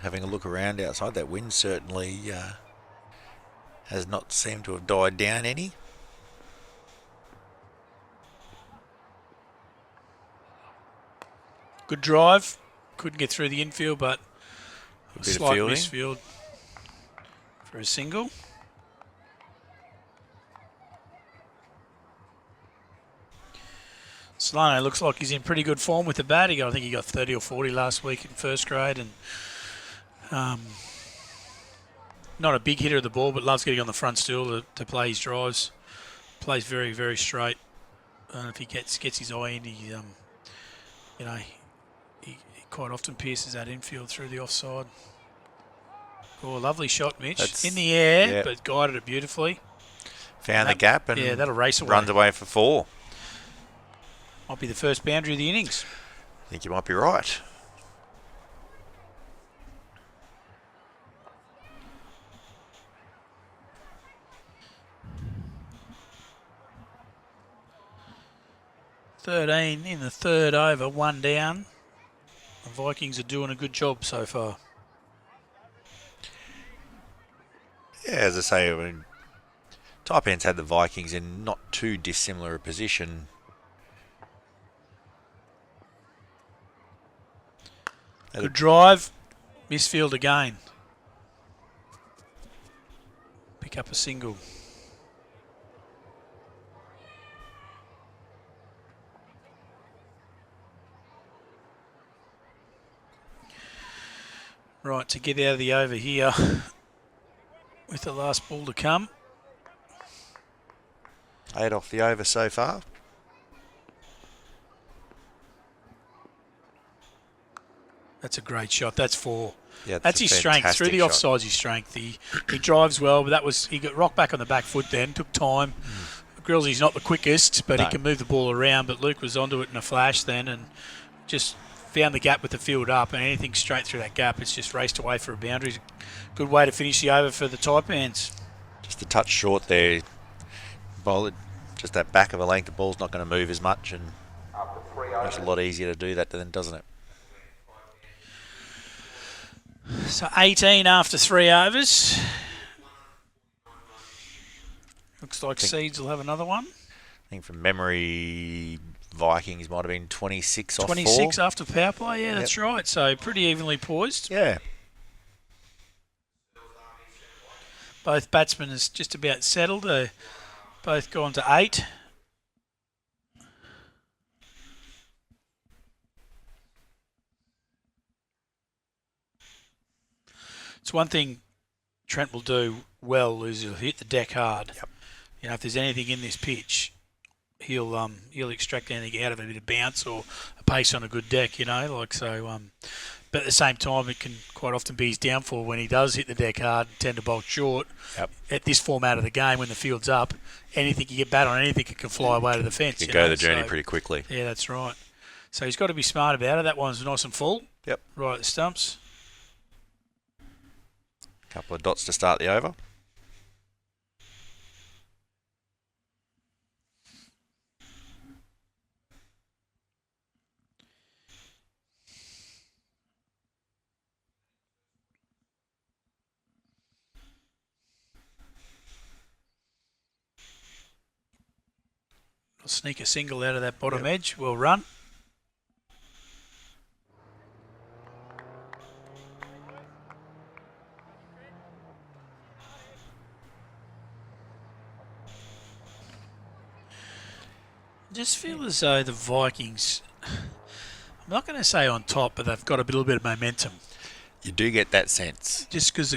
Having a look around outside, that wind certainly has not seemed to have died down any. Good drive. Couldn't get through the infield, but a bit of slight fielding. misfield for a single. Solano looks like he's in pretty good form with the bat. I think he got 30 or 40 last week in first grade, and not a big hitter of the ball, but loves getting on the front stool to play his drives. Plays very, very straight. If he gets his eye in, he quite often pierces that infield through the offside. Oh, lovely shot, Mitch. That's, in the air, yeah. but guided it beautifully. Found the gap and that'll race away. runs away for 4. Might be the first boundary of the innings. I think you might be right. $13 in the third over, 1 down. The Vikings are doing a good job so far. Yeah, as I say, I mean, Taipans had the Vikings in not too dissimilar a position. Good drive. Misfield again. Pick up a single. Right, to get out of the over here with the last ball to come. 8 off the over so far. That's a great shot. That's 4. Yeah, that's his strength. Through the shot. offside's his strength. He drives well, but he got rocked back on the back foot then. Took time. Grillsy's not the quickest, but he can move the ball around. But Luke was onto it in a flash then and just found the gap with the field up, and anything straight through that gap, it's just raced away for a boundary. Good way to finish the over for the Taipans. Just a touch short there. Bowl it, just that back of a length. The ball's not going to move as much, and it's a lot easier to do that then, doesn't it? So 18 after 3 overs. Looks like Seeds will have another one. I think from memory, Vikings might have been 26 off 26 4. after power play, yeah, that's right. So pretty evenly poised. Yeah. Both batsmen is just about settled. They're both gone to 8. It's one thing Trent will do well is he'll hit the deck hard. Yep. You know, if there's anything in this pitch, he'll extract anything out of it, a bit of bounce or a pace on a good deck. You know, like so. But at the same time, it can quite often be his downfall when he does hit the deck hard and tend to bolt short. Yep. At this format of the game, when the field's up, anything you get bat on anything, it can fly away to the fence. You go the journey pretty quickly. Yeah, that's right. So he's got to be smart about it. That one's nice and full. Yep. Right at the stumps. Couple of dots to start the over. I'll sneak a single out of that bottom edge. Well run. I just feel as though the Vikings, I'm not going to say on top, but they've got a little bit of momentum. You do get that sense. Just because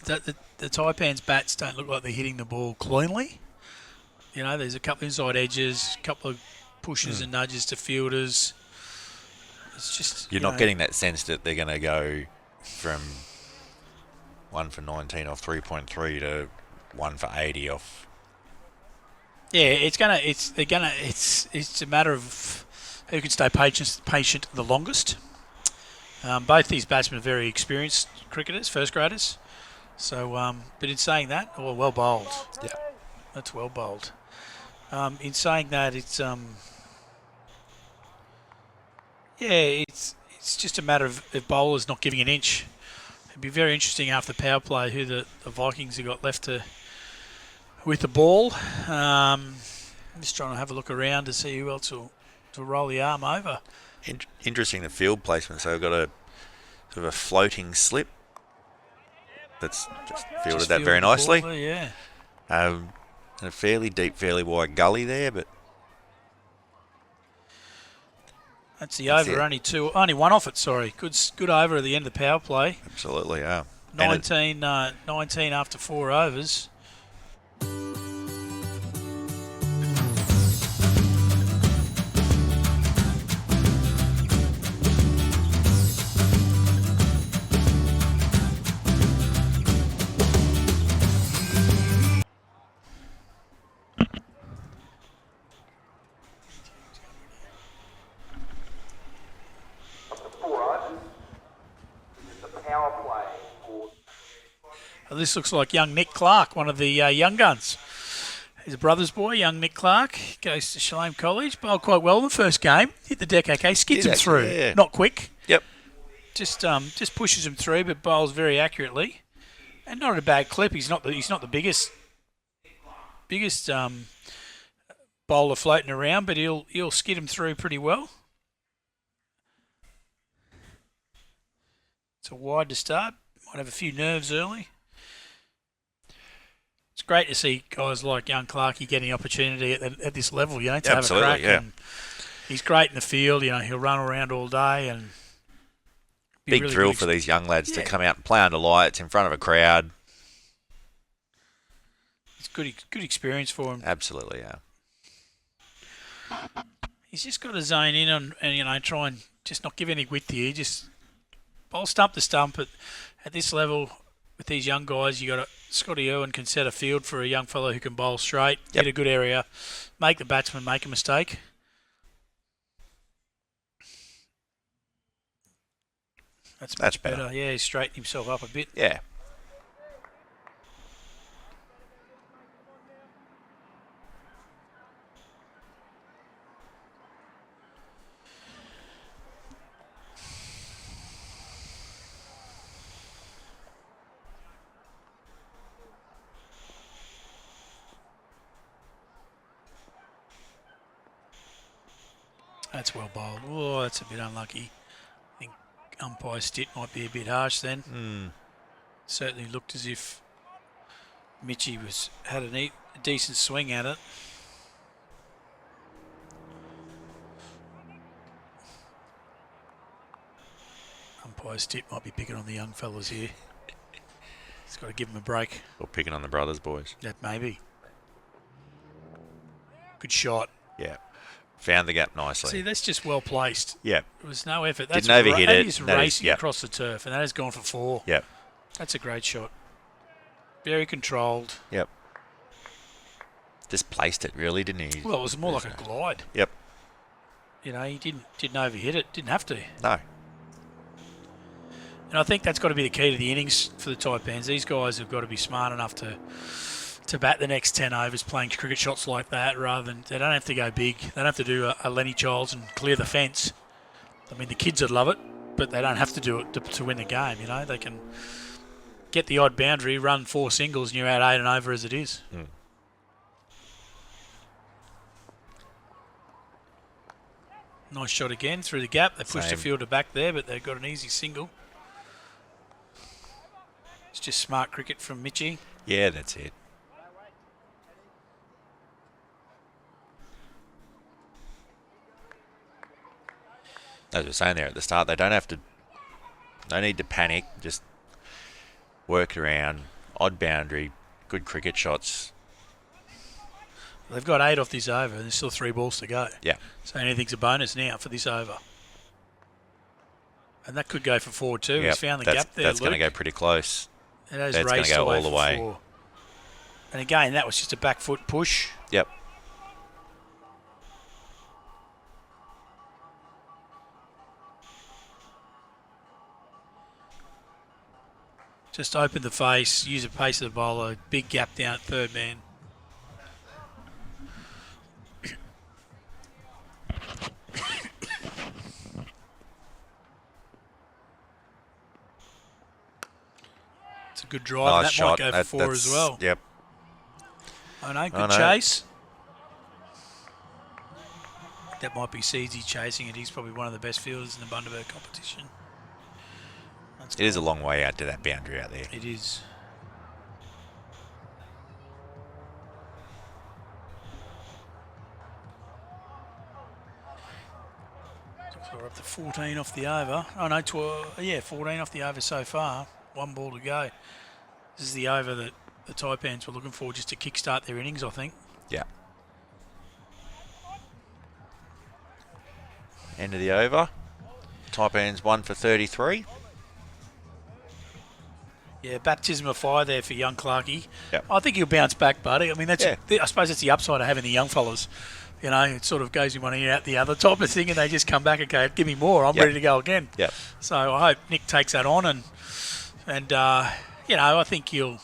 the Taipan's bats don't look like they're hitting the ball cleanly. You know, there's a couple inside edges, a couple of pushes and nudges to fielders. It's just You're not getting that sense that they're going to go from 1 for 19 off 3.3 to 1 for 80 off. Yeah, it's a matter of who can stay patient the longest. Both these batsmen are very experienced cricketers, first graders. So, but in saying that, well bowled. Yeah, that's well bowled. In saying that, it's just a matter of if bowlers not giving an inch. It'd be very interesting after power play who the Vikings have got left with the ball. I'm just trying to have a look around to see who else will roll the arm over. Interesting the field placement. So we've got a sort of a floating slip that's just fielded that very nicely. Ball, yeah. And a fairly deep, fairly wide gully there, but that's the over. Only one off it. Sorry, good over at the end of the power play. Absolutely, yeah. 19 after 4 overs. This looks like young Nick Clark, one of the young guns. He's a brother's boy, young Nick Clark. Goes to Shalom College. Bowled quite well in the first game. Hit the deck okay. Skids him through. Yeah. Not quick. Yep. Just pushes him through, but bowls very accurately. And not a bad clip. He's not the biggest bowler floating around, but he'll skid him through pretty well. It's a wide to start. Might have a few nerves early. It's great to see guys like young Clarkey getting opportunity at this level, to have a crack. Yeah. And he's great in the field, he'll run around all day and big really thrill for these young lads to come out and play under lights in front of a crowd. It's good experience for him. Absolutely, yeah. He's just got to zone in and try and just not give any width here. Just bowl stump to stump at this level. With these young guys, Scotty Irwin can set a field for a young fellow who can bowl straight, hit a good area, make the batsman make a mistake. That's much better. Yeah, he's straightened himself up a bit. Yeah. That's well bowled. Oh, that's a bit unlucky. I think umpire Stitt might be a bit harsh then. Certainly looked as if Mitchie had a decent swing at it. Umpire Stitt might be picking on the young fellas here. He's got to give him a break. Or picking on the brothers, boys. That maybe. Good shot. Yeah. Found the gap nicely. See, that's just well placed. Yep. There was no effort. That's Didn't overhit that it. is That racing is, yep. across the turf, and that has gone for 4. Yep. That's a great shot. Very controlled. Yep. Just placed it, really, didn't he? Well, it was more like a glide. Yep. You know, he didn't overhit it. Didn't have to. No. And I think that's got to be the key to the innings for the Taipans. These guys have got to be smart enough to bat the next 10 overs playing cricket shots like that rather than... They don't have to go big. They don't have to do a Lenny Childs and clear the fence. I mean, the kids would love it, but they don't have to do it to win the game, you know. They can get the odd boundary, run 4 singles, and you're out 8 and over as it is. Nice shot again through the gap. They pushed the fielder back there, but they've got an easy single. It's just smart cricket from Mitchie. Yeah, that's it. As we were saying there at the start, they don't need to panic, just work around, odd boundary, good cricket shots. They've got 8 off this over, and there's still 3 balls to go. Yeah. So anything's a bonus now for this over. And that could go for 4 too. He's found the gap there, That's going to Luke. go pretty close. It has That's going to raced go away all the for way. 4. And again, that was just a back foot push. Yep. Just open the face, use the pace of the bowler, big gap down at third man. It's a good drive. Nice That shot. might go for 4 as well. Yep. I know, good chase. That might be Seedsy chasing it. He's probably one of the best fielders in the Bundaberg competition. It is a long way out to that boundary out there. It is. So we're up to 14 off the over. Oh no, 14 off the over so far. 1 ball to go. This is the over that the Taipans were looking for just to kickstart their innings, I think. Yeah. End of the over. Taipans 1 for 33. Yeah, baptism of fire there for young Clarkey. Yep. I think he'll bounce back, buddy. I mean, I suppose that's the upside of having the young fellas. You know, it sort of goes in one ear out the other type of thing, and they just come back and go, give me more. I'm ready to go again. Yep. So I hope Nick takes that on, and you know, I think he'll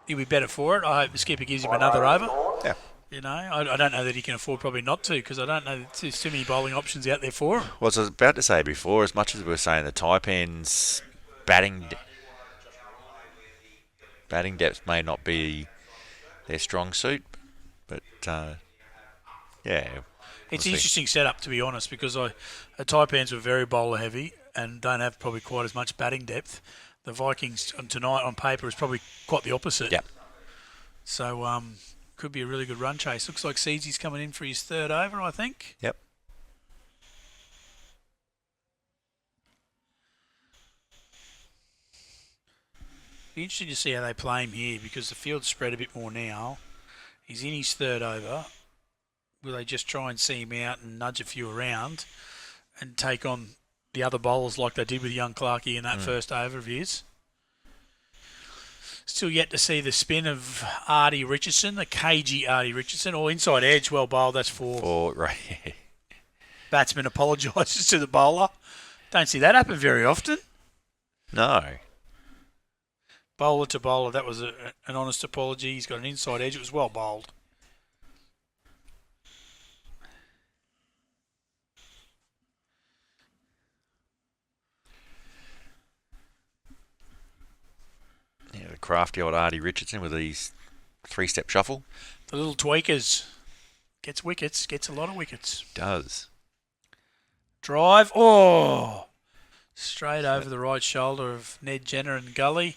be better for it. I hope the skipper gives him another over. Yeah. You know, I don't know that he can afford probably not to, because I don't know there's too many bowling options out there for him. Well, as I was about to say before, as much as we were saying the Taipans batting depth may not be their strong suit, but yeah. It's an interesting setup, to be honest, because the Taipans were very bowler heavy and don't have probably quite as much batting depth. The Vikings tonight on paper is probably quite the opposite. Yeah. So could be a really good run chase. Looks like Seedsy's coming in for his 3rd over, I think. Yep. Be interesting to see how they play him here, because the field's spread a bit more now. He's in his 3rd over. Will they just try and see him out and nudge a few around and take on the other bowlers like they did with young Clarkey in that first over of his? Still yet to see the spin of Artie Richardson, the cagey Artie Richardson, or inside edge, well bowled, that's 4. Right. Batsman apologises to the bowler. Don't see that happen very often. No. Bowler to bowler, that was an honest apology. He's got an inside edge, it was well bowled. Yeah, the crafty old Artie Richardson with his 3-step shuffle. The little tweakers. Gets wickets, gets a lot of wickets. Does. Drive. Oh! Straight over the right shoulder of Ned Jenner and Gully.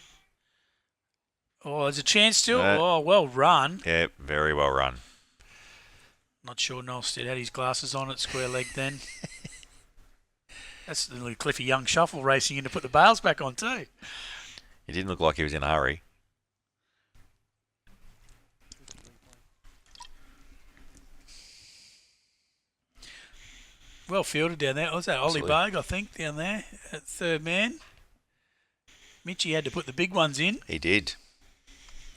Oh, there's a chance still. Oh, well run. Yeah, very well run. Not sure Noel Stead had his glasses on at square leg then. That's the little Cliffy Young shuffle racing in to put the bails back on too. He didn't look like he was in a hurry. Well fielded down there. Was that Ollie Bogue, I think, down there at third man? Mitchie had to put the big ones in. He did.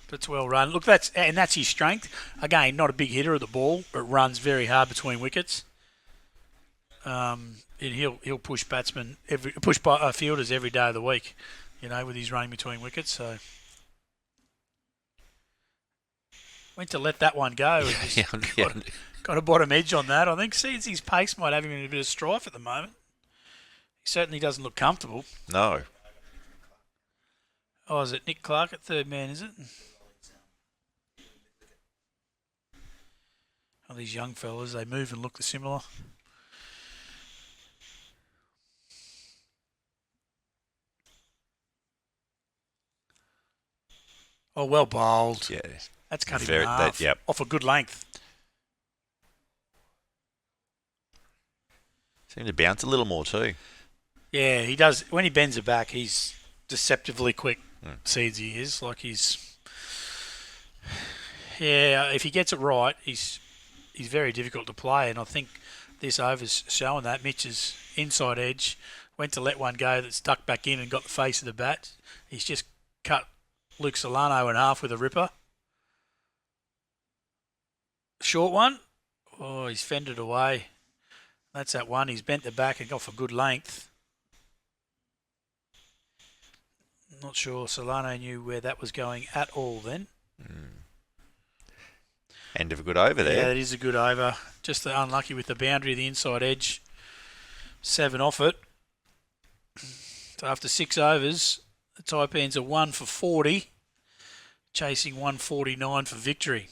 But it's well run. Look, that's his strength. Again, not a big hitter of the ball, but runs very hard between wickets. And he'll push batsmen fielders every day of the week, with his running between wickets. So went to let that one go. Got a bottom edge on that. I think his pace might have him in a bit of strife at the moment. He certainly doesn't look comfortable. No. Oh, is it Nick Clark at third man, is it? Oh, these young fellas, they move and look similar. Oh, well bowled. Yeah. That's cut him in half. Off a good length. Seemed to bounce a little more too. Yeah, he does. When he bends it back, he's deceptively quick. Seeds he is. Like if he gets it right, he's very difficult to play. And I think this over's showing that. Mitch's inside edge went to let one go that's ducked back in and got the face of the bat. He's just cut Luke Solano in half with a ripper. Short one. Oh, he's fended away. That's that one. He's bent the back and got for good length. Not sure Solano knew where that was going at all then. End of a good over there. Yeah, it is a good over. Just unlucky with the boundary of the inside edge. 7 off it. So after 6 overs, the Taipans are 1 for 40, chasing 149 for victory.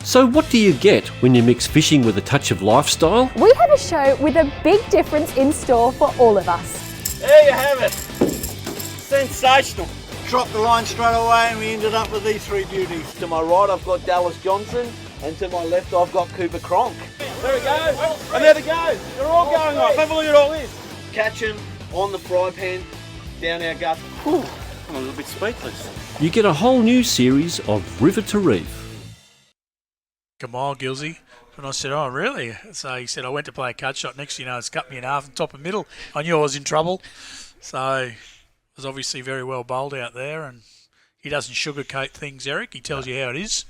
So what do you get when you mix fishing with a touch of lifestyle? We have a show with a big difference in store for all of us. There you have it. Sensational. Dropped the line straight away and we ended up with these 3 beauties. To my right I've got Dallas Johnson and to my left I've got Cooper Cronk. There we go. And there they go. They're all going off. Have a look at all this. Catching on the fry pan down our gut. Whew. I'm a little bit speechless. You get a whole new series of River to Reef. Come on, Gilsey. And I said, oh, really? So he said, I went to play a cut shot next, it's cut me in half and top and middle. I knew I was in trouble. So it was obviously very well bowled out there. And he doesn't sugarcoat things, Eric. He tells you how it is.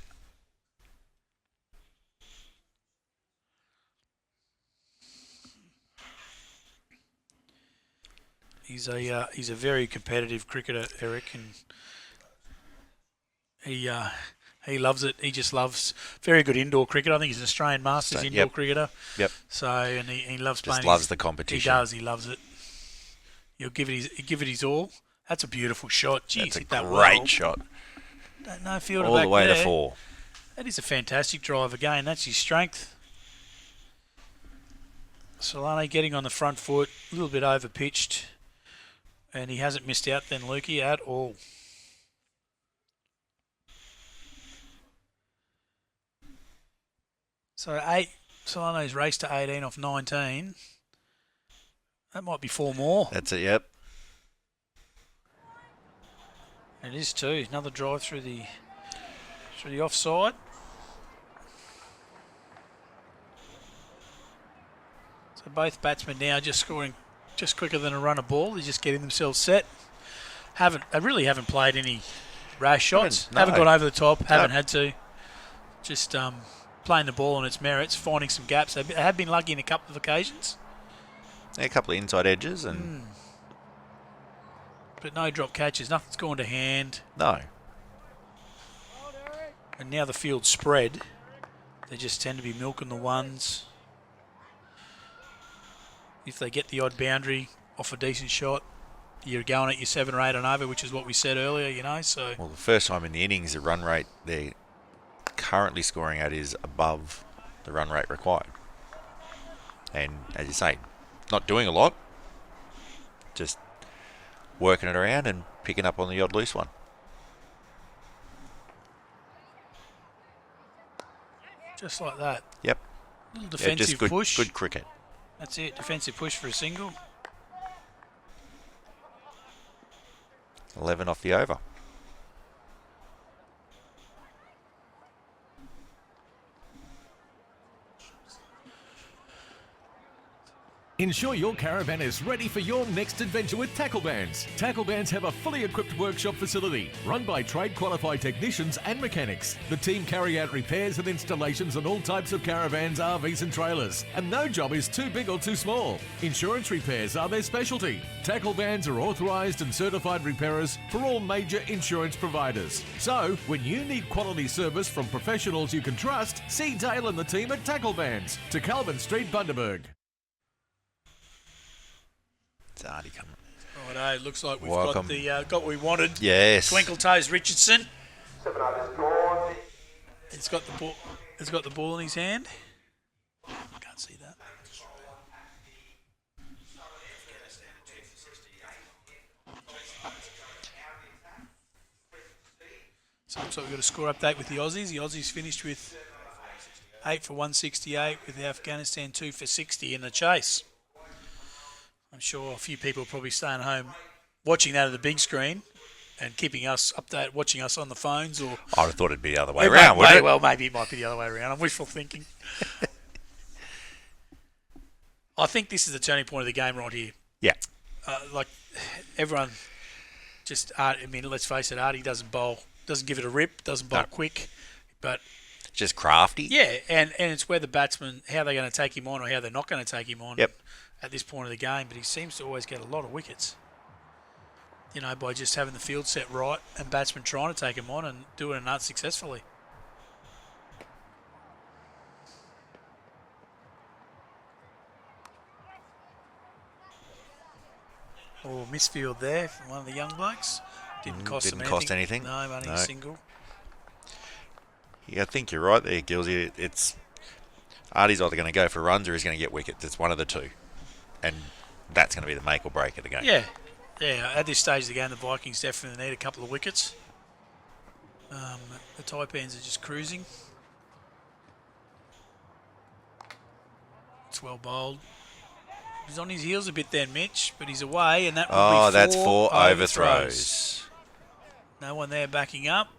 He's a very competitive cricketer, Eric, and he loves it. He just loves very good indoor cricket. I think he's an Australian Masters indoor cricketer. Yep. So and he loves playing. Just loves the competition. He does. He loves it. He'll give it his all. That's a beautiful shot. Jeez, that's a great shot. No fielder all back the way there. to 4. That is a fantastic drive again. That's his strength. Solano getting on the front foot, a little bit over pitched, and he hasn't missed out then, Lukey, at all. So Solano's raced to 18 off 19. That might be 4 more. That's it, yep. It is too. Another drive through the offside. So both batsmen now just scoring just quicker than a run of ball. They're just getting themselves set. They really haven't played any rash shots. Haven't gone over the top. Haven't had to. Just playing the ball on its merits, finding some gaps. They have been lucky in a couple of occasions. Yeah, a couple of inside edges and. But no drop catches. Nothing's gone to hand. No. And now the field's spread. They just tend to be milking the ones. If they get the odd boundary off a decent shot, you're going at your 7 or 8 and over, which is what we said earlier, So. Well, the first time in the innings, the run rate they're currently scoring at is above the run rate required. And as you say, not doing a lot, just working it around and picking up on the odd loose one. Just like that. Yep. Little defensive just good, push. Good cricket. That's it. Defensive push for a single. 11 off the over. Ensure your caravan is ready for your next adventure with Tackle Bands. Tackle Bands have a fully equipped workshop facility run by trade qualified technicians and mechanics. The team carry out repairs and installations on all types of caravans, RVs and trailers, and no job is too big or too small. Insurance repairs are their specialty. Tackle Bands are authorised and certified repairers for all major insurance providers. So, when you need quality service from professionals you can trust, see Dale and the team at Tackle Bands, to Calvin Street, Bundaberg. It's Artie coming. Righto, looks like we've Welcome. got what we wanted. Yes. Twinkle Toes Richardson. It's got the ball. It's got the ball in his hand. Can't see that. So looks like we've got a score update with the Aussies. The Aussies finished with 8 for 168, with the Afghanistan 2 for 60 in the chase. I'm sure a few people are probably staying home watching that on the big screen and keeping us updated, watching us on the phones. Or I would have thought it'd be the other way around, wouldn't it? Well, maybe it might be the other way around. I'm wishful thinking. I think this is the turning point of the game right here. Yeah. Like everyone, let's face it, Artie doesn't bowl, doesn't give it a rip, doesn't bowl quick, but just crafty. Yeah, and it's where the batsmen, how they're going to take him on or how they're not going to take him on. Yep. At this point of the game, but he seems to always get a lot of wickets. You know, by just having the field set right and batsmen trying to take him on and doing it unsuccessfully. Oh, misfield there from one of the young blokes. Didn't cost anything. No, only a single. Yeah, I think you're right there, Gilsey. It's Artie's either going to go for runs or he's going to get wickets. It's one of the two. And that's going to be the make or break of the game. Yeah. At this stage of the game, the Vikings definitely need a couple of wickets. The Taipans are just cruising. It's well bowled. He's on his heels a bit then, Mitch, but he's away, and that will be that's 4 overthrows. No one there backing up,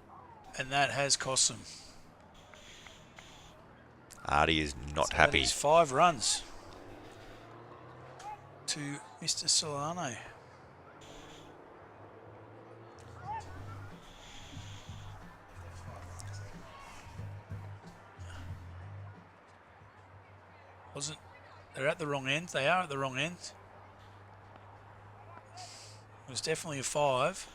and that has cost them. Artie is not So happy. That is 5 runs to Mr. Solano. They're at the wrong end. They are at the wrong end. It was definitely a 5.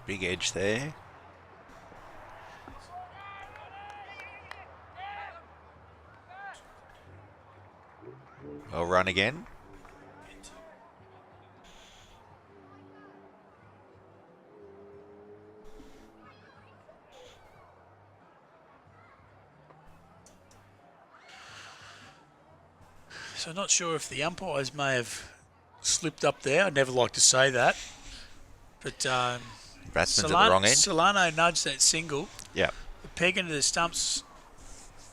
Big edge there. Well run again. So not sure if the umpires may have slipped up there. I'd never like to say that. But batsman's at the wrong end. Solano nudged that single. Yeah. The peg into the stumps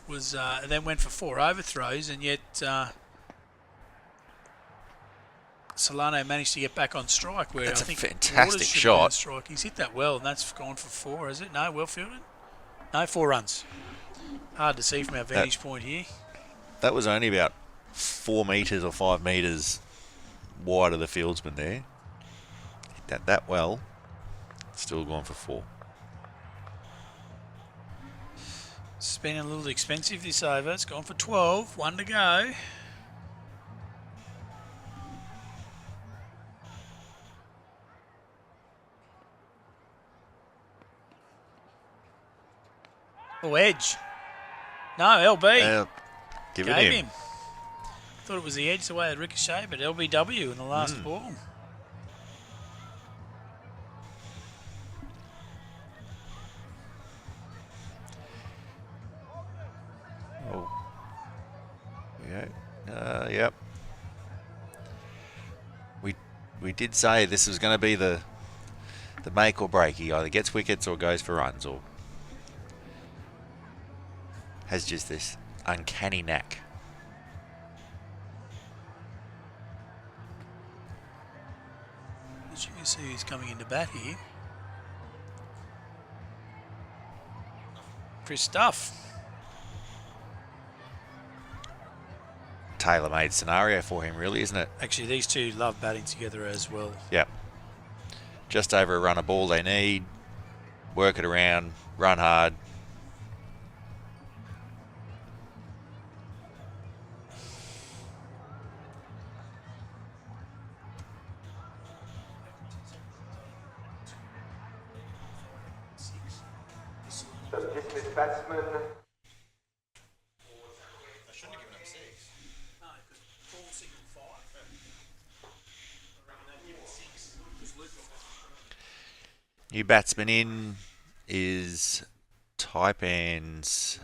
was then went for 4 overthrows, and yet Solano managed to get back on strike. Where That's I think a fantastic Waters should have been on shot. strike. He's hit that well, and that's gone for 4, is it? No, well fielded. No, 4 runs. Hard to see from our vantage point here. That was only about 4 metres or 5 metres wide of the fieldsman there. Hit that well. Still going for 4. It's been a little expensive this over. It's gone for 12. 1 to go. Oh, edge. No, LB. Give it Gave him. Thought it was the edge the way it ricocheted, but LBW in the last ball. Oh. Yeah. Yep. We did say this was going to be the make or break. He either gets wickets or goes for runs, or has just this uncanny knack. As you can see, who's coming into bat here. Chris Duff. Tailor-made scenario for him, really, isn't it? Actually, these two love batting together as well. Yep. Just over a run of ball they need. Work it around, run hard. Dismissed batsman. New batsman in is Taipan's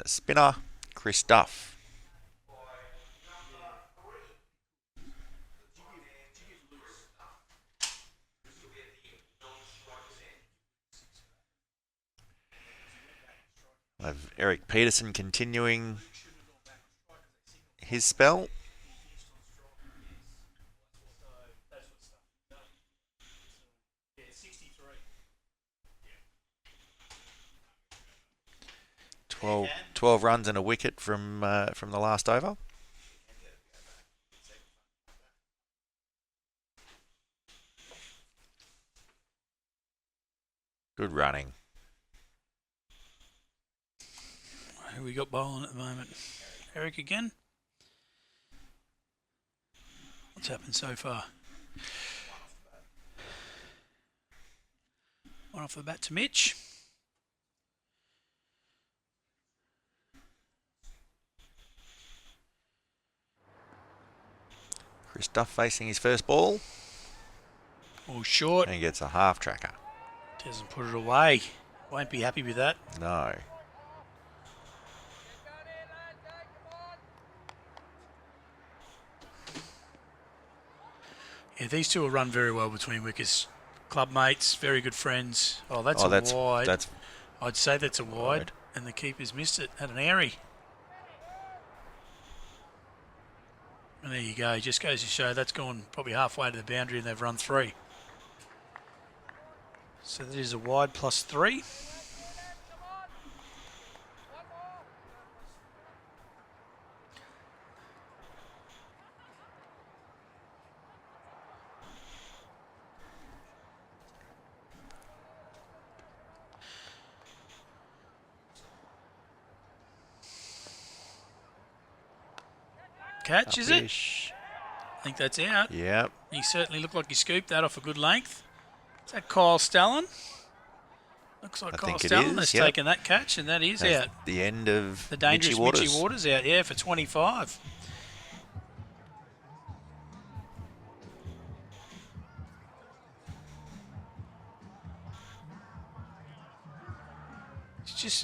spinner, Chris Duff. We'll have Eric Peterson continuing his spell. Twelve runs and a wicket from the last over. Good running. Who we got bowling at the moment? Eric again? What's happened so far? One off the bat to Mitch. Chris Duff facing his first ball. All short. And he gets a half tracker. Doesn't put it away. Won't be happy with that. No. Yeah, these two will run very well between wickets. Club mates, very good friends. Oh, that's a wide. I'd say that's a wide. And the keeper's missed it. Had an airy. And there you go. Just goes to show that's gone probably halfway to the boundary and they've run 3. So that is a wide plus 3. Catch, is it? I think that's out. Yep. He certainly looked like he scooped that off a good length. Is that Kyle Stallen? Looks like Kyle Stallen has taken that catch, and that is out. The end of the dangerous Mitchy Waters out, yeah, for 25.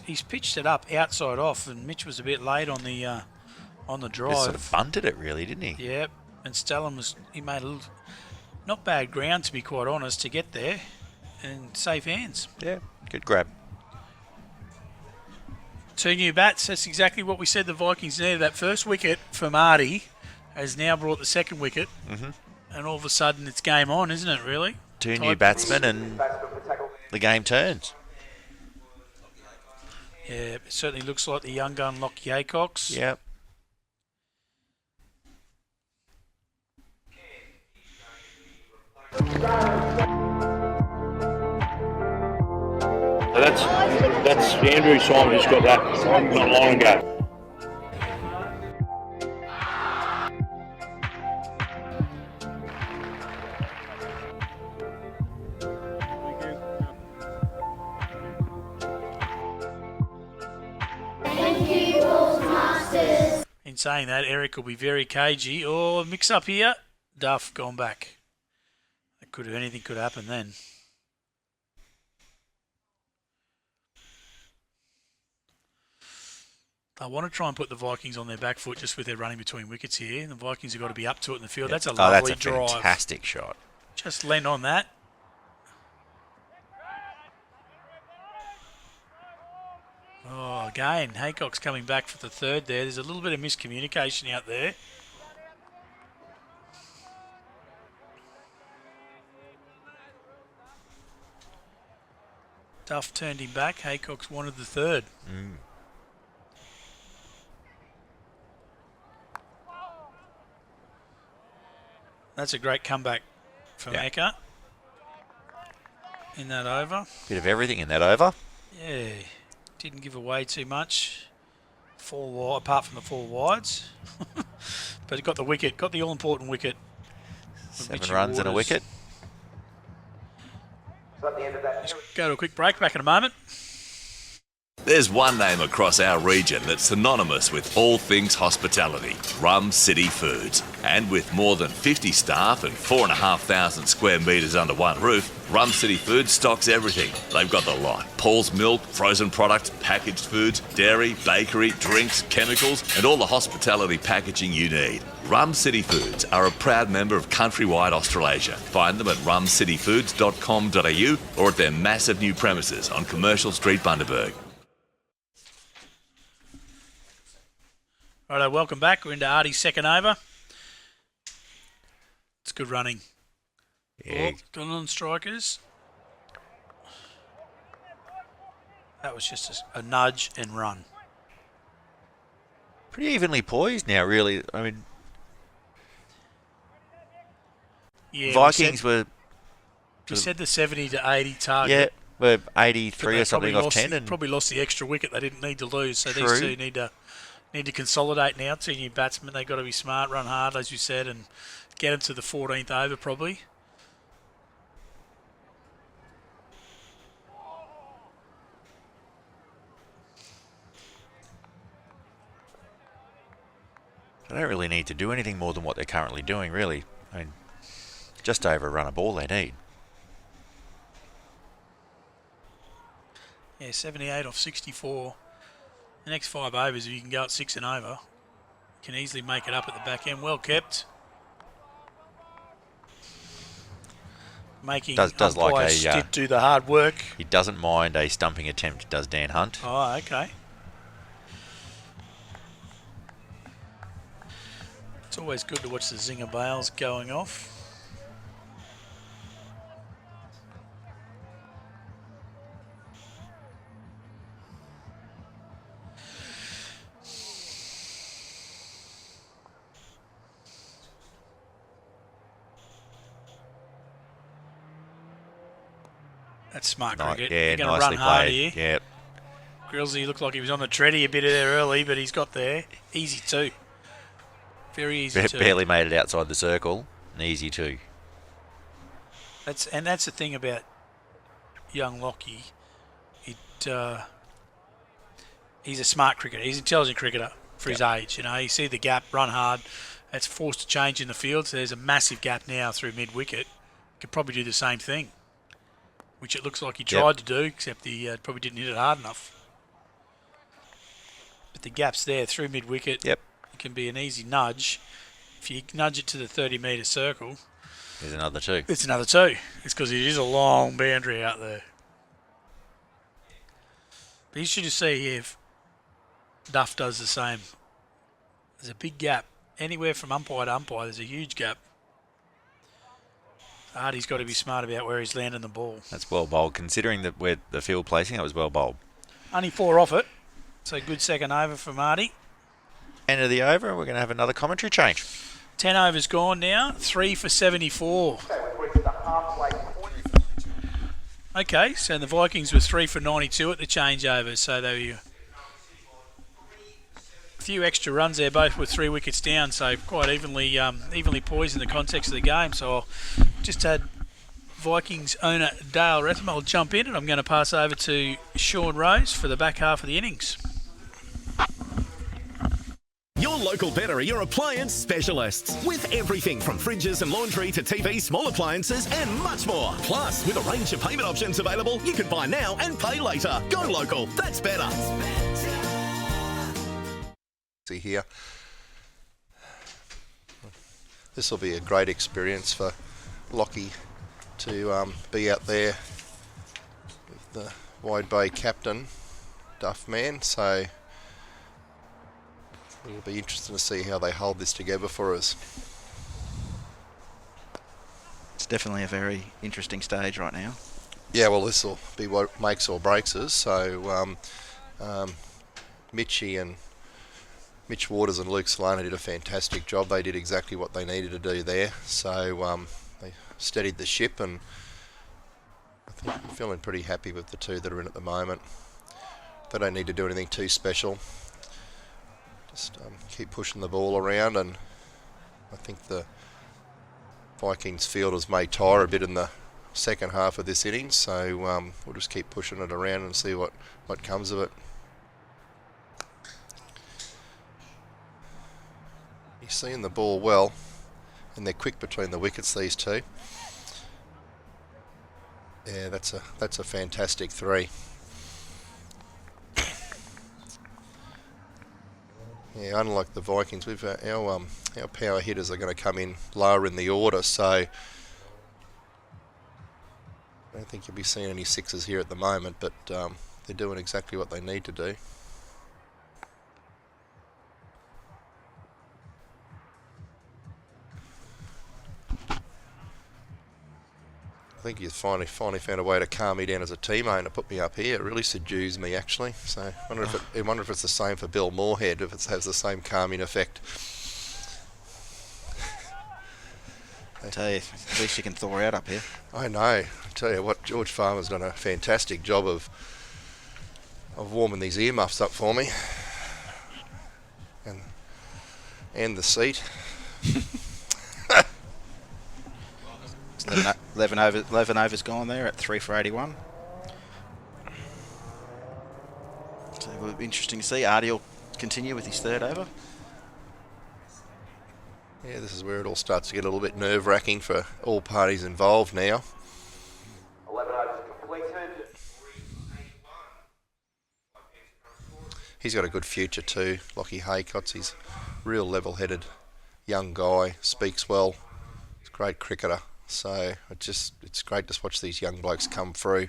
He's pitched it up outside off, and Mitch was a bit late on the drive. Just sort of bunted it, really, didn't he? Yep. And Stallen he made a little, not bad ground to be quite honest, to get there, and safe hands. Yeah, good grab. 2 new bats. That's exactly what we said the Vikings needed. That first wicket for Marty has now brought the second wicket, and all of a sudden it's game on, isn't it? Really. 2 new batsmen, and the game turns. Yeah, it certainly looks like the young gun Lockie Acox. Yep. So that's Andrew Simon who's got that not long ago. saying that, Eric will be very cagey. Oh, mix up here. Duff gone back. Anything could happen then. I want to try and put the Vikings on their back foot just with their running between wickets here. The Vikings have got to be up to it in the field. That's a lovely drive. That's a fantastic shot. Just lean on that. Oh, again, Haycock's coming back for the third there. There's a little bit of miscommunication out there. Duff turned him back. Haycock's wanted the third. That's a great comeback from Eka in that over. Bit of everything in that over. Yeah, didn't give away too much. 4 wide, apart from the 4 wides. But it got the wicket, got the all-important wicket. 7 runs and a wicket. Just go to a quick break, back in a moment. There's one name across our region that's synonymous with all things hospitality, Rum City Foods. And with more than 50 staff and 4,500 square metres under one roof, Rum City Foods stocks everything. They've got the lot. Paul's milk, frozen products, packaged foods, dairy, bakery, drinks, chemicals, and all the hospitality packaging you need. Rum City Foods are a proud member of Countrywide Australasia. Find them at rumcityfoods.com.au or at their massive new premises on Commercial Street, Bundaberg. Righto, welcome back. We're into Artie's second over. It's good running. Yeah. Gone on strikers. That was just a nudge and run. Pretty evenly poised now, really. I mean, yeah, Vikings were... We said the 70 to 80 target. Yeah, were 83 or something off 10. And probably lost the extra wicket they didn't need to lose. So True. These two need to consolidate now. 2 new batsmen. They've got to be smart, run hard, as you said, and get them to the 14th over probably. They don't really need to do anything more than what they're currently doing, really. I mean, just over a run a ball they need. Yeah, 78 off 64. The next 5 overs, if you can go at 6 and over, you can easily make it up at the back end. Well kept. Making does like a Stitt do the hard work. He doesn't mind a stumping attempt, does Dan Hunt. Oh, okay. It's always good to watch the zinger bails going off. That's smart cricket. Yeah, You're going to nicely run hard played. here. Yep. Grillsy looked like he was on the treadie a bit there early, but he's got there. Easy too. Very easy too. Barely made it outside the circle. And easy too. That's the thing about young Lockie. He's a smart cricketer. He's an intelligent cricketer for his age. You know, you see the gap, run hard. That's forced to change in the field. So there's a massive gap now through mid-wicket. Could probably do the same thing, which it looks like he tried to do, except he probably didn't hit it hard enough. But the gap's there through mid-wicket. Yep. It can be an easy nudge. If you nudge it to the 30-metre circle... There's another 2. It's another 2. It's because it is a long boundary out there. But you should just see if Duff does the same. There's a big gap. Anywhere from umpire to umpire, there's a huge gap. Artie's got to be smart about where he's landing the ball. That's well bowled. Considering where the field placing, that was well bowled. Only 4 off it. So good second over from Artie. End of the over, and we're going to have another commentary change. 10 overs gone now. 3 for 74. Okay, so the Vikings were 3 for 92 at the changeover. So they were a few extra runs there, both with 3 wickets down. So quite evenly poised in the context of the game. So I'll just had Vikings owner Dale Retham. I'll jump in, and I'm going to pass over to Sean Rose for the back half of the innings. Your local battery or appliance specialists. With everything from fridges and laundry to TV, small appliances and much more. Plus, with a range of payment options available, you can buy now and pay later. Go local, that's better. See here. This will be a great experience for Lockie to be out there with the Wide Bay captain, Duff Man, so it'll be interesting to see how they hold this together for us. It's definitely a very interesting stage right now. Yeah, well, this will be what makes or breaks us. So Mitch Waters and Luke Solana did a fantastic job. They did exactly what they needed to do there. So they steadied the ship, and I think I'm feeling pretty happy with the two that are in at the moment. They don't need to do anything too special. Just keep pushing the ball around, and I think the Vikings fielders may tire a bit in the second half of this innings, so we'll just keep pushing it around and see what comes of it. You're seeing the ball well, and they're quick between the wickets, these two. Yeah, that's a fantastic three. Yeah, unlike the Vikings, we've our power hitters are going to come in lower in the order, so I don't think you'll be seeing any sixes here at the moment, but they're doing exactly what they need to do. I think he's finally found a way to calm me down as a teammate and to put me up here. It really subdues me, actually. So I wonder if it's the same for Bill Moorhead, if it has the same calming effect. I tell you, at least you can thaw out up here. I know. I tell you what, George Farmer's done a fantastic job of warming these earmuffs up for me, and the seat. 11 overs gone there at 3 for 81. So it will be interesting to see. Artie will continue with his third over. Yeah, this is where it all starts to get a little bit nerve-wracking for all parties involved now. 11 overs completed. He's got a good future too, Lockie Haycott's. He's a real level-headed young guy, speaks well, he's a great cricketer. So it's great to watch these young blokes come through.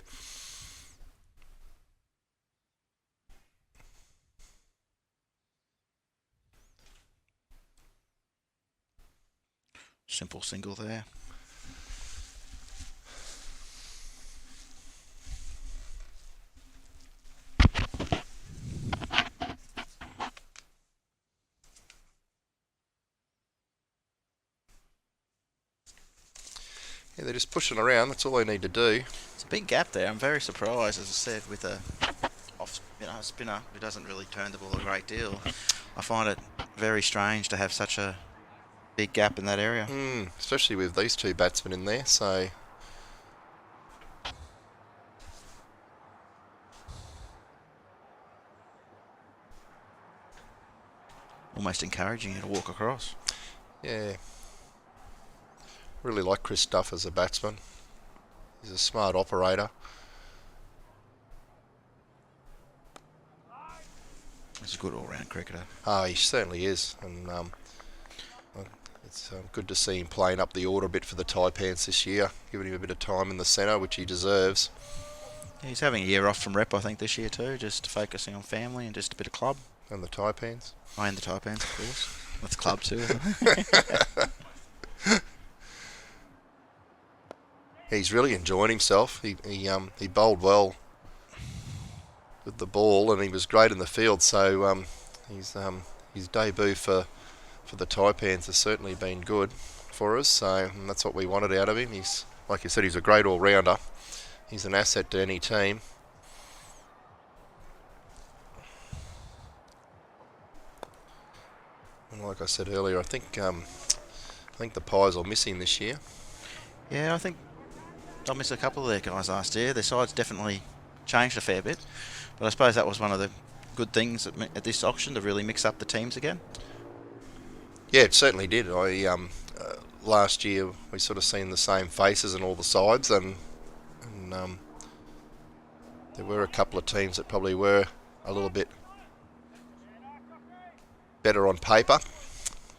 Simple single there. Yeah, they're just pushing around. That's all they need to do. It's a big gap there. I'm very surprised, as I said, with a spinner who doesn't really turn the ball a great deal. I find it very strange to have such a big gap in that area. Especially with these two batsmen in there. So almost encouraging you to walk across. Yeah. Really like Chris Duff as a batsman. He's a smart operator. He's a good all-round cricketer. Oh, he certainly is. And it's good to see him playing up the order a bit for the Taipans this year, giving him a bit of time in the centre, which he deserves. Yeah, he's having a year off from rep, I think, this year too, just focusing on family and just a bit of club. And the Taipans. And the Taipans, of course. That's club too. He's really enjoying himself. He bowled well with the ball, and he was great in the field. So his debut for the Taipans has certainly been good for us. So and that's what we wanted out of him. He's, like you said, he's a great all-rounder. He's an asset to any team. And like I said earlier, I think the Pies will miss him this year. Yeah, I think they'll miss a couple of their guys last year. Their side's definitely changed a fair bit, but I suppose that was one of the good things at this auction, to really mix up the teams again. Yeah, it certainly did. Last year we sort of seen the same faces in all the sides, and there were a couple of teams that probably were a little bit better on paper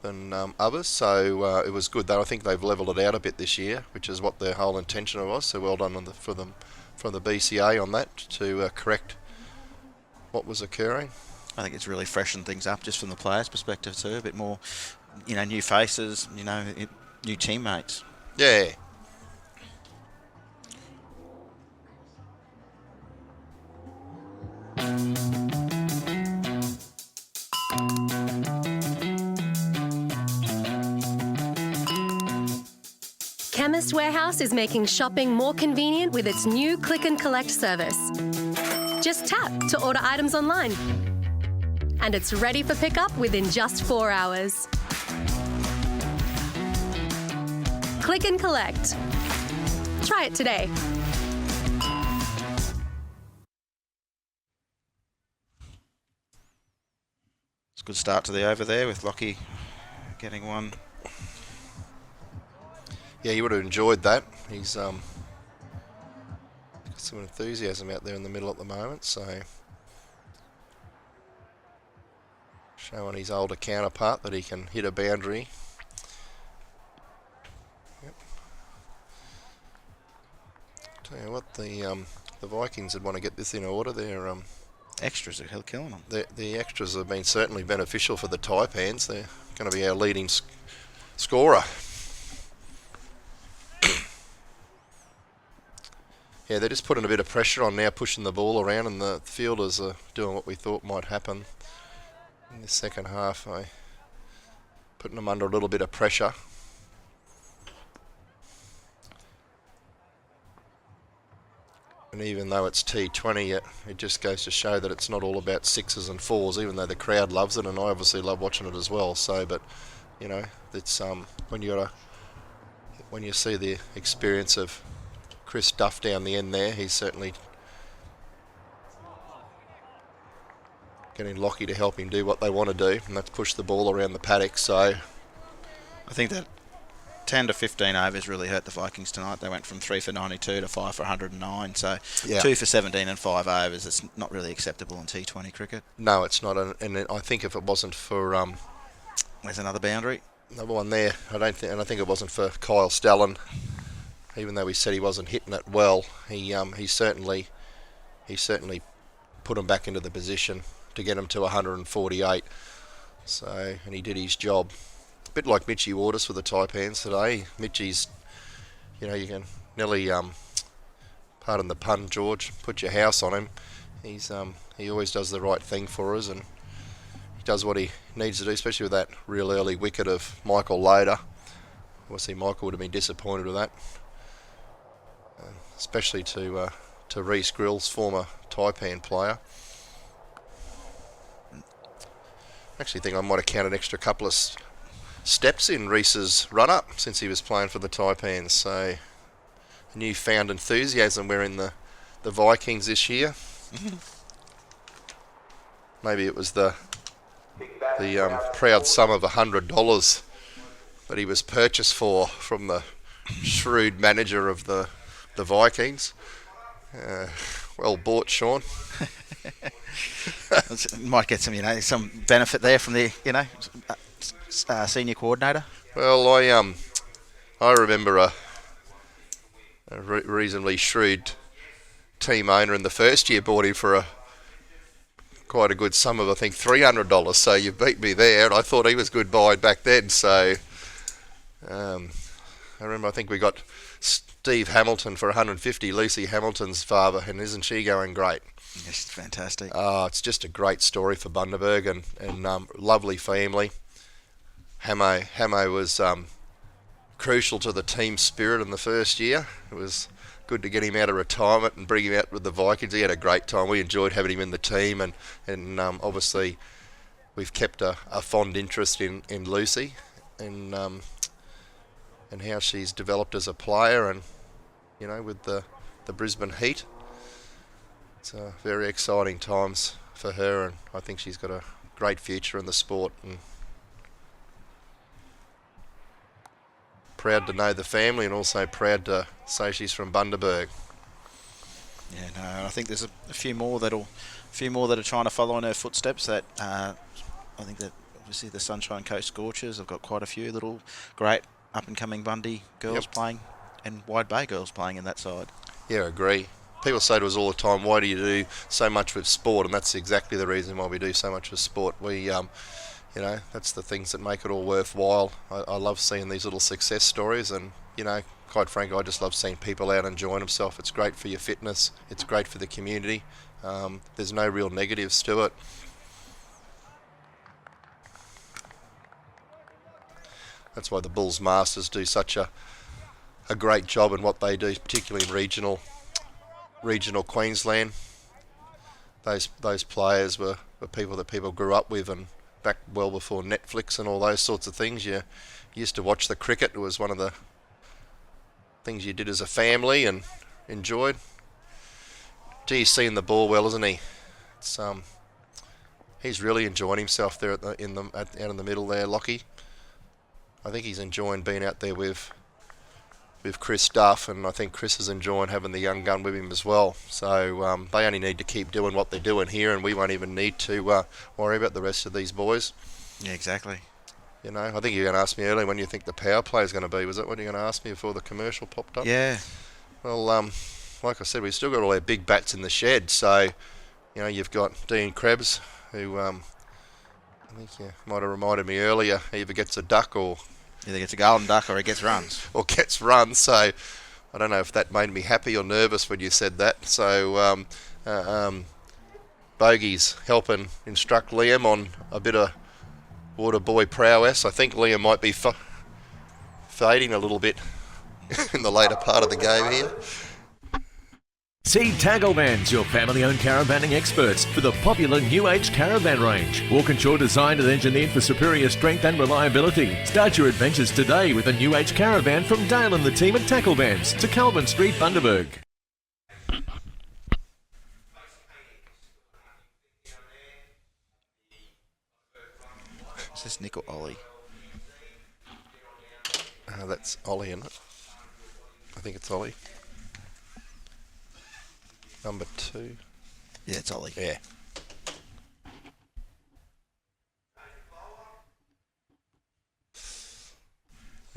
than others, so it was good. Though I think they've levelled it out a bit this year, which is what their whole intention was. So well done from the BCA on that to correct what was occurring. I think it's really freshened things up just from the players' perspective too. A bit more, new faces, new teammates. Yeah. Chemist Warehouse is making shopping more convenient with its new Click and Collect service. Just tap to order items online. And it's ready for pickup within just 4 hours. Click and Collect. Try it today. It's a good start to the over there with Lockie getting one. Yeah, you would have enjoyed that. He's got some enthusiasm out there in the middle at the moment, so showing his older counterpart that he can hit a boundary. Yep. Tell you what, the Vikings would want to get this in order. Their extras are killing them. The extras have been certainly beneficial for the Taipans. They're going to be our leading scorer. Yeah, they're just putting a bit of pressure on now, pushing the ball around, and the fielders are doing what we thought might happen in the second half. Putting them under a little bit of pressure. And even though it's T20, it just goes to show that it's not all about sixes and fours, even though the crowd loves it, and I obviously love watching it as well. So, but it's when you see the experience of Chris Duff down the end there, he's certainly getting Lockie to help him do what they want to do, and that's push the ball around the paddock. So I think that 10 to 15 overs really hurt the Vikings tonight. They went from 3 for 92 to 5 for 109. So yeah. 2 for 17 and 5 overs. It's not really acceptable in T20 cricket. No, it's not. And I think if it wasn't for there's another boundary. Another one there. I think it wasn't for Kyle Stallen. Even though he said he wasn't hitting it well, he certainly put him back into the position to get him to 148. So, and he did his job. A bit like Mitchie Waters for the Taipans today. Mitchie's, you can nearly, pardon the pun, George, put your house on him. He always does the right thing for us, and he does what he needs to do, especially with that real early wicket of Michael Loader. Obviously, Michael would have been disappointed with that. Especially to Reece Grill's former Taipan player. I actually think I might have counted an extra couple of steps in Reece's run-up since he was playing for the Taipans. So, newfound enthusiasm we're in the Vikings this year. Maybe it was the proud sum of $100 that he was purchased for from the shrewd manager of the Vikings. Well bought, Sean. Might get some benefit there from the senior coordinator. Well, I remember a reasonably shrewd team owner in the first year bought him for quite a good sum of, I think, $300. So you beat me there, and I thought he was good buy back then. So I remember, I think we got Steve Hamilton for 150, Lucy Hamilton's father, and isn't she going great? Yes, fantastic. It's just a great story for Bundaberg, and lovely family. Hamo was crucial to the team spirit in the first year. It was good to get him out of retirement and bring him out with the Vikings. He had a great time. We enjoyed having him in the team, and obviously we've kept a fond interest in Lucy and how she's developed as a player, and with the Brisbane Heat. It's very exciting times for her, and I think she's got a great future in the sport. And proud to know the family and also proud to say she's from Bundaberg. Yeah, no, I think there's a few more that are trying to follow in her footsteps. That I think that obviously the Sunshine Coast Scorchers have got quite a few little great up and coming Bundy girls playing, and Wide Bay girls playing in that side. Yeah, I agree. People say to us all the time, why do you do so much with sport? And that's exactly the reason why we do so much with sport. We, that's the things that make it all worthwhile. I love seeing these little success stories, and, quite frankly, I just love seeing people out enjoying themselves. It's great for your fitness. It's great for the community. There's no real negatives to it. That's why the Bulls Masters do such a great job in what they do, particularly in regional Queensland. Those players were people that people grew up with, and back well before Netflix and all those sorts of things. You used to watch the cricket. It was one of the things you did as a family and enjoyed. Gee, he's seeing the ball well, isn't he? It's he's really enjoying himself there out in the middle there, Lockie. I think he's enjoying being out there with Chris Duff, and I think Chris is enjoying having the young gun with him as well. So they only need to keep doing what they're doing here, and we won't even need to worry about the rest of these boys. Yeah, exactly. I think you were going to ask me earlier when you think the power play is going to be. Was that what you were going to ask me before the commercial popped up? Yeah. Well, like I said, we've still got all our big bats in the shed. So, you've got Dean Krebs, who I think you might have reminded me earlier, he either gets a duck or... Either gets a golden duck or he gets runs. Or gets runs. So, I don't know if that made me happy or nervous when you said that. So, Bogey's helping instruct Liam on a bit of water boy prowess. I think Liam might be fading a little bit in the later part of the game here. See Tackleban's, your family-owned caravanning experts, for the popular New Age caravan range. Walkinshaw designed and engineered for superior strength and reliability. Start your adventures today with a New Age caravan from Dale and the team at Tackleban's to Calvin Street, Bundaberg. Is this Nick or Ollie? That's Ollie, isn't it? I think it's Ollie. Number 2. Yeah, it's Ollie. Yeah.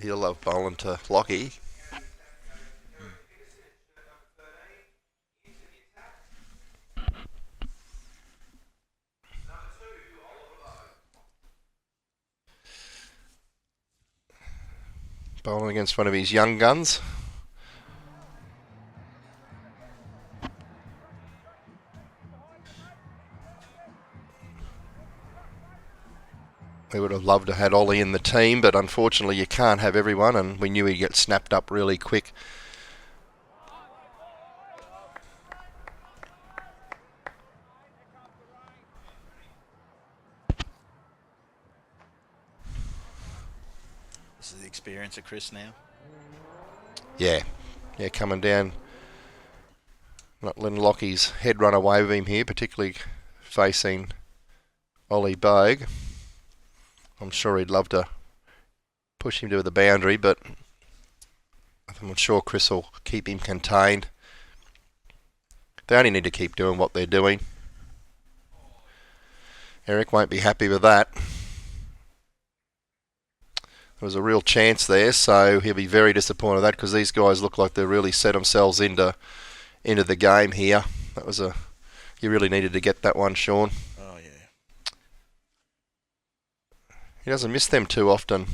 He'll love bowling to Lockie. Bowling against one of his young guns. We would have loved to have had Ollie in the team, but unfortunately you can't have everyone, and we knew he'd get snapped up really quick. This is the experience of Chris now. Yeah, coming down, not letting Lockie's head run away with him here, particularly facing Ollie Bogue. I'm sure he'd love to push him to the boundary, but I'm sure Chris will keep him contained. They only need to keep doing what they're doing. Eric won't be happy with that. There was a real chance there, so he'll be very disappointed with that, because these guys look like they've really set themselves into the game here. That was you really needed to get that one, Sean. Oh, yeah. He doesn't miss them too often,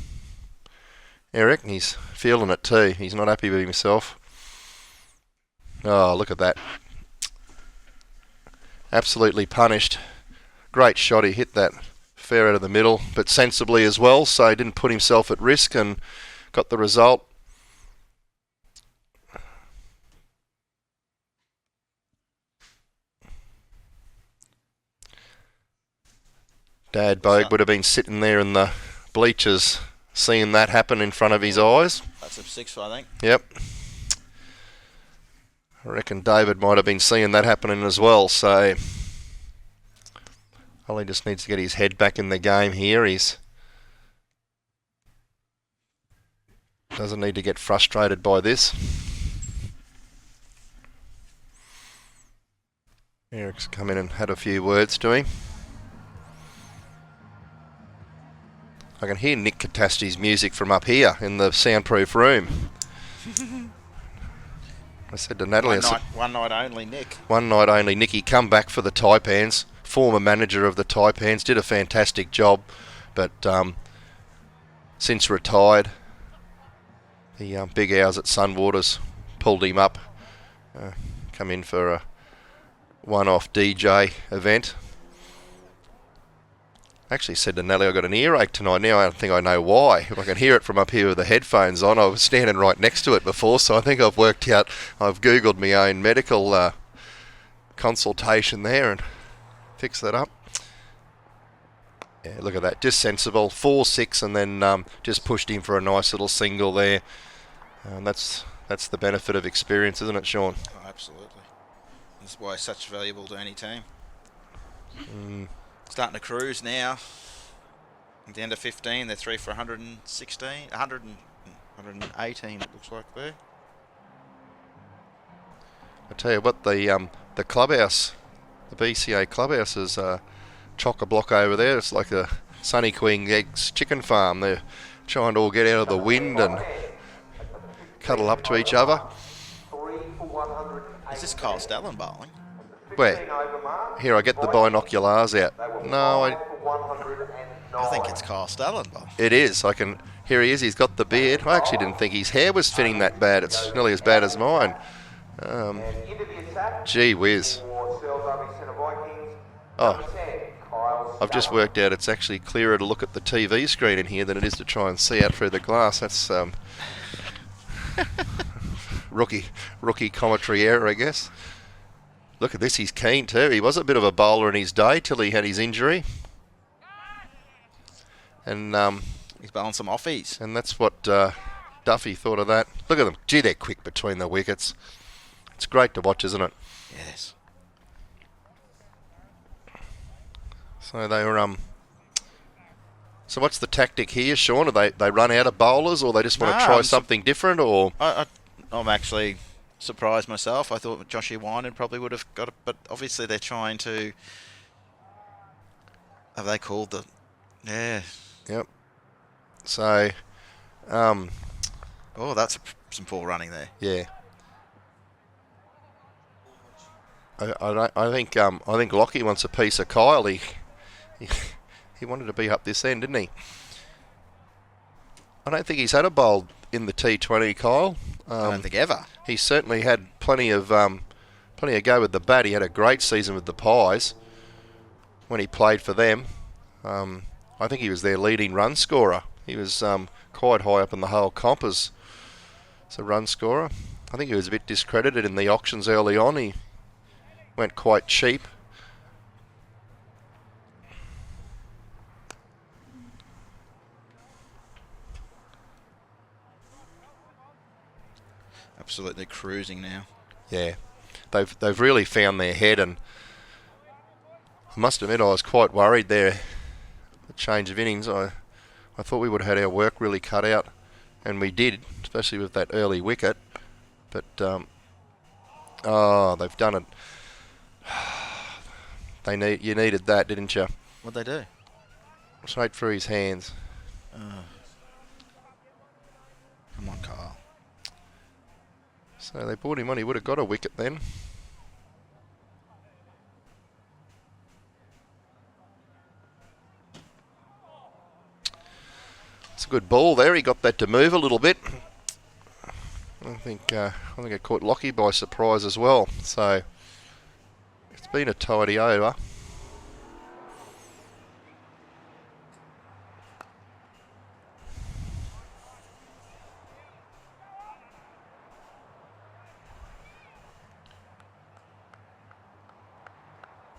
Eric. He's feeling it too. He's not happy with himself. Oh, look at that. Absolutely punished. Great shot. He hit that fair out of the middle, but sensibly as well, so he didn't put himself at risk and got the result. Dad Bogue would have been sitting there in the bleachers seeing that happen in front of his eyes. That's a 6, I think. Yep. I reckon David might have been seeing that happening as well, so Ollie just needs to get his head back in the game here. doesn't need to get frustrated by this. Eric's come in and had a few words to him. I can hear Nick Catasti's music from up here in the soundproof room. I said to Natalie, One night only, Nick. One night only, Nicky come back for the Taipans, former manager of the Taipans, did a fantastic job, but since retired, the big hours at Sunwaters pulled him up, come in for a one-off DJ event. I actually said to Nellie, I got an earache tonight. Now I think I know why. If I can hear it from up here with the headphones on. I was standing right next to it before, so I think I've worked out. I've Googled my own medical consultation there and fixed that up. Yeah, look at that. Just sensible. 4-6 and then just pushed him for a nice little single there. And that's the benefit of experience, isn't it, Sean? Oh, absolutely. That's why it's such valuable to any team. Starting to cruise now. At the end of 15, they're 3 for 116, 118 it looks like there. I tell you what, the clubhouse, the BCA clubhouse is chock-a-block over there. It's like a Sunny Queen Eggs chicken farm. They're trying to all get out of the wind and cuddle up to each other. Is this Kyle Stallen bowling? Where? Here, I get the binoculars out. No, I think it's Kyle Stallen bowling. it is. I can. Here he is. He's got the beard. I actually didn't think his hair was fitting that bad. It's nearly as bad as mine. Gee whiz. Oh, I've just worked out it's actually clearer to look at the TV screen in here than it is to try and see out through the glass. That's rookie commentary error, I guess. Look at this, he's keen too. He was a bit of a bowler in his day till he had his injury. And he's bowling some offies. And that's what Duffy thought of that. Look at them. Gee, they're quick between the wickets. It's great to watch, isn't it? Yes. So they were so what's the tactic here, Sean? Do they run out of bowlers, or they just want to try something different, or? I'm actually surprised myself. I thought Joshy Winan probably would have got it, but obviously they're trying to. Have they called the? Yeah. Yep. So. Oh, that's some poor running there. Yeah. I think Lockie wants a piece of Kyle. He wanted to be up this end, didn't he? I don't think he's had a bowl in the T20, Kyle. I don't think ever. He certainly had plenty of go with the bat. He had a great season with the Pies when he played for them. I think he was their leading run scorer. He was quite high up in the whole comp as a run scorer. I think he was a bit discredited in the auctions early on. He went quite cheap. Absolutely cruising now. Yeah, they've really found their head, and I must admit I was quite worried there. The change of innings, I thought we would have had our work really cut out, and we did, especially with that early wicket. But they've done it. You needed that, didn't you? What'd they do? Straight through his hands. Come on, Kyle. So they brought him on. He would have got a wicket then. It's a good ball there. He got that to move a little bit. I think it caught Lockie by surprise as well. So it's been a tidy over.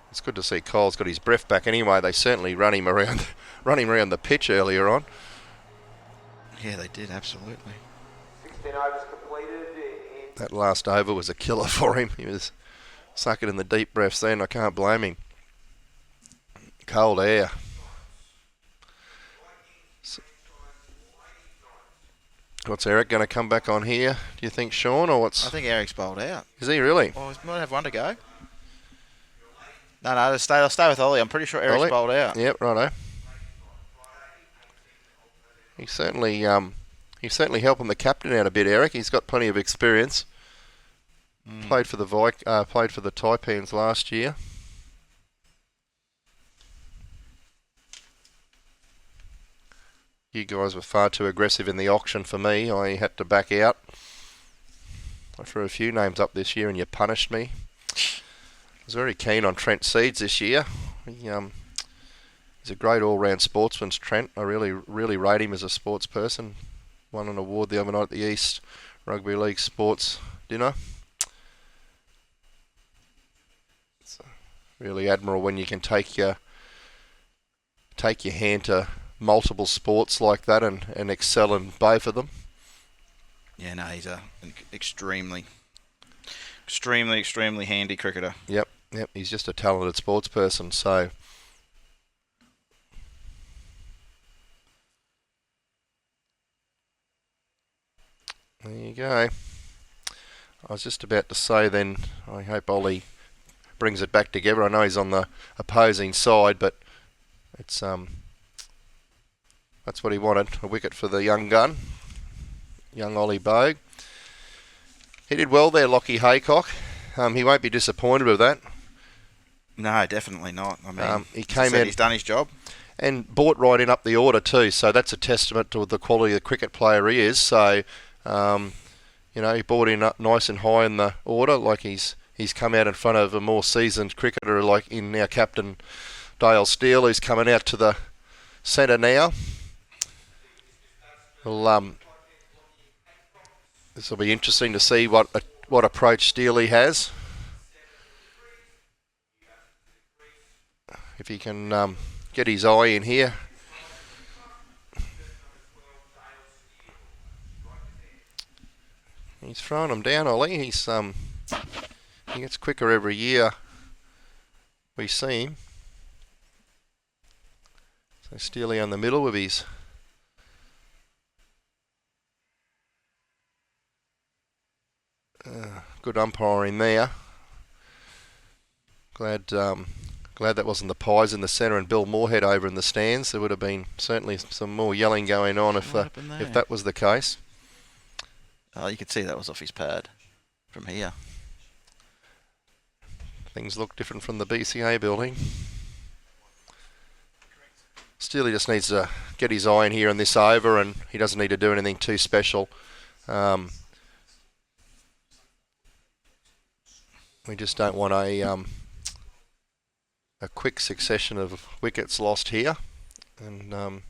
It's good to see Kyle's got his breath back anyway. They certainly run him around the pitch earlier on. Yeah, they did, absolutely. 16 overs completed. That last over was a killer for him. He was sucking in the deep breaths then. I can't blame him. Cold air. What's Eric going to come back on here? Do you think, Sean, or what's? I think Eric's bowled out. Is he really? Well, he might have one to go. No, I'll stay with Ollie. I'm pretty sure Eric's Ollie? bowled out. Yep, righto. He's certainly helping the captain out a bit, Eric. He's got plenty of experience. Played for the Taipans last year. You guys were far too aggressive in the auction for me. I had to back out. I threw a few names up this year and you punished me. I was very keen on Trent Seeds this year. He's a great all-round sportsman, Trent. I really rate him as a sports person. Won an award the other night at the East Rugby League Sports Dinner. It's really admirable when you can take your hand to multiple sports like that and excel in both of them. Yeah, no, he's an extremely handy cricketer. Yep, he's just a talented sports person, so... There you go. I was just about to say then, I hope Ollie brings it back together. I know he's on the opposing side, but it's that's what he wanted, a wicket for the young gun, young Ollie Bogue. He did well there, Lockie Haycock. He won't be disappointed with that. No, definitely not. I mean, he came in. He's done his job. And brought right in up the order too, so that's a testament to the quality of the cricket player he is. So, he brought in up nice and high in the order, like he's come out in front of a more seasoned cricketer, like in our captain Dale Steele, who's coming out to the centre now. Well, this will be interesting to see what approach Steele has. If he can get his eye in here. He's throwing him down, Ollie. He gets quicker every year we see him. So Steele in the middle with his good umpiring there. Glad that wasn't the Pies in the centre and Bill Moorhead over in the stands. There would have been certainly some more yelling going on if that was the case. Oh, you could see that was off his pad from here. Things look different from the BCA building. Still, he just needs to get his eye in here in this over, and he doesn't need to do anything too special. We just don't want a quick succession of wickets lost here, and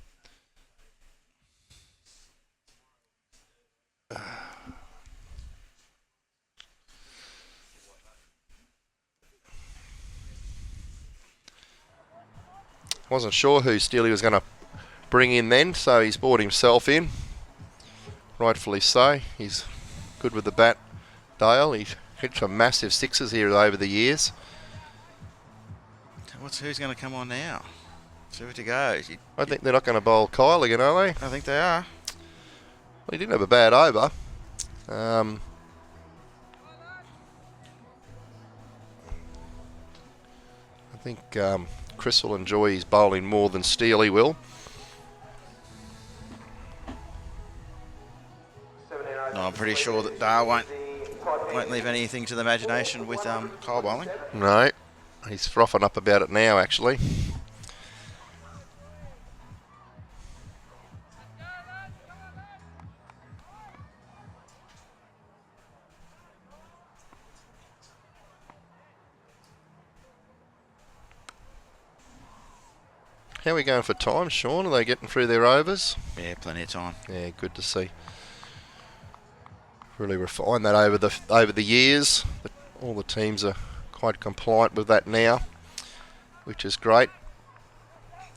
wasn't sure who Steele was going to bring in then, so he's brought himself in. Rightfully so. He's good with the bat, Dale. He's hit some massive sixes here over the years. Who's going to come on now? See where to go. I think they're not going to bowl Kyle again, are they? I think they are. Well, he didn't have a bad over. I think Chris will enjoy his bowling more than Steele will. No, I'm pretty sure that Dale won't leave anything to the imagination with Kyle bowling. No, he's frothing up about it now, actually. How are we going for time, Sean? Are they getting through their overs? Yeah, plenty of time. Yeah, good to see. Really refined that over the years. All the teams are quite compliant with that now, which is great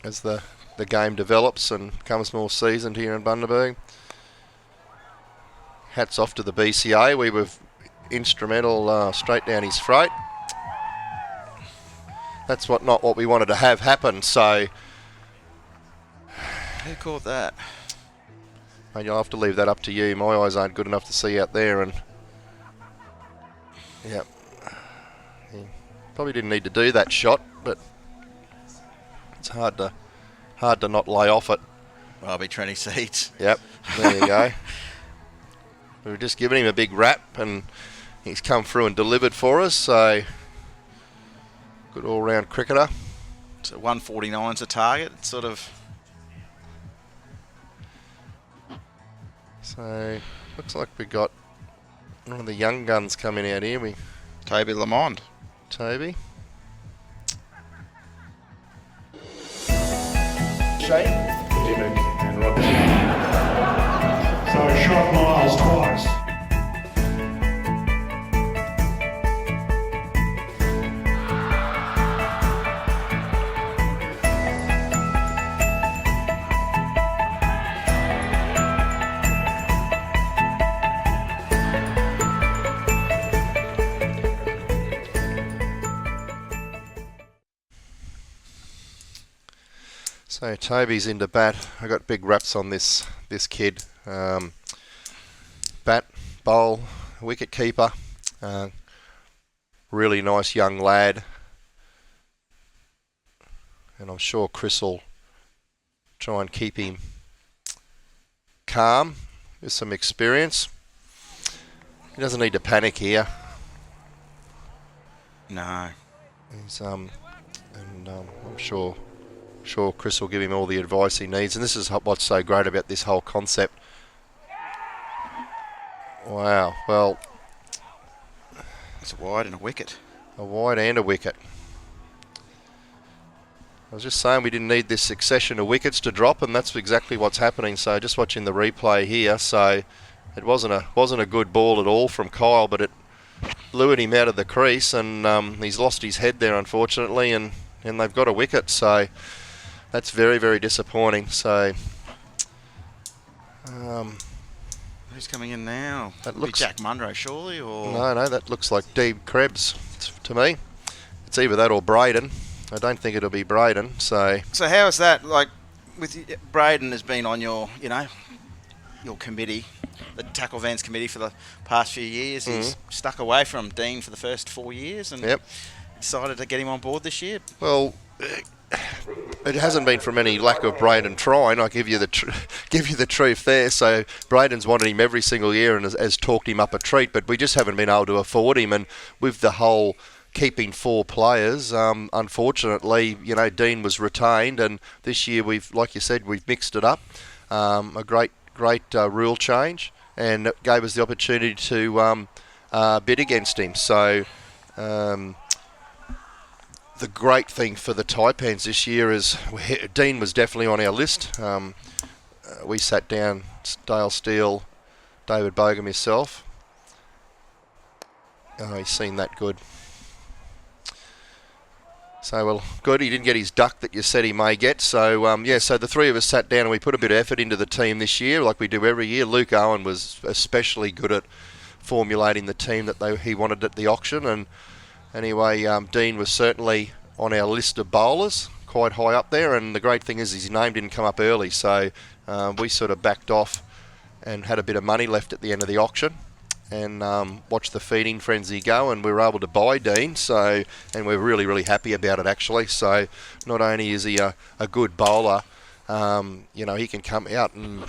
as the game develops and becomes more seasoned here in Bundaberg. Hats off to the BCA. We were instrumental straight down his throat. That's not what we wanted to have happen, so... Who caught that? Mate, you'll have to leave that up to you. My eyes aren't good enough to see out there, and yeah, he probably didn't need to do that shot, but it's hard to not lay off it. Well, I'll be 20 seats. Yep, there you go. We were just giving him a big rap, and he's come through and delivered for us. So good all-round cricketer. So 149's a target, sort of. So looks like we got one of the young guns coming out here. Toby Lamond. Toby. Shane. Dimmock and Robertson. So shot Miles twice. So Toby's into bat. I got big raps on this kid. Bat, bowl, wicket keeper. Really nice young lad. And I'm sure Chris will try and keep him calm with some experience. He doesn't need to panic here. No. He's I'm sure Chris will give him all the advice he needs, and this is what's so great about this whole concept. Wow, well, it's a wide and a wicket. A wide and a wicket. I was just saying we didn't need this succession of wickets to drop, and that's exactly what's happening. So just watching the replay here, so it wasn't a good ball at all from Kyle, but it lured him out of the crease, and he's lost his head there, unfortunately, and they've got a wicket. So that's very, very disappointing. So who's coming in now? That Will looks be Jack Munro, surely, or no, that looks like Deeb Krebs to me. It's either that or Braden. I don't think it'll be Braden. So how is that? Like, with Braden has been on your committee, the Tackle Vans committee for the past few years. He's stuck away from Dean for the first 4 years, and decided to get him on board this year. Well, it hasn't been from any lack of Braden trying. I give you the truth there. So Braden's wanted him every single year and has talked him up a treat, but we just haven't been able to afford him. And with the whole keeping 4 players, unfortunately, Dean was retained, and this year like you said, we've mixed it up. A great rule change, and it gave us the opportunity to bid against him. So the great thing for the Taipans this year is Dean was definitely on our list. We sat down, Dale Steele, David Bogan, myself. Oh, he's seen that good. So, well, good. He didn't get his duck that you said he may get. So, so the three of us sat down and we put a bit of effort into the team this year, like we do every year. Luke Owen was especially good at formulating the team that he wanted at the auction. And anyway, Dean was certainly on our list of bowlers, quite high up there. And the great thing is his name didn't come up early. So we sort of backed off and had a bit of money left at the end of the auction, and watched the feeding frenzy go, and we were able to buy Dean. So, and we're really, really happy about it, actually. So not only is he a good bowler, he can come out and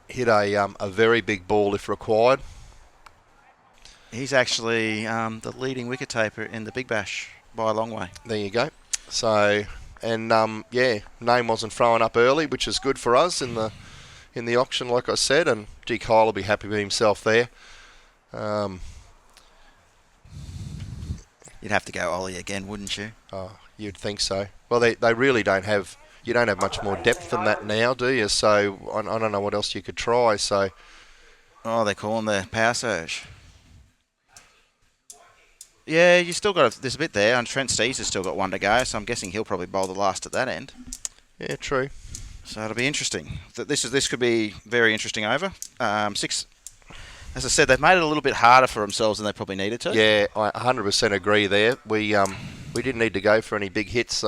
hit a very big ball if required. He's actually the leading wicket taker in the Big Bash by a long way. There you go. So, and name wasn't thrown up early, which is good for us in the auction, like I said, and G. Kyle will be happy with himself there. You'd have to go Ollie again, wouldn't you? Oh, you'd think so. Well, they really don't have. You don't have much more depth than that now, do you? So I don't know what else you could try. So, they call him the power surge. Yeah, you still got there's a bit there, and Trent Steeves has still got one to go, so I'm guessing he'll probably bowl the last at that end. Yeah, true. So it'll be interesting. This could be very interesting over. 6, as I said, they've made it a little bit harder for themselves than they probably needed to. Yeah, I 100% agree there. We didn't need to go for any big hits.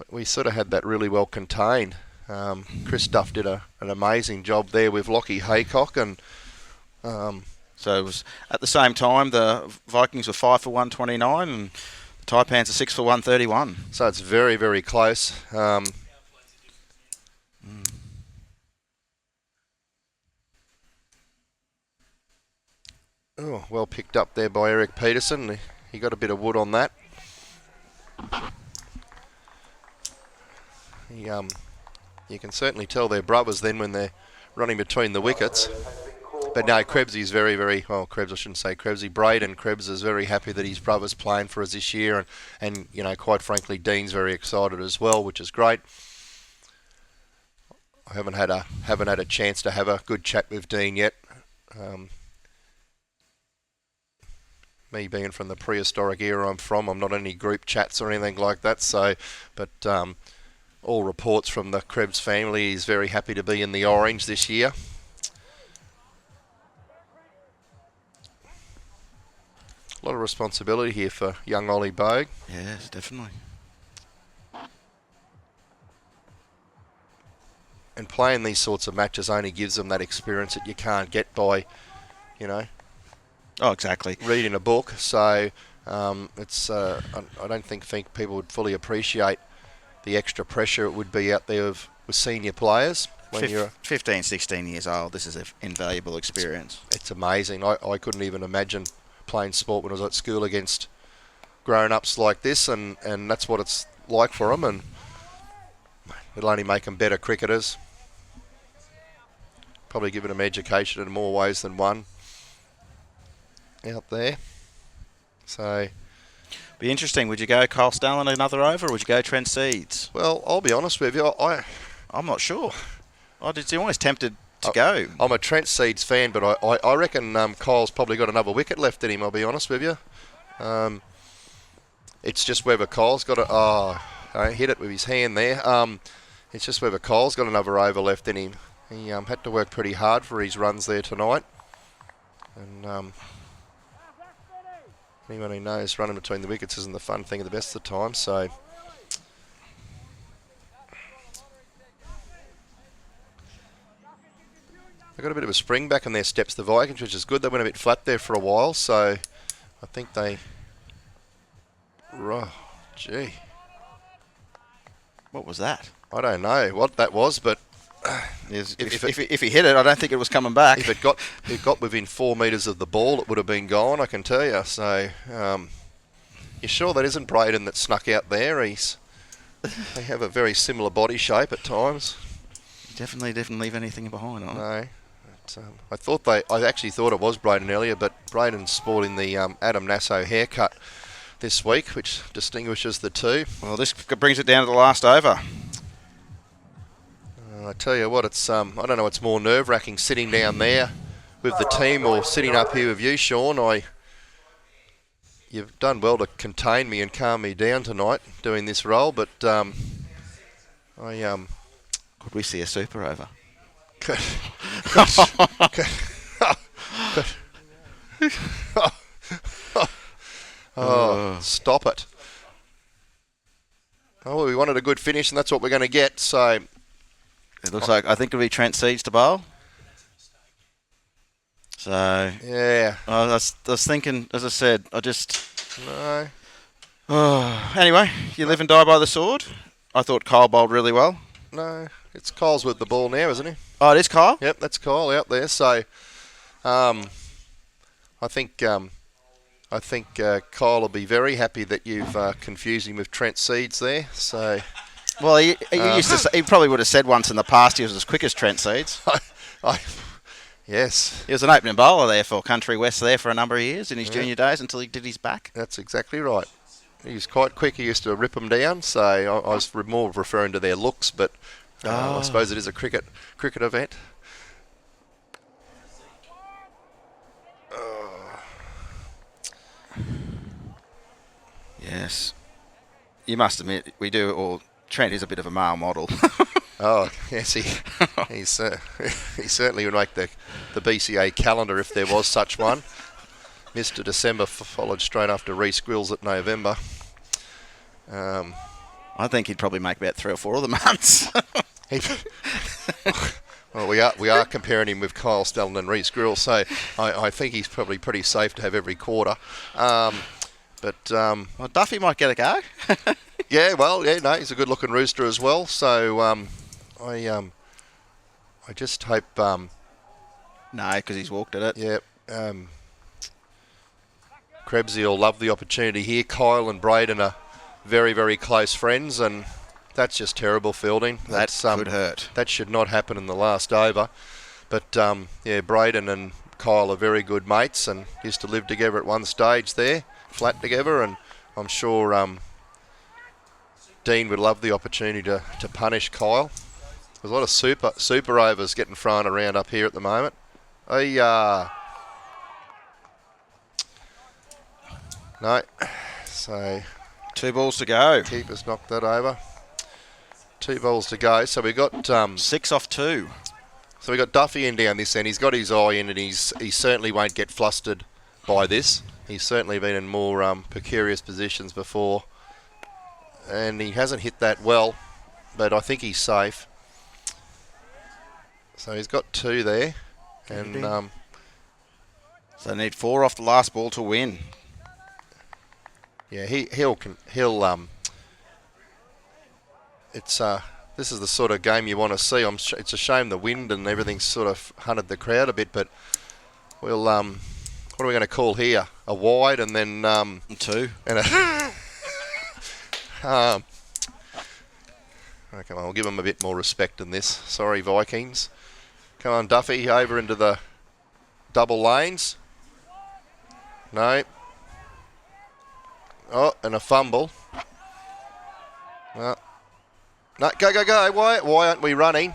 We sort of had that really well contained. Chris Duff did an amazing job there with Lockie Haycock, and so it was at the same time the Vikings were 5 for 129 and the Taipans are 6 for 131. So it's very, very close. Oh, well picked up there by Eric Peterson. He got a bit of wood on that. You can certainly tell they're brothers then when they're running between the wickets. But no, Krebsy's very, very, well, Krebs, I shouldn't say Krebsy. Braden Krebs is very happy that his brother's playing for us this year. And you know, quite frankly, Dean's very excited as well, which is great. I haven't had a chance to have a good chat with Dean yet. Me being from the prehistoric era I'm not any group chats or anything like that. So, but all reports from the Krebs family, he's very happy to be in the orange this year. A lot of responsibility here for young Ollie Bogue. Yes, definitely. And playing these sorts of matches only gives them that experience that you can't get by, you know. Oh, exactly. Reading a book. So it's I don't think people would fully appreciate the extra pressure it would be out there with senior players. When you're 15, 16 years old, this is an invaluable experience. It's amazing. I couldn't even imagine playing sport when I was at school against grown-ups like this, and that's what it's like for them, and it'll only make them better cricketers. Probably giving them education in more ways than one out there. So, be interesting. Would you go Kyle Stalin another over, or would you go Trent Seeds? Well, I'll be honest with you. I'm not sure. I'm always tempted to go. I'm a Trent Seeds fan, but I reckon Kyle's probably got another wicket left in him, I'll be honest with you. It's just whether Kyle's got I hit it with his hand there. It's just whether Kyle's got another over left in him. He had to work pretty hard for his runs there tonight. And anyone who knows running between the wickets isn't the fun thing at the best of the time, so... They've got a bit of a spring back in their steps, the Vikings, which is good. They went a bit flat there for a while, so I think they... Oh, gee. What was that? I don't know what that was, but... If he hit it, I don't think it was coming back. If it got within 4 metres of the ball, it would have been gone, I can tell you. So, you sure that isn't Braden that snuck out there? They have a very similar body shape at times. Definitely didn't leave anything behind on it. No. I actually thought it was Braden earlier, but Braden's sporting the Adam Nasso haircut this week, which distinguishes the two. Well, this brings it down to the last over. I tell you what, it's I don't know, it's more nerve-wracking sitting down there with the team or sitting up here with you, Sean. You've done well to contain me and calm me down tonight doing this role, but could we see a super over? Oh, stop it. Oh, well, we wanted a good finish, and that's what we're going to get, so... It looks like, I think it'll be Trent Seeds to bowl. So... Yeah. I was thinking, as I said, No. Anyway, you live and die by the sword. I thought Kyle bowled really well. No, it's Kyle's with the ball now, isn't he? Oh, it is Kyle? Yep, that's Kyle out there. So, I think Kyle will be very happy that you've confused him with Trent Seeds there. So, well, he used to. He probably would have said once in the past he was as quick as Trent Seeds. Yes, he was an opening bowler there for Country West there for a number of years in his junior days until he did his back. That's exactly right. He was quite quick. He used to rip them down. So I was more referring to their looks, but I suppose it is a cricket event. Yes, you must admit we do. Or Trent is a bit of a male model. Oh yes, he certainly would make the BCA calendar if there was such one. Mr. December followed straight after Reece Grills at November. I think he'd probably make about 3 or 4 of the months. Well, we are comparing him with Kyle Stellan and Reece Grill, so I think he's probably pretty safe to have every quarter. Well, Duffy might get a go. no, he's a good-looking rooster as well. So I just hope. No, because he's walked at it. Yeah. Krebsy will love the opportunity here. Kyle and Braden are very, very close friends, and that's just terrible fielding. That could hurt. That should not happen in the last over. But, Braden and Kyle are very good mates and used to live together at one stage there, flat together, and I'm sure Dean would love the opportunity to punish Kyle. There's a lot of super overs getting thrown around up here at the moment. No. So 2 balls to go. Keeper's knocked that over. 2 balls to go. So we got 6 off 2. So we got Duffy in down this end. He's got his eye in, and he certainly won't get flustered by this. He's certainly been in more precarious positions before, and he hasn't hit that well, but I think he's safe. So he's got 2 there, and so they need 4 off the last ball to win. Yeah, he'll. This is the sort of game you want to see. It's a shame the wind and everything's sort of hunted the crowd a bit, but we'll. What are we going to call here? A wide and then 2 and a. Come on, we'll give them a bit more respect than this. Sorry, Vikings. Come on, Duffy, over into the double lanes. No. Oh, and a fumble. No, go. Why aren't we running?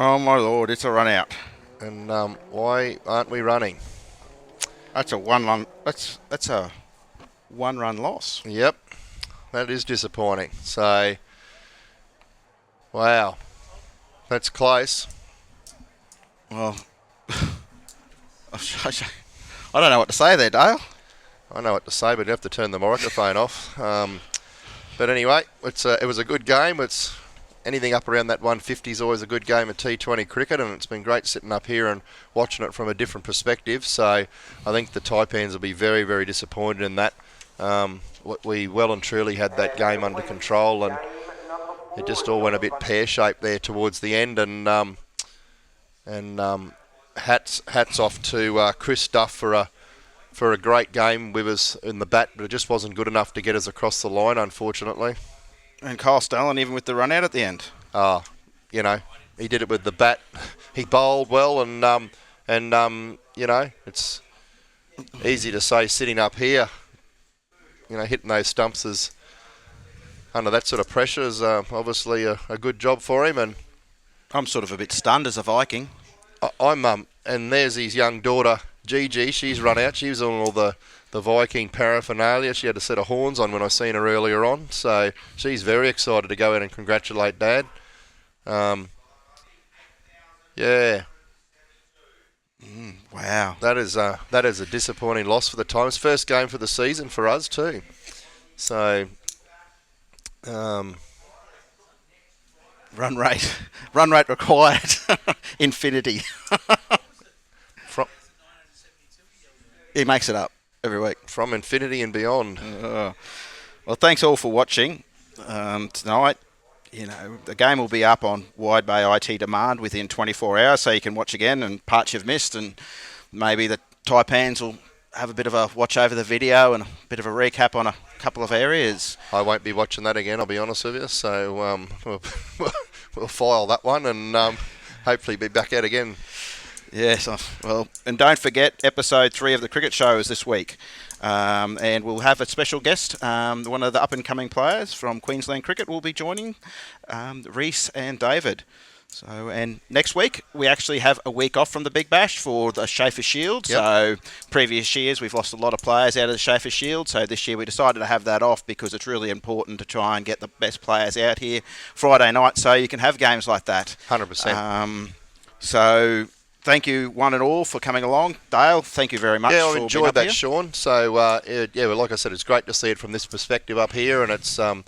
Oh, my Lord, it's a run out. And why aren't we running? That's a 1-run. That's a 1-run loss. Yep, that is disappointing. So, wow, that's close. Well, I don't know what to say there, Dale. I know what to say, but you have to turn the microphone off. But anyway, it was a good game. It's anything up around that 150 is always a good game of T20 cricket, and it's been great sitting up here and watching it from a different perspective. So I think the Taipans will be very, very disappointed in that. We well and truly had that game under control, and it just all went a bit pear-shaped there towards the end. And hats off to Chris Duff for a great game with us in the bat, but it just wasn't good enough to get us across the line, unfortunately. And Kyle Stellan, even with the run out at the end. He did it with the bat. He bowled well, and it's easy to say sitting up here, hitting those stumps is under that sort of pressure is obviously a good job for him. And I'm sort of a bit stunned as a Viking. And there's his young daughter, Gigi. She's run out. She was on all the Viking paraphernalia. She had a set of horns on when I seen her earlier on. So she's very excited to go out and congratulate Dad. Yeah. Wow. That is a disappointing loss for the Times. First game for the season for us too. So, run rate required. Infinity. He makes it up every week. From infinity and beyond. Well, thanks all for watching tonight. The game will be up on Wide Bay IT Demand within 24 hours, so you can watch again and parts you've missed, and maybe the Taipans will have a bit of a watch over the video and a bit of a recap on a couple of areas. I won't be watching that again, I'll be honest with you, so we'll file that one and hopefully be back out again. Yes, and don't forget, episode 3 of the Cricket Show is this week. And we'll have a special guest, one of the up-and-coming players from Queensland Cricket will be joining, Reece and David. And next week, we actually have a week off from the Big Bash for the Schaefer Shield. Yep. So previous years, we've lost a lot of players out of the Schaefer Shield. So this year, we decided to have that off because it's really important to try and get the best players out here Friday night so you can have games like that. 100%. So thank you one and all for coming along. Dale, thank you very much. Yeah, I've for enjoyed being up that, here. Sean. So, well, like I said, it's great to see it from this perspective up here, and it's, like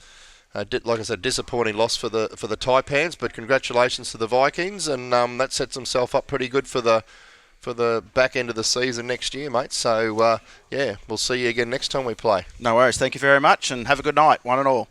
I said, disappointing loss for the Taipans, but congratulations to the Vikings, and that sets themselves up pretty good for the back end of the season next year, mate. So, we'll see you again next time we play. No worries. Thank you very much, and have a good night, one and all.